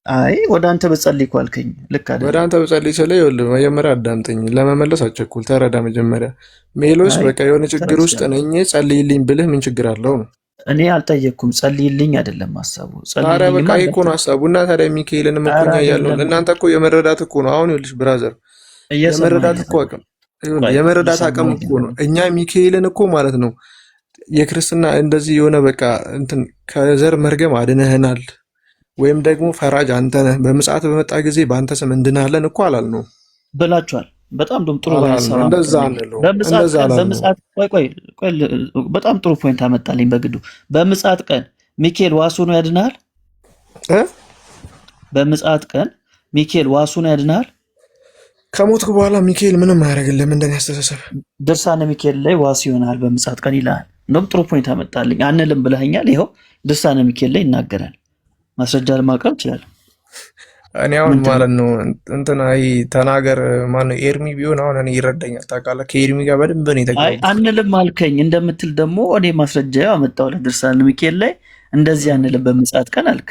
አይ ወደ አንተ በጸልይ እኮ አልከኝ። ልክ አይደል? ወደ አንተ በጸልይ ስለ ይኸውልህ፣ መጀመሪያ አዳምጠኝ፣ ለመመለስ አትቸኩል፣ ተረዳ መጀመሪያ። ሜሎስ በቃ የሆነ ችግር ውስጥ ነኝ ጸልይልኝ ብልህ ምን ችግር አለው ነው? እኔ አልጠየቅኩም። ጸልይልኝ አይደለም ሀሳቡ። ታዲያ በቃ ይሄ እኮ ነው ሀሳቡ። እና ታዲያ ሚካኤልን እኮኛ ያለው እናንተ እኮ የመረዳት እኮ ነው። አሁን ይኸውልሽ ብራዘር፣ የመረዳት እኮ አቅም የመረዳት አቅም እኮ ነው። እኛ ሚካኤልን እኮ ማለት ነው የክርስትና እንደዚህ የሆነ በቃ እንትን ከዘር መርገም አድነህናል ወይም ደግሞ ፈራጅ አንተ ነህ፣ በምጽአት በመጣ ጊዜ በአንተ ስም እንድናለን እኮ አላልነው ብላችኋል። በጣም ጥሩ ባለሰባ እንደዛ አንለው። በጣም ጥሩ ፖይንት አመጣልኝ በግዱ። በምጽአት ቀን ሚካኤል ዋሱ ነው ያድናል። በምጽአት ቀን ሚካኤል ዋሱ ነው ያድናል። ከሞትኩ በኋላ ሚካኤል ምንም አያደርግልህም። እንደኔ አስተሳሰብ ድርሳነ ሚካኤል ላይ ዋሱ ይሆናል በምጽአት ቀን ይላል። እንደውም ጥሩ ፖይንት አመጣልኝ። አንልም ብለኸኛል። ይኸው ድርሳነ ሚካኤል ላይ ይናገራል። ማስረጃ ለማቅረብ ይችላል። እኔ አሁን ማለት ነው እንትና ተናገር ማነው ኤርሚ ቢሆን አሁን እኔ ይረዳኛል። ታውቃለህ ከኤርሚ ጋር በደንብ ነው የተገናኘው። አንልም አልከኝ እንደምትል ደግሞ እኔ ማስረጃ አመጣው ለድርሳነ ሚካኤል ላይ እንደዚህ አንልም በምጽአት ቀን አልክ።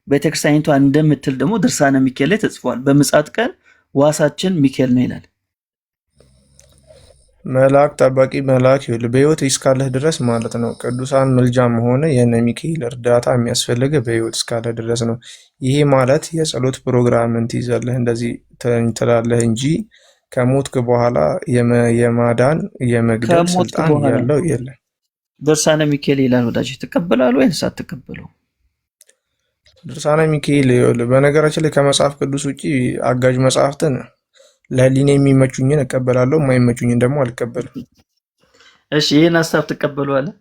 ቤተክርስቲያኒቷ እንደምትል ደግሞ ድርሳነ ሚካኤል ላይ ተጽፏል። በምጽአት ቀን ዋሳችን ሚካኤል ነው ይላል። መልአክ ጠባቂ መልአክ ይኸውልህ በህይወት እስካለህ ድረስ ማለት ነው ቅዱሳን ምልጃም ሆነ የነ ሚካኤል እርዳታ የሚያስፈልግ በህይወት እስካለህ ድረስ ነው። ይሄ ማለት የጸሎት ፕሮግራምን ትይዛለህ እንደዚህ ትላለህ እንጂ ከሞትክ በኋላ የማዳን የመግደል ስልጣን ያለው የለም። ድርሳነ ሚካኤል ይላል። ወዳጅ ትቀበላሉ ወይስ አትቀበሉ? ድርሳነ ሚካኤል ይኸውልህ በነገራችን ላይ ከመጽሐፍ ቅዱስ ውጪ አጋዥ መጽሐፍትን ለህሊና የሚመቹኝን እቀበላለሁ፣ የማይመቹኝን ደግሞ አልቀበልም። እሺ ይህን ሀሳብ ትቀበለዋለህ?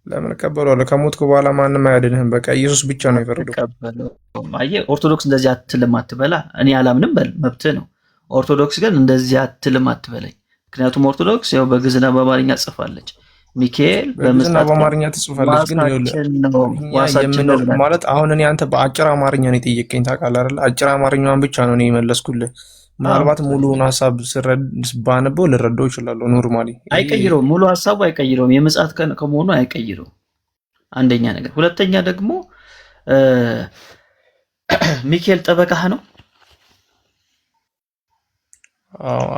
ለምን እቀበለዋለሁ? ከሞትኩ በኋላ ማንም አያድንህም። በቃ ኢየሱስ ብቻ ነው የፈረደው። አየህ ኦርቶዶክስ እንደዚህ አትልም አትበላ። እኔ አላምንም በል መብትህ ነው። ኦርቶዶክስ ግን እንደዚህ አትልም አትበለኝ። ምክንያቱም ኦርቶዶክስ ያው በግዕዝና በአማርኛ ጽፋለች። ሚካኤል በግዕዝና በአማርኛ ትጽፋለች። ግን ማለት አሁን እኔ አንተ በአጭር አማርኛ ነው የጠየቀኝ ታውቃለህ አይደል? አጭር አማርኛዋን ብቻ ነው እኔ የመለስኩልህ። ምናልባት ሙሉውን ሀሳብ ባነበው ልረዳው እችላለሁ። ኖርማሊ አይቀይረውም፣ ሙሉ ሀሳቡ አይቀይረውም። የምጽአት ቀን ከመሆኑ አይቀይረውም። አንደኛ ነገር። ሁለተኛ ደግሞ ሚካኤል ጠበቃህ ነው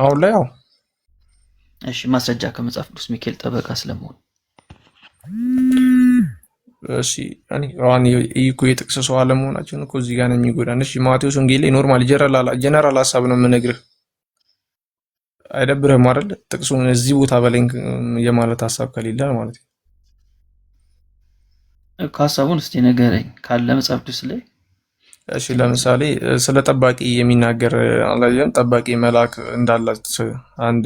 አሁን ላይ? ያው እሺ ማስረጃ ከመጽሐፍ ቅዱስ ሚካኤል ጠበቃ ስለመሆኑ እሺ እኔ አሁን እኮ የጥቅስ ሰው አለመሆናችን እኮ እዚህ ጋር ነው የሚጎዳን። እሺ ማቴዎስ ወንጌል ላይ ኖርማሊ ጀነራል ሀሳብ ነው የምነግርህ። አይደብርህም አይደል? ጥቅሱን እዚህ ቦታ በላይ የማለት ሀሳብ ከሌለ ማለት ነው። ሀሳቡን እስቲ ንገረኝ ካለ መጽሐፍ ቅዱስ ላይ። እሺ ለምሳሌ ስለ ጠባቂ የሚናገር አላየም? ጠባቂ መልአክ እንዳላት አንድ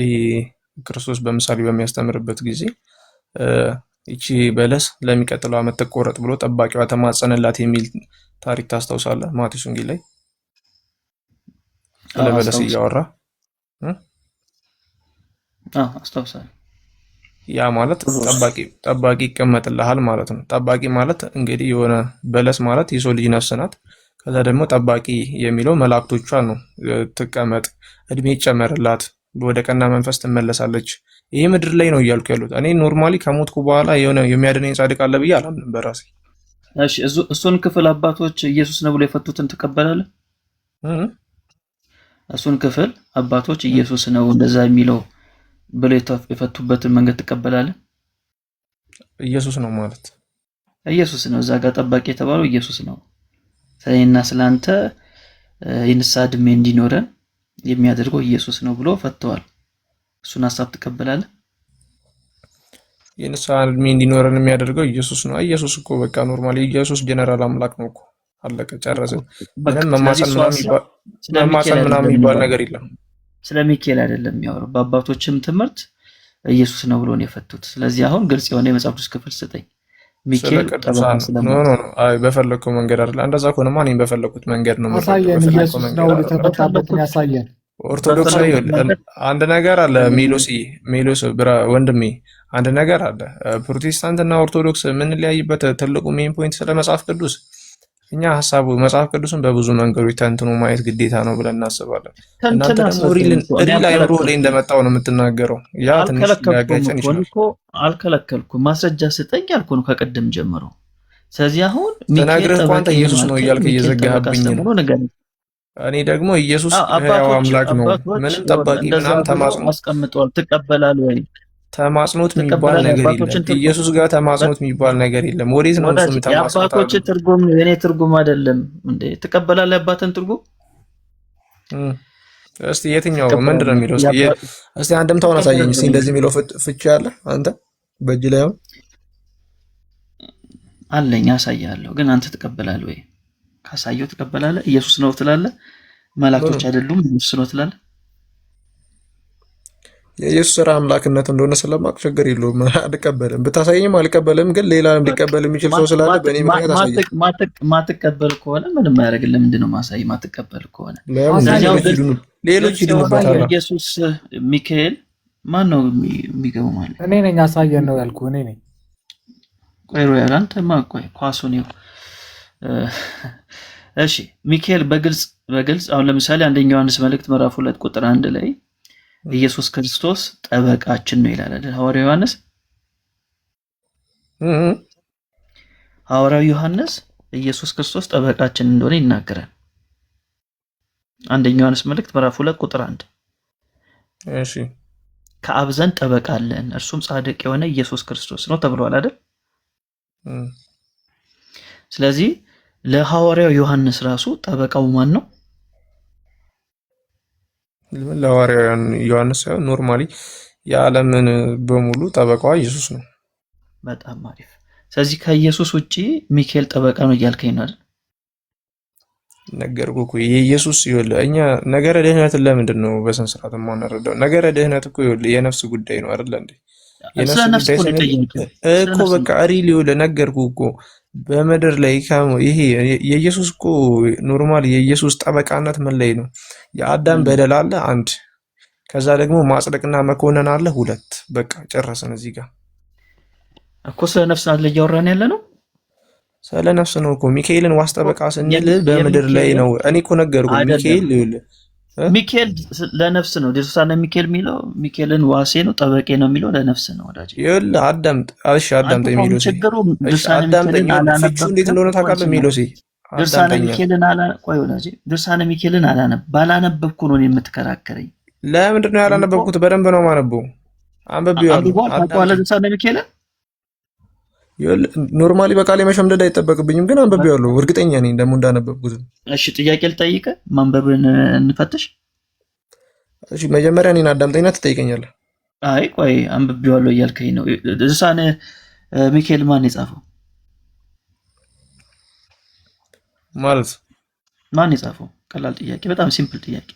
ይሄ ክርስቶስ በምሳሌ በሚያስተምርበት ጊዜ ይቺ በለስ ለሚቀጥለው ዓመት ተቆረጥ ብሎ ጠባቂዋ ተማጸነላት የሚል ታሪክ ታስታውሳለህ? ማቴዎስ ወንጌል ላይ ስለ በለስ እያወራ አስታውሳለሁ። ያ ማለት ጠባቂ ይቀመጥልሃል ማለት ነው። ጠባቂ ማለት እንግዲህ የሆነ በለስ ማለት የሰው ልጅ ነፍስ ናት። ከዛ ደግሞ ጠባቂ የሚለው መላእክቶቿን ነው። ትቀመጥ፣ እድሜ ይጨመርላት፣ ወደ ቀና መንፈስ ትመለሳለች። ይሄ ምድር ላይ ነው እያልኩ ያሉት። እኔ ኖርማሊ ከሞትኩ በኋላ የሆነ የሚያድነኝ ጻድቅ አለ ብዬ አላምንም በራሴ። እሺ እሱን ክፍል አባቶች ኢየሱስ ነው ብሎ የፈቱትን ትቀበላለህ? እሱን ክፍል አባቶች ኢየሱስ ነው እንደዛ የሚለው ብሎ የፈቱበትን መንገድ ትቀበላለህ? ኢየሱስ ነው ማለት ኢየሱስ ነው። እዛ ጋር ጠባቂ የተባለው ኢየሱስ ነው። ስለኔና ስላንተ የንስሐ ዕድሜ እንዲኖረን የሚያደርገው ኢየሱስ ነው ብሎ ፈተዋል። እሱን ሀሳብ ትቀበላለህ? የንስሐ እድሜ እንዲኖረን የሚያደርገው ኢየሱስ ነው። ኢየሱስ እኮ በቃ ኖርማሊ ኢየሱስ ጀነራል አምላክ ነው እኮ አለቀ፣ ጨረስን። ምንም መማፀን ምናምን የሚባል ነገር የለም። ስለ ሚካኤል አይደለም የሚያወራው። በአባቶችም ትምህርት ኢየሱስ ነው ብሎ ነው የፈቱት። ስለዚህ አሁን ግልጽ የሆነ የመጽሐፍ ቅዱስ ክፍል ስጠኝ። ሚካኤል አይ በፈለግከው መንገድ አይደለ። እንደዛ ከሆነማ እኔም በፈለግኩት መንገድ ነው አሳየን። ኢየሱስ ነው የተፈታበትን ያሳየን። ኦርቶዶክሳዊ አንድ ነገር አለ። ሜሎስ ወንድሜ አንድ ነገር አለ። ፕሮቴስታንት እና ኦርቶዶክስ የምንለያይበት ትልቁ ሜን ፖይንት ስለ መጽሐፍ ቅዱስ እኛ ሀሳቡ መጽሐፍ ቅዱስን በብዙ መንገዶች ተንትኖ ማየት ግዴታ ነው ብለን እናስባለን። እናንተ ደግሞ ሪል አይምሮ ላይ እንደመጣው ነው የምትናገረው። ያ ትንሽ ሊያጋጨን ይችላል። አልከለከልኩም፣ ማስረጃ ስጠኝ ያልኩ ነው ከቅድም ጀምሮ። ስለዚህ አሁን ተናግረህ እኮ አንተ ኢየሱስ ነው እያልክ እየዘጋህብኝ ነው። እኔ ደግሞ ኢየሱስ ሕያው አምላክ ነው፣ ምንም ጠባቂ ምናምን ተማጽኖ አስቀምጧል። ትቀበላለህ ወይ? ተማጽኖት የሚባል ነገር የለም። ኢየሱስ ጋር ተማጽኖት የሚባል ነገር የለም። ወዴት ነው እሱ ተማጽኖት? የአባቶች ትርጉም የኔ ትርጉም አይደለም እንዴ? ትቀበላለህ የአባትን ትርጉም? እስቲ የትኛው ምንድን ነው የሚለው? እስቲ አንድምታውን አሳየኝ እስቲ። እንደዚህ የሚለው ፍቺ አለ አንተ በእጅ ላይ አሁን አለኝ፣ አሳያለሁ። ግን አንተ ትቀበላለህ ወይ? ካሳየው ትቀበላለህ? ኢየሱስ ነው ትላለህ? መላእክቶች አይደሉም ኢየሱስ ነው ትላለህ? የኢየሱስ ስራ አምላክነት እንደሆነ ስለማቅ ችግር የለውም፣ አልቀበልም። ብታሳየኝም አልቀበልም። ግን ሌላ ሊቀበል የሚችል ሰው ስላለ በእኔ ምክንያት አሳየኝ። ማትቀበል ከሆነ ምንም አያደርግልም። ምንድን ነው ማሳይ? ማትቀበል ከሆነ ሌሎች ይድኑበታል። ኢየሱስ ሚካኤል ማን ነው የሚገቡ ማለት? እኔ ነኝ። አሳየን ነው ያልኩህ እኔ ነኝ። ቆይ ሮያል አንተማ ቆይ ኳሱን ይኸው። እሺ ሚካኤል በግልጽ አሁን ለምሳሌ አንደኛ ዮሐንስ መልእክት ምዕራፍ 2 ቁጥር 1 ላይ ኢየሱስ ክርስቶስ ጠበቃችን ነው ይላል አይደል? ሐዋርያው ዮሐንስ ኢየሱስ ክርስቶስ ጠበቃችን እንደሆነ ይናገራል። አንደኛ ዮሐንስ መልእክት ምዕራፍ 2 ቁጥር 1። እሺ ከአብ ዘንድ ጠበቃ አለን እርሱም ጻድቅ የሆነ ኢየሱስ ክርስቶስ ነው ተብሏል አይደል? ስለዚህ ለሐዋርያው ዮሐንስ ራሱ ጠበቃው ማን ነው? ለሐዋርያው ዮሐንስ ሳይሆን ኖርማሊ የዓለምን በሙሉ ጠበቃዋ ኢየሱስ ነው። በጣም አሪፍ። ስለዚህ ከኢየሱስ ውጪ ሚካኤል ጠበቃ ነው እያልከኝ ነው አይደል? ነገርኩህ እኮ የኢየሱስ ይኸውልህ፣ እኛ ነገረ ድህነትን ለምንድን ነው በስነ ስርዓት የማንረዳው? ነገረ ድህነት እኮ ይኸውልህ የነፍስ ጉዳይ ነው አይደል እንዴ? የነፍስ ጉዳይ እኮ በቃ ሪል ይኸውልህ ነገርኩህ እኮ በምድር ላይ ይሄ የኢየሱስ እኮ ኖርማል የኢየሱስ ጠበቃነት ምን ላይ ነው? የአዳም በደል አለ አንድ፣ ከዛ ደግሞ ማጽደቅና መኮነን አለ ሁለት። በቃ ጨረስን። እዚህ ጋር እኮ ስለ ነፍስ አለ እያወራን ያለ ነው። ስለ ነፍስ ነው እኮ ሚካኤልን ዋስ ጠበቃ ስንል በምድር ላይ ነው። እኔ እኮ ነገርኩህ ሚካኤል ይኸውልህ ሚካኤል ለነፍስ ነው። ድርሳነ ሚካኤል የሚለው ሚካኤልን ዋሴ ነው ጠበቄ ነው የሚለው ለነፍስ ነው ወዳጅ። ይኸውልህ አዳምጥ። እሺ አዳምጥ የሚለው አዳምጠኝ። ፍቺው እንዴት እንደሆነ ታውቃለህ የሚለው ድርሳነ ሚካኤልን ባላነበብኩ ነው የምትከራከረኝ። ለምንድን ነው ያላነበብኩት? በደንብ ነው የማነበው። አንብቤዋለሁ። ድርሳነ ሚካኤልን ኖርማሊ በቃሌ መሸምደድ አይጠበቅብኝም፣ ግን አንብቤዋለሁ። እርግጠኛ ነኝ ደግሞ እንዳነበብኩት። እሺ ጥያቄ ልጠይቅህ፣ ማንበብን እንፈትሽ። እሺ መጀመሪያ እኔን አዳምጠኝና ትጠይቀኛለህ። አይ ቆይ አንብቤዋለሁ እያልከኝ ነው። ድርሳነ ሚካኤል ማን የጻፈው ማለት ማን የጻፈው? ቀላል ጥያቄ፣ በጣም ሲምፕል ጥያቄ።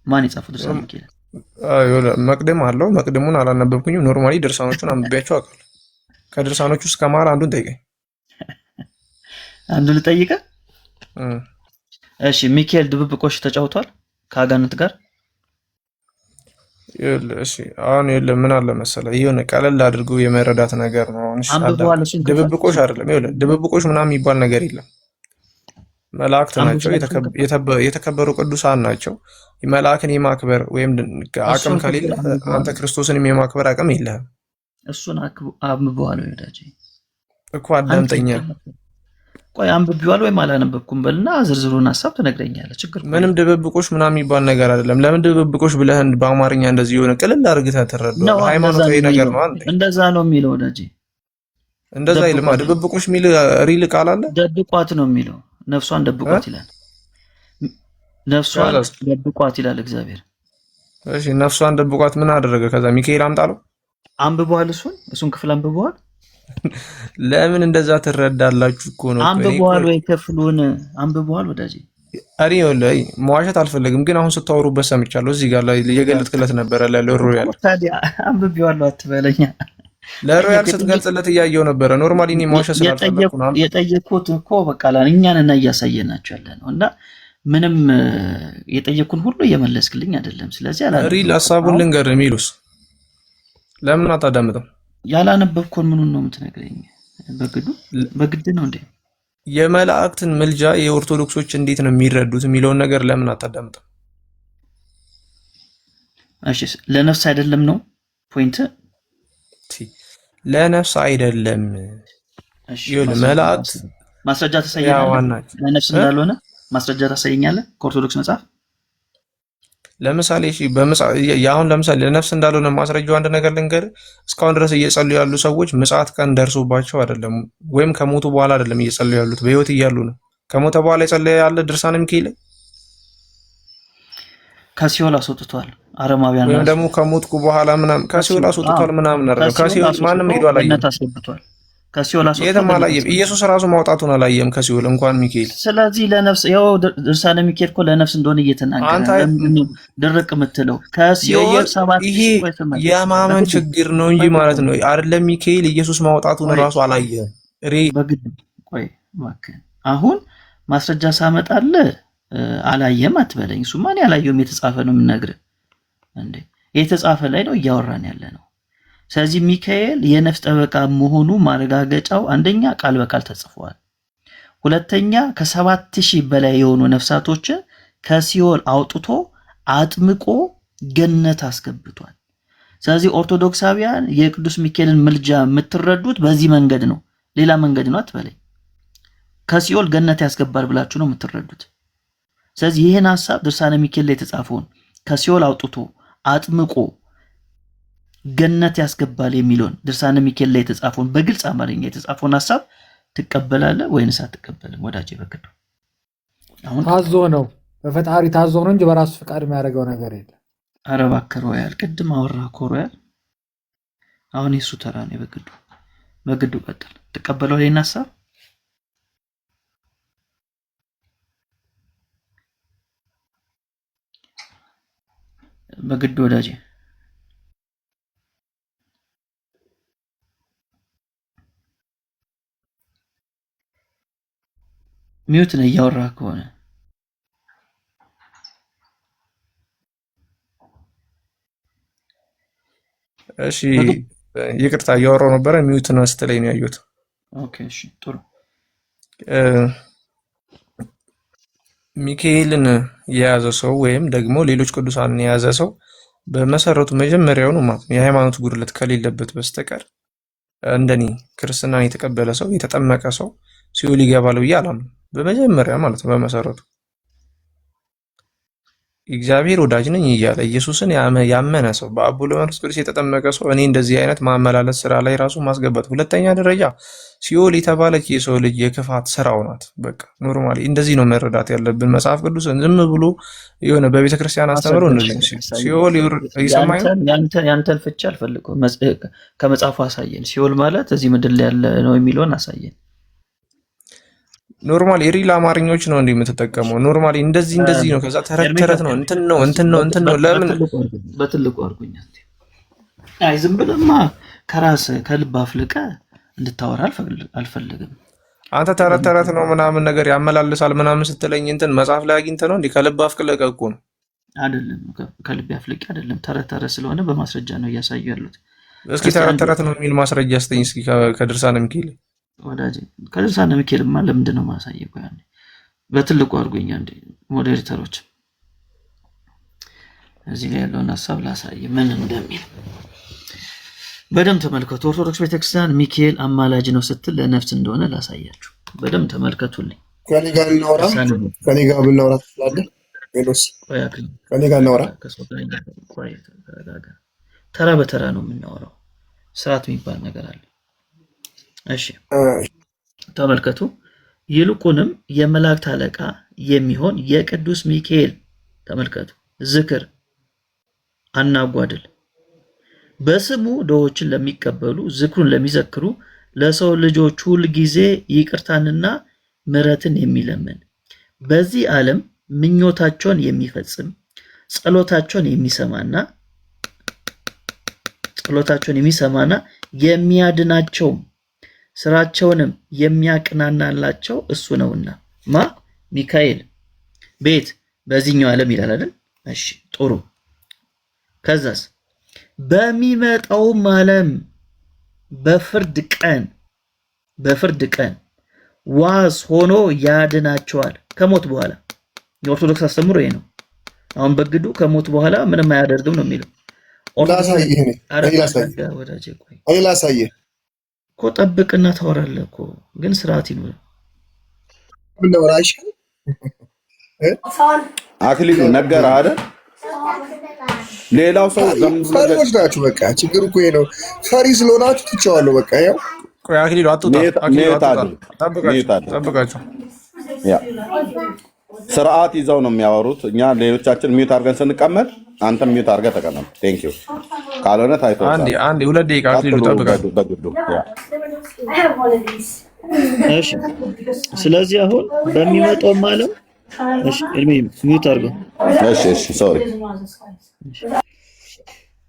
ማን የጻፈው ድርሳነ ሚካኤል? መቅደም አለው። መቅደሙን አላነበብኩኝም። ኖርማሊ ድርሳኖቹን አንብቤያቸው አውቃለሁ። ከድርሳኖቹ ውስጥ ከመሀል አንዱን ጠይቀኝ። አንዱን ልጠይቅህ? እሺ ሚካኤል ድብብቆሽ ተጫውቷል ከአጋንንት ጋር? እሺ አሁን ምን አለ መሰለህ፣ የሆነ ቀለል አድርገው የመረዳት ነገር ነው። ድብብቆሽ አይደለም። ይኸውልህ ድብብቆሽ ምናምን የሚባል ነገር የለም። መላእክት ናቸው፣ የተከበሩ ቅዱሳን ናቸው። መልአክን የማክበር ወይም አቅም ከሌለ አንተ ክርስቶስንም የማክበር አቅም የለህም። እሱን አንብቤዋለሁ ወዳጄ እኮ አዳምጠኛ። ቆይ አንብቤዋለሁ ወይም አላነበብኩም በልና ዝርዝሩን ሀሳብ ትነግረኛለህ። ችግር ምንም ድብብቆሽ ምናምን የሚባል ነገር አይደለም። ለምን ድብብቆሽ ብለህ በአማርኛ እንደዚህ የሆነ ቅልል አድርገህ ተረዳው? ሃይማኖታዊ ነገር ነው። አንዴ እንደዛ ነው የሚለው ወዳጄ። እንደዛ ይልማ። ድብብቆሽ የሚል ሪል ቃል አለ። ደብቋት ነው የሚለው። ነፍሷን ደብቋት ይላል። ነፍሷን ደብቋት ይላል እግዚአብሔር። እሺ ነፍሷን ደብቋት ምን አደረገ? ከዛ ሚካኤል አምጣለው አንብበዋል። እሱን ክፍል አንብበዋል። ለምን እንደዛ ትረዳላችሁ እኮ ነው። አንብበዋል ወይ ክፍሉን አንብበዋል ወዳጄ? አሪ ወላይ መዋሸት አልፈልግም፣ ግን አሁን ስታወሩበት ሰምቻለሁ። እዚህ ጋር ላይ የገለጥክለት ነበረ ለሮያል። ታዲያ አንብቤዋለሁ አትበለኛ። ለሮያል ስትገልጽለት እያየው ነበረ። ኖርማሊ እኔ መዋሸት ስላልፈለኩ ነው የጠየኩት እኮ በቃ እኛን እና እያሳየናቸው ያለ ነው እና ምንም የጠየኩን ሁሉ እየመለስክልኝ አይደለም። ስለዚህ ሪል ሀሳቡን ልንገር የሚሉስ ለምን አታዳምጥም? ያላነበብኩን ምኑን ነው የምትነግረኝ? በግድ ነው እንዴ? የመላእክትን ምልጃ የኦርቶዶክሶች እንዴት ነው የሚረዱት የሚለውን ነገር ለምን አታዳምጥም? እሺ ለነፍስ አይደለም ነው ፖይንት። ለነፍስ አይደለም። እሺ መላእክት ማስረጃ ተሰየኛለህ። ለነፍስ እንዳልሆነ ማስረጃ ታሳየኛለህ ከኦርቶዶክስ መጽሐፍ? ለምሳሌ እሺ ያሁን ለምሳሌ ለነፍስ እንዳልሆነ ማስረጃው አንድ ነገር ልንገር። እስካሁን ድረስ እየጸለዩ ያሉ ሰዎች ምጽአት ቀን ደርሶባቸው አይደለም፣ ወይም ከሞቱ በኋላ አይደለም እየጸለዩ ያሉት፣ በህይወት እያሉ ነው። ከሞተ በኋላ የጸለየ ያለ ድርሳነ ሚካኤል ከሲኦል አስወጥቷል። አረማውያን ወይም ደግሞ ከሞትኩ በኋላ ምናምን ከሲኦል አስወጥቷል ምናምን አይደለም። ከሲኦል ማንም ሄዶ አላየም። ከሲኦል የትም አላየም። ኢየሱስ ራሱ ማውጣቱን አላየም ከሲኦል እንኳን ሚካኤል። ስለዚህ ለነፍስ ያው ድርሳነ ሚካኤል እኮ ለነፍስ እንደሆነ እየተናገረ ድርቅ የምትለው ከሲኦል ሰባት ይሄ የማመን ችግር ነው እንጂ ማለት ነው አይደለም። ሚካኤል ኢየሱስ ማውጣቱን ራሱ አላየም። በግድ ቆይ እባክህ አሁን ማስረጃ ሳመጣልህ አላየም አትበለኝ። እሱማ እኔ አላየሁም፣ የተጻፈ ነው የምነግርህ እንዴ። የተጻፈ ላይ ነው እያወራን ያለ ነው። ስለዚህ ሚካኤል የነፍስ ጠበቃ መሆኑ ማረጋገጫው አንደኛ ቃል በቃል ተጽፏል። ሁለተኛ ከ7000 በላይ የሆኑ ነፍሳቶችን ከሲኦል አውጥቶ አጥምቆ ገነት አስገብቷል። ስለዚህ ኦርቶዶክሳውያን የቅዱስ ሚካኤልን ምልጃ የምትረዱት በዚህ መንገድ ነው፣ ሌላ መንገድ ነው አትበለኝ። ከሲኦል ገነት ያስገባል ብላችሁ ነው የምትረዱት። ስለዚህ ይህን ሐሳብ ድርሳነ ሚካኤል ላይ የተጻፈውን ከሲኦል አውጥቶ አጥምቆ ገነት ያስገባል የሚለውን ድርሳነ ሚካኤል ላይ የተጻፈውን በግልጽ አማርኛ የተጻፈውን ሐሳብ ትቀበላለህ ወይንስ አትቀበልም? ወዳጄ በግዱ አሁን ታዞ ነው፣ በፈጣሪ ታዞ ነው እንጂ በራሱ ፍቃድ የሚያደርገው ነገር የለም። ኧረ እባክህ ሮያል፣ ቅድም አወራህ እኮ ሮያል። አሁን የሱ ተራ ነው። በግዱ ቀጥል። ትቀበለው ይሄን ሐሳብ? በግዱ ወዳጄ ሚውት ነው እያወራህ ከሆነ እሺ ይቅርታ እያወራሁ ነበረ። ሚውት ነው ስትለኝ ነው ያየሁት። ኦኬ እሺ ጥሩ። ሚካኤልን የያዘ ሰው ወይም ደግሞ ሌሎች ቅዱሳንን የያዘ ሰው በመሰረቱ መጀመሪያውኑ ማለት ነው የሃይማኖት ጉድለት ከሌለበት በስተቀር እንደኔ ክርስትናን የተቀበለ ሰው የተጠመቀ ሰው ሲኦል ይገባል ብዬ አላምንም። በመጀመሪያ ማለት ነው በመሰረቱ እግዚአብሔር ወዳጅ ነኝ እያለ ኢየሱስን ያመነ ሰው በአብ ወልድ በመንፈስ ቅዱስ የተጠመቀ ሰው እኔ እንደዚህ አይነት ማመላለስ ስራ ላይ ራሱ ማስገባት። ሁለተኛ ደረጃ ሲኦል የተባለች የሰው ልጅ የክፋት ስራው ናት። በቃ ኖርማሊ እንደዚህ ነው መረዳት ያለብን። መጽሐፍ ቅዱስን ዝም ብሎ የሆነ በቤተክርስቲያን አስተምሮ እንደዚህ ሲኦል ይሰማኝ ያንተን ፍቺ አልፈልገውም። ከመጽሐፉ አሳየን። ሲኦል ማለት እዚህ ምድር ላይ ያለ ነው የሚለውን አሳየን። ኖርማሊ የሪል አማርኞች ነው እንዴ የምትጠቀመው? ኖርማሊ እንደዚህ ነው። ከዛ ተረት ነው እንትን ነው። ለምን በትልቁ አድርጎኛ? አይ ዝም ብለማ ከራስ ከልብ አፍልቀ እንድታወራ አልፈልግም። አንተ ተረት ነው ምናምን ነገር ያመላልሳል ምናምን ስትለኝ እንትን መጽሐፍ ላይ አግኝተህ ነው እንዴ? ከልብ አፍልቀ እኮ ነው አይደለም። ከልብ አፍልቀ አይደለም፣ ተረት ስለሆነ በማስረጃ ነው እያሳዩ ያሉት። እስኪ ተረት ነው የሚል ማስረጃ ስጠኝ እስኪ ከድርሳነ ሚካኤል ወዳጅ። ከድርሳነ ሚካኤልማ ለምንድን ነው ማሳየው? ያኔ በትልቁ አድርጎኛ እንዴ ሞዴሬተሮች፣ እዚህ ላይ ያለውን ሐሳብ ላሳየ ምን እንደሚል በደንብ ተመልከቱ። ኦርቶዶክስ ቤተክርስቲያን ሚካኤል አማላጅ ነው ስትል ለነፍስ እንደሆነ ላሳያችሁ። በደንብ ተመልከቱልኝ። ከኔ ጋር እናውራ ትችላለህ? ከኔ ጋር እናውራ። ተራ በተራ ነው የምናወራው። ስርዓት የሚባል ነገር አለ። እሺ ተመልከቱ። ይልቁንም የመላእክት አለቃ የሚሆን የቅዱስ ሚካኤል ተመልከቱ ዝክር አናጓድል በስሙ ድሆችን ለሚቀበሉ ዝክሩን ለሚዘክሩ ለሰው ልጆች ሁል ጊዜ ይቅርታንና ምሕረትን የሚለምን በዚህ ዓለም ምኞታቸውን የሚፈጽም ጸሎታቸውን የሚሰማና የሚያድናቸው ስራቸውንም የሚያቀናናላቸው እሱ ነውና ማ ሚካኤል ቤት በዚህኛው ዓለም ይላል አይደል? እሺ ጥሩ። ከዛስ በሚመጣውም ዓለም በፍርድ ቀን ዋስ ሆኖ ያድናቸዋል። ከሞት በኋላ የኦርቶዶክስ አስተምሮ ይሄ ነው። አሁን በግዱ ከሞት በኋላ ምንም አያደርግም ነው የሚለው። ላሳየህ እኮ ጠብቅና ታወራለህ እኮ ግን ስርዓት ይኑር። አክሊሉ ነገርህ አይደል? ሌላው ሰው ፈሪዎች ናችሁ። በቃ ችግሩ እኮ ይሄ ነው። ፈሪ ስለሆናችሁ ትቼዋለሁ። በቃ ያው አክሊሉ ጠብቃቸው። ስርዓት ይዘው ነው የሚያወሩት። እኛ ሌሎቻችን ሚዩት አድርገን ስንቀመጥ አንተም ሚዩት አድርገህ ተቀመጥ። ቴንክ ዩ። ካልሆነ ታይቶ አንዴ 2 ደቂቃ አክሊሉ ጠብቃቸው። እሺ ስለዚህ አሁን በሚመጣው ዓለም እሺ እድሜ ሚዩት አድርገው። እሺ ሶሪ።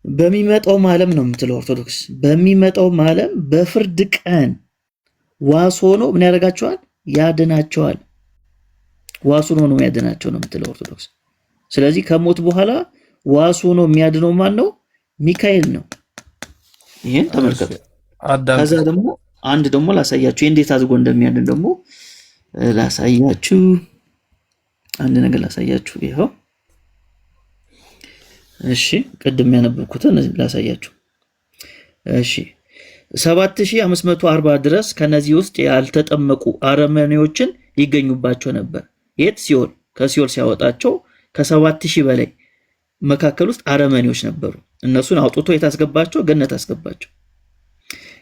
በሚመጣው ዓለም ነው የምትለው ኦርቶዶክስ። በሚመጣው ዓለም በፍርድ ቀን ዋስ ሆኖ ምን ያደርጋቸዋል? ያድናቸዋል። ዋሱን ሆኖ የሚያድናቸው ነው የምትለው ኦርቶዶክስ። ስለዚህ ከሞት በኋላ ዋስ ሆኖ የሚያድነው ማን ነው? ሚካኤል ነው። ይሄን ተመልከቱ። ከዛ ደግሞ አንድ ደግሞ ላሳያችሁ እንዴት አድርጎ እንደሚያድን ደግሞ ላሳያችሁ። አንድ ነገር ላሳያችሁ። ይሄው እሺ ቅድም ያነበብኩትን ላሳያችሁ። እሺ 7540 ድረስ ከነዚህ ውስጥ ያልተጠመቁ አረመኔዎችን ይገኙባቸው ነበር። የት? ሲኦል። ከሲኦል ሲያወጣቸው ከ7000 በላይ መካከል ውስጥ አረመኔዎች ነበሩ። እነሱን አውጥቶ የታስገባቸው ገነት አስገባቸው።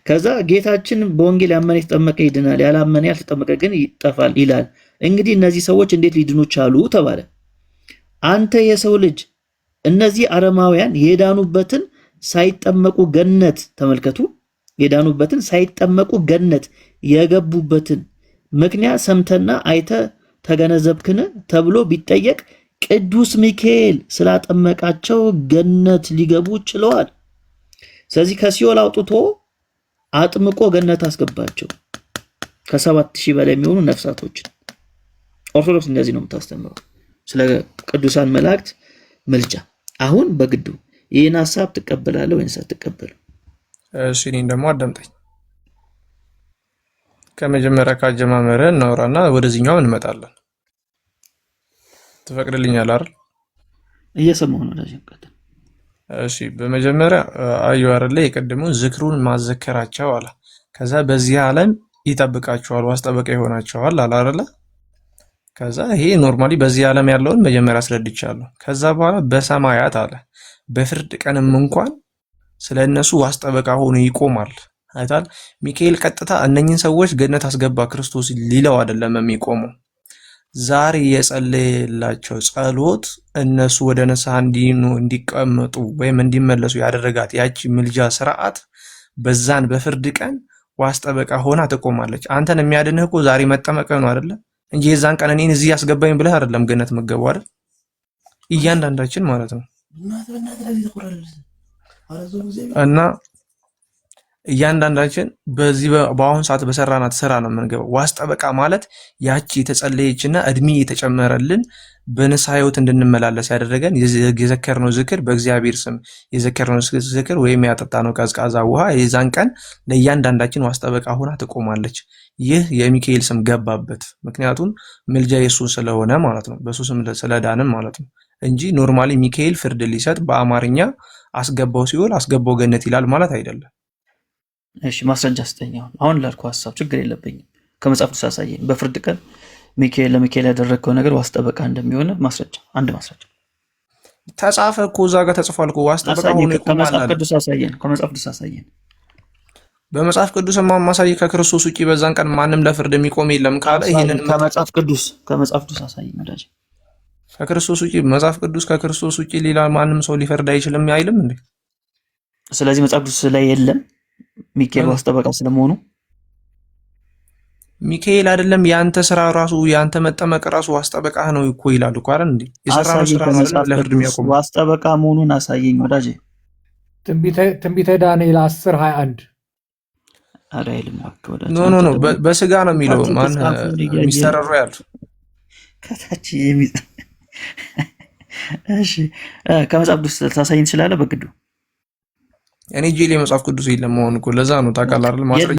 ከዛ ጌታችን በወንጌል ያመነ የተጠመቀ ይድናል፣ ያላመነ ያልተጠመቀ ግን ይጠፋል ይላል። እንግዲህ እነዚህ ሰዎች እንዴት ሊድኑ ቻሉ ተባለ። አንተ የሰው ልጅ እነዚህ አረማውያን የዳኑበትን ሳይጠመቁ ገነት ተመልከቱ፣ የዳኑበትን ሳይጠመቁ ገነት የገቡበትን ምክንያት ሰምተና አይተ ተገነዘብክን ተብሎ ቢጠየቅ ቅዱስ ሚካኤል ስላጠመቃቸው ገነት ሊገቡ ችለዋል። ስለዚህ ከሲኦል አውጥቶ አጥምቆ ገነት አስገባቸው ከ7000 በላይ የሚሆኑ ነፍሳቶችን። ኦርቶዶክስ እንደዚህ ነው የምታስተምረው ስለ ቅዱሳን መላእክት ምልጃ። አሁን በግዱ ይህን ሐሳብ ትቀበላለህ ወይስ አትቀበልም? እሺ እኔን ደግሞ አዳምጠኝ። ከመጀመሪያ ካጀማመረ እናውራና ወደዚህኛው እንመጣለን። ትፈቅድልኛለህ አይደል? እየሰማሁ ነው። ለዚህ ቀጥታ እሺ በመጀመሪያ አየሁ አይደለ የቀደሙን ዝክሩን ማዘከራቸው አለ። ከዛ በዚህ ዓለም ይጠብቃቸዋል፣ ዋስጠበቃ ይሆናቸዋል አለ አይደለ? ከዛ ይሄ ኖርማሊ በዚህ ዓለም ያለውን መጀመሪያ አስረድቻለሁ። ከዛ በኋላ በሰማያት አለ በፍርድ ቀንም እንኳን ስለነሱ ዋስጠበቃ ሆኖ ይቆማል። አይታል ሚካኤል ቀጥታ እነኝን ሰዎች ገነት አስገባ ክርስቶስ ሊለው አይደለም የሚቆመው። ዛሬ የጸለየላቸው ጸሎት እነሱ ወደ ንስሐ እንዲቀመጡ ወይም እንዲመለሱ ያደረጋት ያቺ ምልጃ ስርዓት በዛን በፍርድ ቀን ዋስጠበቃ ሆና ትቆማለች። አንተን የሚያድንህ እኮ ዛሬ መጠመቅህ ነው አይደለ እንጂ የዛን ቀን እኔን እዚህ ያስገባኝ ብለህ አይደለም ገነት መገባው አይደል? እያንዳንዳችን ማለት ነው። እና እያንዳንዳችን በዚህ በአሁን ሰዓት በሰራናት ስራ ነው የምንገባው። ዋስጠበቃ ማለት ያቺ የተጸለየችና እድሜ የተጨመረልን በንስሐ ሕይወት እንድንመላለስ ያደረገን የዘከርነው ዝክር በእግዚአብሔር ስም የዘከርነው ዝክር ወይም ያጠጣነው ቀዝቃዛ ውሃ የዛን ቀን ለእያንዳንዳችን ዋስጠበቃ ሆና ትቆማለች። ይህ የሚካኤል ስም ገባበት፣ ምክንያቱም ምልጃ የሱ ስለሆነ ማለት ነው፣ በሱ ስም ስለዳንም ማለት ነው እንጂ ኖርማሊ ሚካኤል ፍርድ ሊሰጥ በአማርኛ አስገባው ሲኦል አስገባው ገነት ይላል ማለት አይደለም። እሺ ማስረጃ ስጠኝ። አሁን ላልኩህ ሐሳብ ችግር የለብኝም። ከመጽሐፍ ቅዱስ አሳየኝ። በፍርድ ቀን ሚካኤል ለሚካኤል ያደረገው ነገር ዋስጠበቃ እንደሚሆን ማስረጃ፣ አንድ ማስረጃ ተጻፈ እኮ እዛ ጋር ተጽፏል እኮ ዋስጠበቃ ሆኖ ይቆማል። ከመጽሐፍ ቅዱስ አሳየን፣ ከመጽሐፍ ቅዱስ አሳየን። በመጽሐፍ ቅዱስ ማሳይ ከክርስቶስ ውጪ በዛን ቀን ማንም ለፍርድ የሚቆም የለም ካለ ይሄንን ከመጽሐፍ ቅዱስ አሳየን ወዳጅ። ከክርስቶስ ውጪ መጽሐፍ ቅዱስ ከክርስቶስ ውጪ ሌላ ማንም ሰው ሊፈርድ አይችልም አይልም እንዴ? ስለዚህ መጽሐፍ ቅዱስ ላይ የለም ሚካኤል ዋስ ጠበቃ ስለመሆኑ። ሚካኤል አይደለም ያንተ ስራ ራሱ ያንተ መጠመቅ ራሱ ዋስ ጠበቃ ነው እኮ ይላል እኮ አይደል እንዴ? የሰራው ስራ ነው ለፍርድ የሚያቆም ዋስ ጠበቃ መሆኑን አሳየኝ ወዳጄ። ትንቢተ ዳንኤል 10:21 አረ አይልም ወዳጄ። ኖ በስጋ ነው የሚለው ማን ሚስተረሩ ያሉ ከታች እሺ ከመጽሐፍ ቅዱስ ታሳየኝ ትችላለህ በግዱ? እኔ ጄሌ መጽሐፍ ቅዱስ የለም መሆን እኮ ለዛ ነው ታውቃለህ አይደል? ማስረጃ